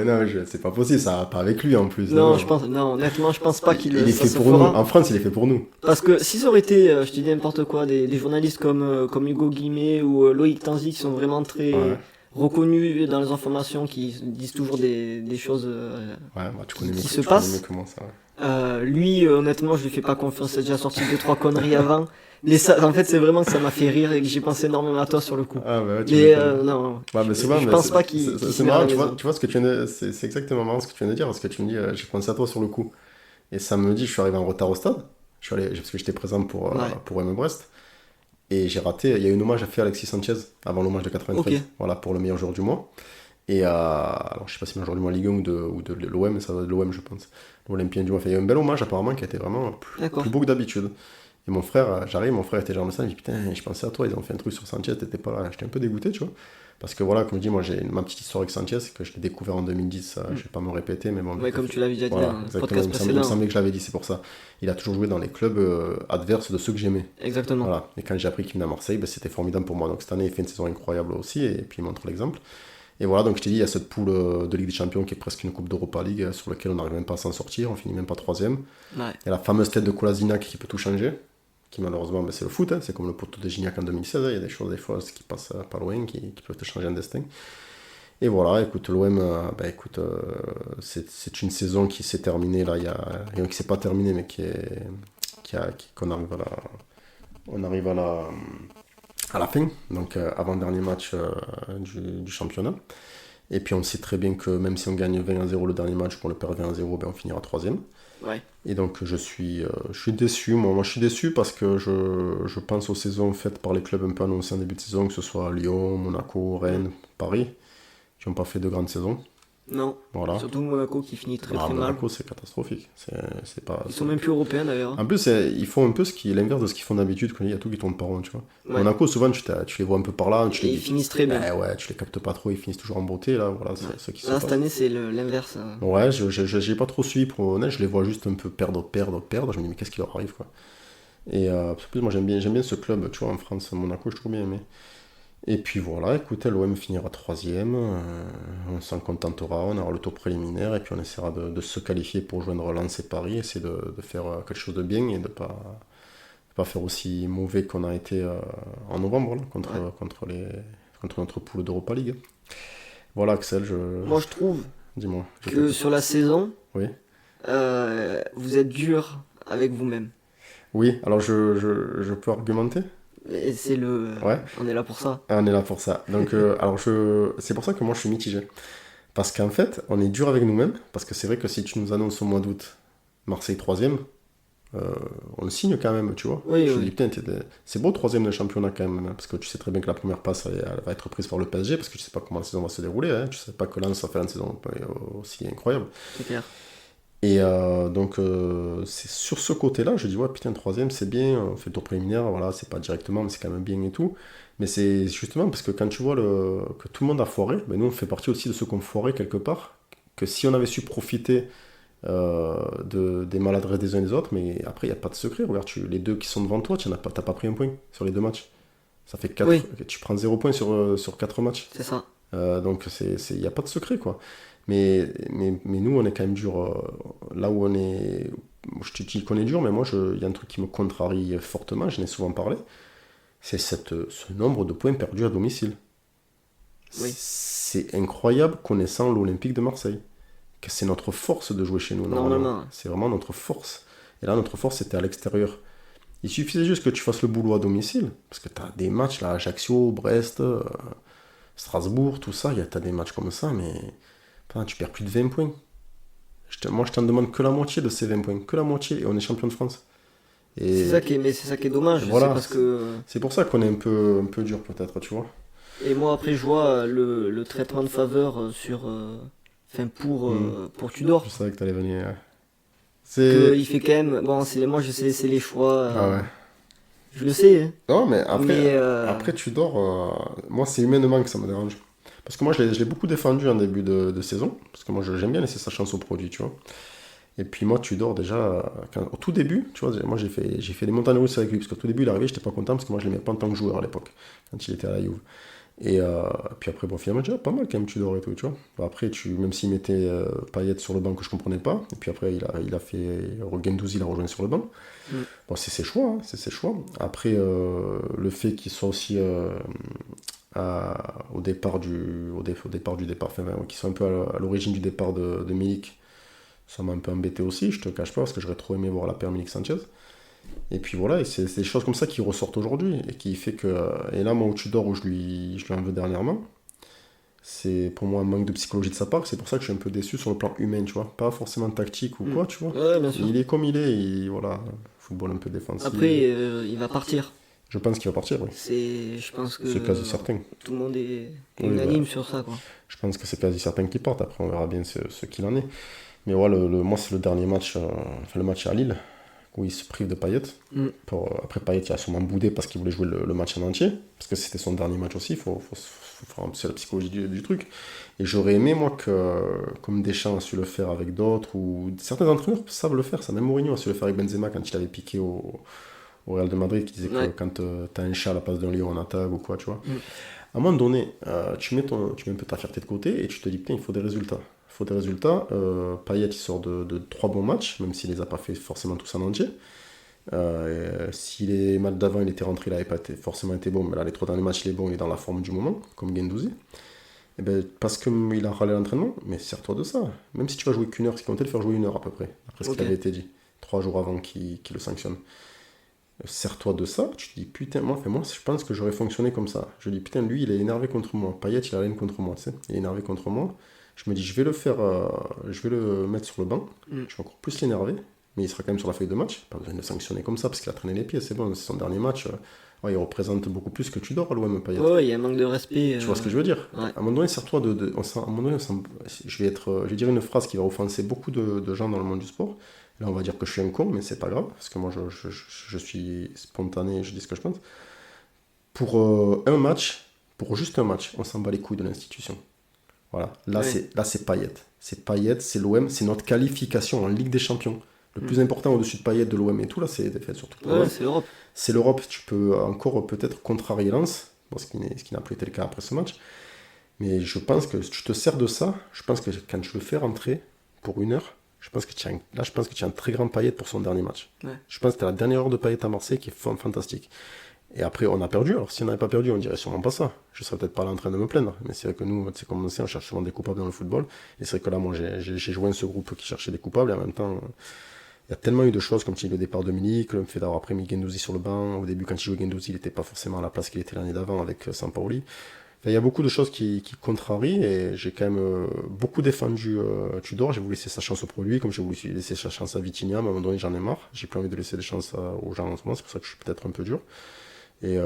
c'est pas possible, ça va pas avec lui en plus. Non, honnêtement, je pense pas qu'il est fait pour nous. En France, il est fait pour nous. Parce que si ça aurait été, je te dis n'importe quoi, des journalistes comme Hugo Guillemet ou Loïc Tanzi qui sont vraiment très reconnus dans les informations, qui disent toujours des choses qui se passent. Lui, honnêtement, je lui fais pas confiance, il a déjà sorti 2-3 conneries avant. Mais ça, en fait, c'est vraiment que ça m'a fait rire et que j'ai pensé énormément à toi sur le coup. Non. Mais je pense pas qu'il c'est marrant, tu vois ce que tu viens de... C'est exactement marrant ce que tu viens de dire, parce que tu me dis, j'ai pensé à toi sur le coup. Et ça me dit, je suis arrivé en retard au stade. Parce que j'étais présent pour M. Brest. Et j'ai raté, il y a eu un hommage à faire Alexis Sanchez avant l'hommage de 93. Voilà, pour le meilleur joueur du mois. Et alors, je sais pas si c'est le meilleur joueur du mois Ligue 1 ou de l'OM, mais ça va de l'OM, je pense. L'Olympien du mois. Il y a eu un bel hommage apparemment qui a été vraiment plus beau que d'habitude. Et mon frère était genre ça, il me dit putain, je pensais à toi, ils ont fait un truc sur Sanchez, t'étais pas là. J'étais un peu dégoûté, tu vois. Parce que voilà, comme je dis, moi j'ai ma petite histoire avec Sanchez, que je l'ai découvert en 2010, je vais pas me répéter, mais bon. Ouais, comme tu l'avais déjà dit dans le podcast précédent. Il me semblait que je l'avais dit, c'est pour ça. Il a toujours joué dans les clubs adverses de ceux que j'aimais. Exactement. Voilà. Et quand j'ai appris qu'il venait à Marseille, c'était formidable pour moi. Donc cette année, il fait une saison incroyable aussi, et puis il montre l'exemple. Et voilà, donc je t'ai dit, il y a cette poule de Ligue des Champions qui est presque une Coupe d'Europa League sur laquelle on n'arrive même pas à s'en sortir, on finit même pas 3ème. Il y a la fameuse tête de Kolasinac qui peut tout changer, qui malheureusement, c'est le foot, c'est comme le poteau de Gignac en 2016, il y a des choses des fois qui passent pas loin, qui peuvent te changer un destin. Et voilà, écoute, l'OM, c'est une saison qui s'est terminée, là, il y a rien qui s'est pas terminé, mais qu'on arrive à la fin, donc avant-dernier match du championnat. Et puis on sait très bien que même si on gagne 20-0 le dernier match, qu'on le perd 20-0, on finira 3ème. Ouais. Et donc je suis déçu, moi je suis déçu parce que je pense aux saisons faites par les clubs un peu annoncés en début de saison, que ce soit Lyon, Monaco, Rennes, Paris, qui n'ont pas fait de grandes saisons. Non, voilà. Surtout Monaco qui finit très mal. Monaco c'est catastrophique. Ils sont même plus européens d'ailleurs. En plus ils font un peu l'inverse de ce qu'ils font d'habitude, quand il y a tout qui tourne par rond, tu vois. Ouais. Monaco souvent tu les vois un peu par là. Ils finissent très bien. Ouais, tu les captes pas trop, ils finissent toujours en beauté là, voilà, c'est ce qui se passe. Cette année c'est l'inverse. Ouais, j'ai pas trop suivi pour honnête, je les vois juste un peu perdre, je me dis mais qu'est-ce qui leur arrive quoi. Et plus moi j'aime bien ce club, tu vois, en France, Monaco je trouve bien aimé. Et puis voilà, écoutez, l'OM finira 3ème, on s'en contentera, on aura le tour préliminaire et puis on essaiera de se qualifier pour joindre Lens et Paris, essayer de faire quelque chose de bien et de pas faire aussi mauvais qu'on a été en novembre là, contre notre poule d'Europa League. Voilà Axel, moi je trouve Dis-moi, que sur la saison, oui. Vous êtes dur avec vous-même. Oui, alors je peux argumenter. Et on est là pour ça. On est là pour ça. Donc, c'est pour ça que moi je suis mitigé. Parce qu'en fait, on est dur avec nous-mêmes. Parce que c'est vrai que si tu nous annonces au mois d'août Marseille 3ème, on le signe quand même, tu vois. Oui, je dis, putain, c'est beau 3ème de championnat quand même. Parce que tu sais très bien que la première passe, elle va être prise par le PSG. Parce que tu sais pas comment la saison va se dérouler. Hein. Tu sais pas que Lens va faire une saison aussi incroyable. C'est clair. Et donc c'est sur ce côté-là, je dis ouais putain 3ème c'est bien, on fait le tour préliminaire, voilà, c'est pas directement mais c'est quand même bien et tout. Mais c'est justement parce que quand tu vois que tout le monde a foiré, ben nous on fait partie aussi de ceux qui ont foiré quelque part, que si on avait su profiter des maladresses des uns et des autres, mais après il n'y a pas de secret, regarde les deux qui sont devant toi, t'as pas pris un point sur les 2 matchs. Ça fait 4, tu prends 0 points sur 4 matchs. C'est ça. Donc il n'y a pas de secret quoi. Mais nous, on est quand même dur. Là où on est. Je te dis qu'on est dur, mais moi, il y a un truc qui me contrarie fortement, je n'ai souvent parlé. C'est ce nombre de points perdus à domicile. Oui. C'est incroyable connaissant l'Olympique de Marseille. Que c'est notre force de jouer chez nous. Normalement. C'est vraiment notre force. Et là, notre force, c'était à l'extérieur. Il suffisait juste que tu fasses le boulot à domicile. Parce que tu as des matchs, là, Ajaccio, Brest, Strasbourg, tout ça. Tu as des matchs comme ça, mais. Enfin, tu perds plus de 20 points. Moi, je t'en demande que la moitié de ces 20 points. Que la moitié, et on est champion de France. Et c'est ça qui est dommage. Voilà, parce que... c'est pour ça qu'on est un peu dur, peut-être, tu vois. Et moi, après, je vois le traitement de faveur pour Tudor. Je savais que t'allais venir. Il fait quand même... Bon, moi, je sais, c'est les choix. Ah ouais. Je le sais. Hein. Non, mais après Tudor, moi, c'est humainement que ça me dérange. Parce que moi, je l'ai beaucoup défendu en début de saison. Parce que moi, j'aime bien laisser sa chance au produit, tu vois. Et puis moi, Tudor, déjà, au tout début, tu vois, moi, j'ai fait des montagnes russes avec lui. Parce qu'au tout début, il est arrivé, j'étais pas content parce que moi, je l'aimais pas en tant que joueur à l'époque, quand il était à la Juve. Et puis après, bon, finalement, déjà, pas mal quand même Tudor et tout, tu vois. Bon, après, même s'il mettait Payet sur le banc que je comprenais pas, et puis après, il a fait Guendouzi, il a rejoint sur le banc. Bon, c'est ses choix, hein, c'est ses choix. Après, le fait qu'il soit aussi au départ enfin, qui soit un peu à l'origine du départ de Milik, ça m'a un peu embêté aussi, je te cache pas, parce que j'aurais trop aimé voir la paire Milik Sanchez. Et puis voilà, et c'est des choses comme ça qui ressortent aujourd'hui, et qui fait que... Et là, moi, où Tudor, où je lui en veux dernièrement, c'est pour moi un manque de psychologie de sa part, c'est pour ça que je suis un peu déçu sur le plan humain, tu vois. Pas forcément tactique ou quoi, tu vois. Ouais, bien sûr. Il est comme il est, voilà, football un peu défensif. Après, il va partir. Je pense qu'il va partir, oui. Je pense que c'est quasi certain. Tout le monde est unanime sur ça, quoi. Je pense que c'est quasi certain qu'il parte, après on verra bien ce qu'il en est. Mais voilà, moi c'est le dernier match, le match à Lille, où il se prive de Payet. Après Payet, il a sûrement boudé parce qu'il voulait jouer le match en entier, parce que c'était son dernier match aussi, il faut faire un peu la psychologie du truc. Et j'aurais aimé, moi, que comme Deschamps a su le faire avec d'autres, ou certains entraîneurs savent le faire, ça, même Mourinho a su le faire avec Benzema quand il avait piqué au Real de Madrid, qui disait que quand t'as un chat à la place d'un lion en attaque ou quoi, tu vois. À un moment donné, tu mets un peu ta fierté de côté et tu te dis, putain, il faut des résultats. Payet, il sort de 3 bons matchs, même s'il les a pas fait forcément tous en entier. Si les matchs d'avant, il était rentré, il n'avait pas forcément été bon, mais là, les 3 derniers matchs, il est bon, il est dans la forme du moment, comme Guendouzi. Et ben, parce qu'il a râlé l'entraînement, mais sers-toi de ça. Même si tu vas jouer qu'une heure, c'est compté de faire jouer 1 heure à peu près, après ce qu'il avait été dit, 3 jours avant qu'il le sanctionne. Sers-toi de ça, tu te dis putain, moi je pense que j'aurais fonctionné comme ça. Je dis putain, lui il est énervé contre moi, Payet il a rien contre moi, tu sais, il est énervé contre moi. Je me dis je vais le mettre sur le banc, je vais encore plus l'énerver, mais il sera quand même sur la feuille de match, pas besoin de le sanctionner comme ça parce qu'il a traîné les pieds, c'est bon, c'est son dernier match. Il représente beaucoup plus que Tudor à l'OM, Payet. Ouais, il y a un manque de respect. Tu vois ce que je veux dire? Ouais. À un moment donné, sers-toi à un moment donné, je vais dire une phrase qui va offenser beaucoup de gens dans le monde du sport. Là, on va dire que je suis un con, mais c'est pas grave, parce que moi, je suis spontané, je dis ce que je pense. Pour juste un match, on s'en bat les couilles de l'institution. Voilà. Là, c'est Payet. C'est Payet, c'est l'OM, c'est notre qualification en Ligue des Champions. Le plus important au-dessus de Payet, de l'OM et tout, là, c'est des faits surtout pour c'est l'Europe. C'est l'Europe, tu peux encore peut-être contrarier Lens, ce qui n'a plus été le cas après ce match. Mais je pense que tu te sers de ça, je pense que quand tu le fais rentrer pour 1 heure, je pense que tu as un très grand Payet pour son dernier match. Ouais. Je pense que tu as la dernière heure de Payet à Marseille qui est fantastique. Et après, on a perdu. Alors, si on n'avait pas perdu, on dirait sûrement pas ça. Je serais peut-être pas là en train de me plaindre. Mais c'est vrai que nous, c'est comme on sait, on cherche souvent des coupables dans le football. Et c'est vrai que là, moi, j'ai joint ce groupe qui cherchait des coupables. Et en même temps, il y a tellement eu de choses, comme le départ de Milik, le fait d'avoir après mis Guendouzi sur le banc. Au début, quand il jouait Guendouzi, il n'était pas forcément à la place qu'il était l'année d'avant avec Sampaoli. Il y a beaucoup de choses qui contrarient et j'ai quand même beaucoup défendu Tudor. J'ai voulu laisser sa chance au produit, comme j'ai voulu laisser sa chance à Vitinha. À un moment donné, j'en ai marre. J'ai plus envie de laisser des chances aux gens en ce moment. C'est pour ça que je suis peut-être un peu dur. Et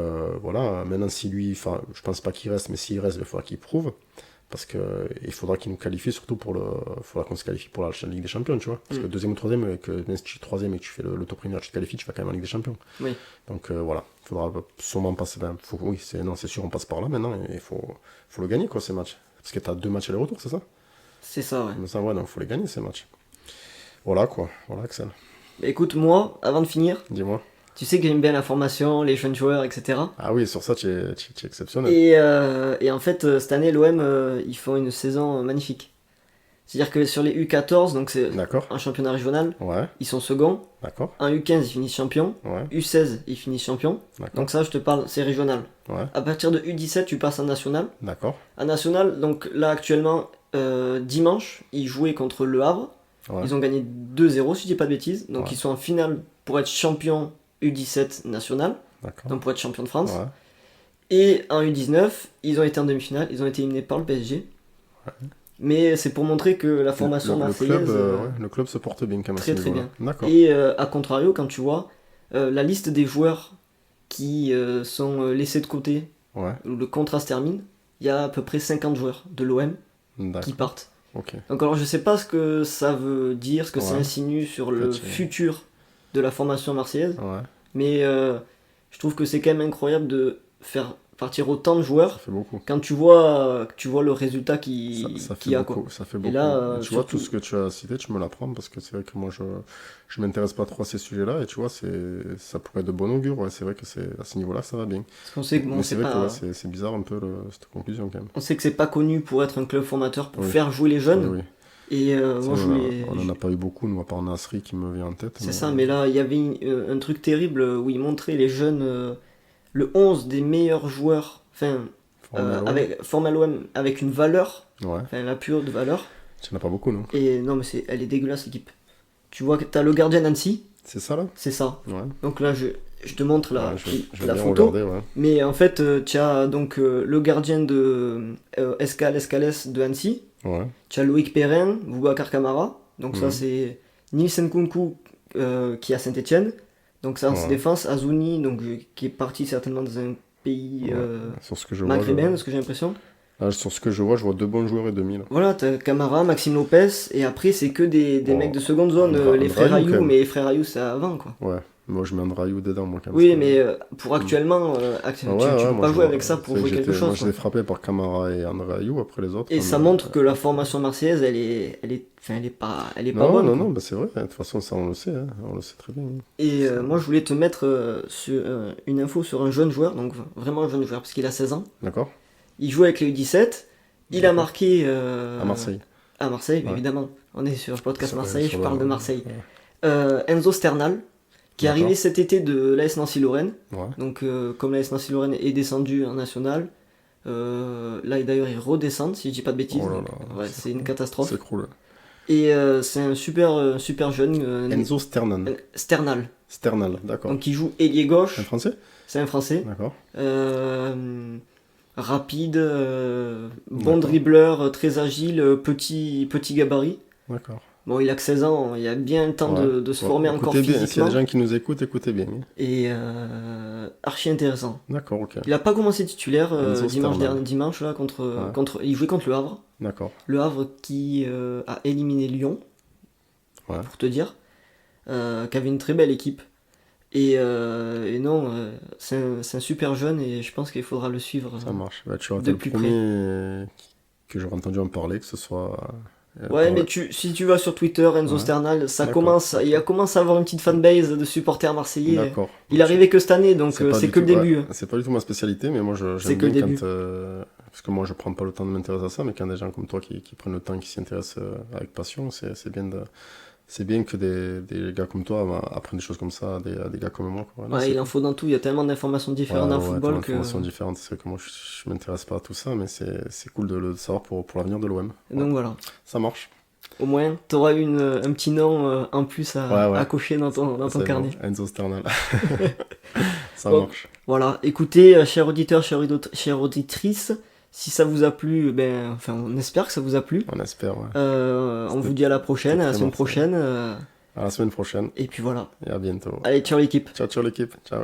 voilà, maintenant, si lui, je pense pas qu'il reste, mais s'il reste, il faudra qu'il prouve. Parce qu'il faudra qu'il nous qualifie, surtout il faudra qu'on se qualifie pour la Ligue des Champions, tu vois. Parce que deuxième ou troisième, même si tu es troisième et que tu fais le top premier, tu te qualifies, tu vas quand même en Ligue des Champions. Oui. Donc voilà, il faudra sûrement passer. C'est sûr, on passe par là maintenant, et il faut le gagner, quoi, ces matchs. Parce que tu as 2 matchs aller-retour, c'est ça? C'est ça, ouais. Mais ça, ouais, donc il faut les gagner, ces matchs. Voilà, quoi. Voilà, Axel. Écoute, moi, avant de finir, dis-moi. Tu sais que j'aime bien la formation, les jeunes joueurs, etc. Ah oui, sur ça, tu es exceptionnel. Et en fait, cette année, l'OM, ils font une saison magnifique. C'est-à-dire que sur les U14, donc c'est un championnat régional, ils sont seconds. D'accord. En U15, ils finissent champions. U16, ils finissent champions. Donc ça, je te parle, c'est régional. À partir de U17, tu passes en national. D'accord. En national, donc là, actuellement, dimanche, ils jouaient contre Le Havre. Ils ont gagné 2-0, si je dis pas de bêtises. Donc ils sont en finale pour être champion U17 national, donc pour être champion de France. Et en U19, ils ont été en demi-finale, ils ont été éliminés par le PSG. Mais c'est pour montrer que la formation marseillaise... le club se porte bien quand même. Très très bien. D'accord. Et à contrario, quand tu vois la liste des joueurs qui sont laissés de côté, où le contrat se termine, il y a à peu près 50 joueurs de l'OM qui partent. Donc alors je sais pas ce que ça veut dire, ce que ça insinue sur le futur de la formation marseillaise, mais Je trouve que c'est quand même incroyable de faire partir autant de joueurs. Ça fait beaucoup. Quand tu vois le résultat qu'il y a. Quoi. Ça fait beaucoup. Et là, tu vois, tout ce que tu as cité, tu me l'apprends parce que c'est vrai que moi, je m'intéresse pas trop à ces sujets-là et tu vois, ça pourrait être de bon augure. Ouais, c'est vrai que à ce niveau-là, ça va bien. Parce qu'on sait que bon, mais c'est vrai que c'est bizarre un peu cette conclusion quand même. On sait que c'est pas connu pour être un club formateur, pour faire jouer les jeunes. Oui. Et moi, on en a pas eu beaucoup, nous, à part Nasri qui me vient en tête. C'est ça, mais là, il y avait un truc terrible où il montrait les jeunes, le 11 des meilleurs joueurs, formé à l'OM avec une valeur, la plus haute valeur. Tu n'en as pas beaucoup, non? Et non, mais elle est dégueulasse, l'équipe. Tu vois que t'as le gardien Nancy. C'est ça, là? C'est ça. Ouais. Donc là, je te montre la photo. Regarder, ouais. Mais en fait, tu as donc le gardien de Escales de Annecy. Ouais. Tu as Loïc Perrin, Boubacar Kamara. Donc ça, c'est Nielsen Nkunku qui est à Saint-Etienne. Donc ça, en défense. Azouni, donc, qui est parti certainement dans un pays maghrébin, ce que j'ai l'impression. Sur ce que je vois 2 bons joueurs et demi. Là. Voilà, t'as Camara, Maxime Lopez, et après c'est que des mecs de seconde zone, les frères Ayou, mais les frères Ayou c'est avant quoi. Ouais, moi je mets Andrayou dedans moi quand même. Oui, mais pour actuellement, tu peux pas jouer avec ça pour jouer quelque chose. Moi je l'ai frappé par Camara et Andrayou, après les autres. Et ça montre que la formation marseillaise, elle est pas bonne. Non, bah c'est vrai, de toute façon ça on le sait, on le sait très bien. Et moi je voulais te mettre une info sur un jeune joueur, donc vraiment un jeune joueur, parce qu'il a 16 ans. D'accord. Il joue avec les U17, il a marqué... à Marseille. À Marseille, évidemment. On est sur le podcast Marseille, je parle de Marseille. Enzo Sternal, qui est arrivé cet été de l'AS Nancy-Lorraine. Ouais. Donc comme l'AS Nancy-Lorraine est descendu en national, là d'ailleurs ils redescendent, si je dis pas de bêtises. C'est une catastrophe. C'est cool. Et c'est un super jeune... Enzo Sternal. Sternal, d'accord. Donc il joue ailier gauche. Un Français ? C'est un Français. D'accord. Rapide, bon dribbleur, très agile, petit gabarit. D'accord. Bon, il a que 16 ans, il a bien le temps de se former encore physiquement. S'il y a des gens qui nous écoutent, écoutez bien. Et archi intéressant. D'accord, ok. Il a pas commencé titulaire dimanche là, il jouait contre le Havre. D'accord. Le Havre qui a éliminé Lyon, pour te dire, qui avait une très belle équipe. Et non, c'est un super jeune et je pense qu'il faudra le suivre. Ça marche. Tu auras le premier que j'aurais entendu en parler, que ce soit. Mais si tu vas sur Twitter, Enzo Sternal, il a commencé à avoir une petite fanbase de supporters marseillais. D'accord. Il est arrivé que cette année, donc c'est que le début. C'est pas du tout ma spécialité, mais moi j'aime bien quand. Parce que moi je prends pas le temps de m'intéresser à ça, mais quand des gens comme toi qui prennent le temps, qui s'y intéressent avec passion, c'est bien de. C'est bien que des gars comme toi apprennent des choses comme ça, des gars comme moi. Quoi. Il en faut dans tout, il y a tellement d'informations différentes dans le football que... d'informations différentes, c'est que moi je m'intéresse pas à tout ça, mais c'est cool de le savoir pour l'avenir de l'OM. Donc voilà. Ça marche. Au moins, tu auras un petit nom en plus à cocher dans ton carnet. Bon. Enzo Sternal. Ça marche. Voilà, écoutez, chers auditeurs, chères auditrices, si ça vous a plu, on espère que ça vous a plu. On espère, ouais. On vous dit à la prochaine, à la semaine prochaine. À la semaine prochaine. Et puis voilà. Et à bientôt. Allez, ciao l'équipe. Ciao l'équipe. Ciao.